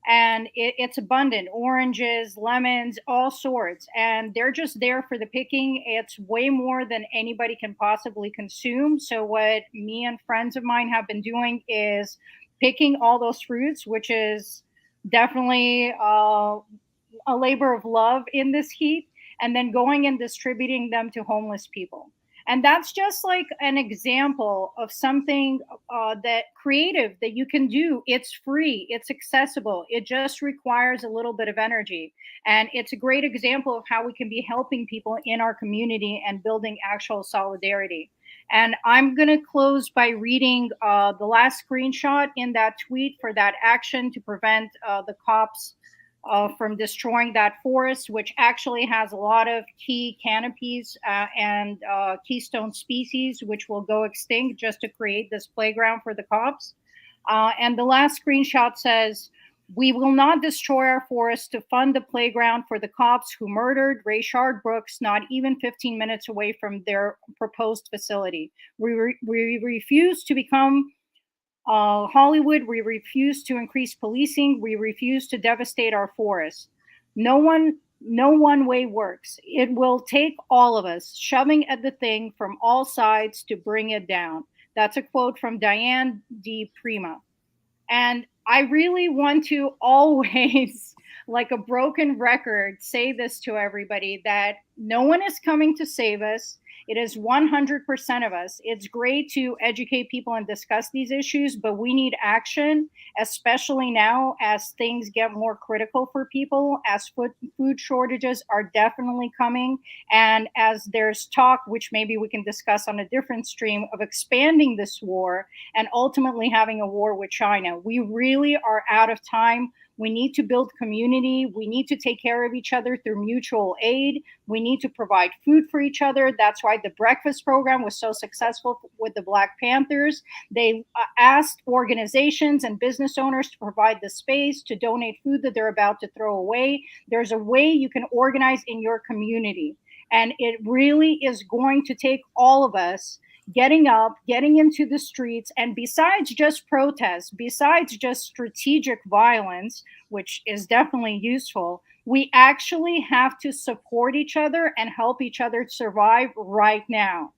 And it's abundant, oranges, lemons, all sorts. And they're just there for the picking. It's way more than anybody can possibly consume. So what me and friends of mine have been doing is picking all those fruits, which is definitely a labor of love in this heat, and then going and distributing them to homeless people. And that's just like an example of something that creative that you can do. It's free, it's accessible, it just requires a little bit of energy. And it's a great example of how we can be helping people in our community and building actual solidarity. And I'm going to close by reading the last screenshot in that tweet for that action to prevent the cops from destroying that forest, which actually has a lot of key canopies and keystone species, which will go extinct just to create this playground for the cops. And the last screenshot says, "We will not destroy our forest to fund the playground for the cops who murdered Rayshard Brooks, not even 15 minutes away from their proposed facility. We refuse to become Hollywood. We refuse to increase policing. We refuse to devastate our forests. No one way works. It will take all of us shoving at the thing from all sides to bring it down." That's a quote from Diane D. Prima. And I really want to always, like a broken record, say this to everybody, that no one is coming to save us. It is 100% of us. It's great to educate people and discuss these issues, but we need action, especially now as things get more critical for people, as food shortages are definitely coming, and as there's talk, which maybe we can discuss on a different stream, of expanding this war and ultimately having a war with China. We really are out of time. We need to build community. We need to take care of each other through mutual aid. We need to provide food for each other. That's why the breakfast program was so successful with the Black Panthers. They asked organizations and business owners to provide the space to donate food that they're about to throw away. There's a way you can organize in your community. And it really is going to take all of us getting up, getting into the streets, and besides just protests, besides just strategic violence, which is definitely useful, we actually have to support each other and help each other survive right now.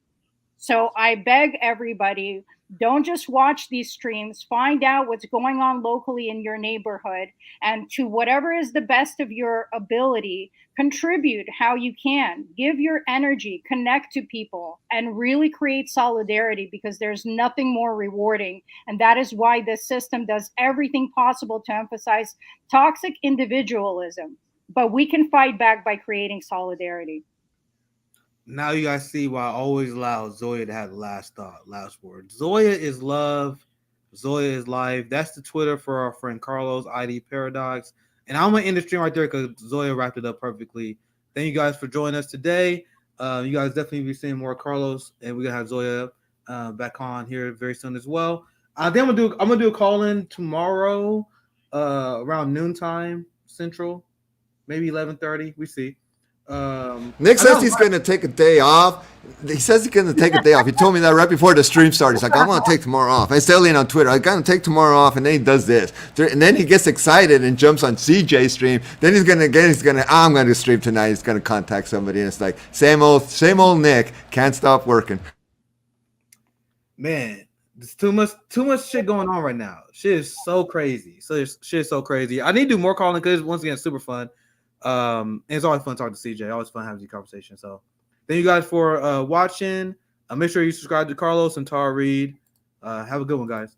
So I beg everybody, don't just watch these streams, find out what's going on locally in your neighborhood, and to whatever is the best of your ability, contribute how you can, give your energy, connect to people, and really create solidarity, because there's nothing more rewarding. And that is why this system does everything possible to emphasize toxic individualism. But we can fight back by creating solidarity. Now you guys see why I always allow Zoya to have the last thought, last word. Zoya is love. Zoya is life. That's the Twitter for our friend Carlos, ID Paradox. And I'm going to end the stream right there because Zoya wrapped it up perfectly. Thank you guys for joining us today. You guys definitely be seeing more Carlos, and we're going to have Zoya back on here very soon as well. Then I'm gonna do a call in tomorrow around noontime Central, maybe 11:30. We see. Nick I says know- he's going to take a day off. He says he's going to take a day off. He told me that right before the stream started. He's like, I'm going to take tomorrow off. I tell on Twitter, I'm going to take tomorrow off. And then he does this. And then he gets excited and jumps on CJ's stream. Then I'm going to stream tonight. He's going to contact somebody. And it's like, same old Nick. Can't stop working. Man, there's too much shit going on right now. Shit is so crazy. Shit is so crazy. I need to do more calling because once again, it's super fun. And it's always fun talking to CJ. Always fun having these conversations. So thank you guys for watching. Make sure you subscribe to Carlos and Tara Reid. Have a good one, guys.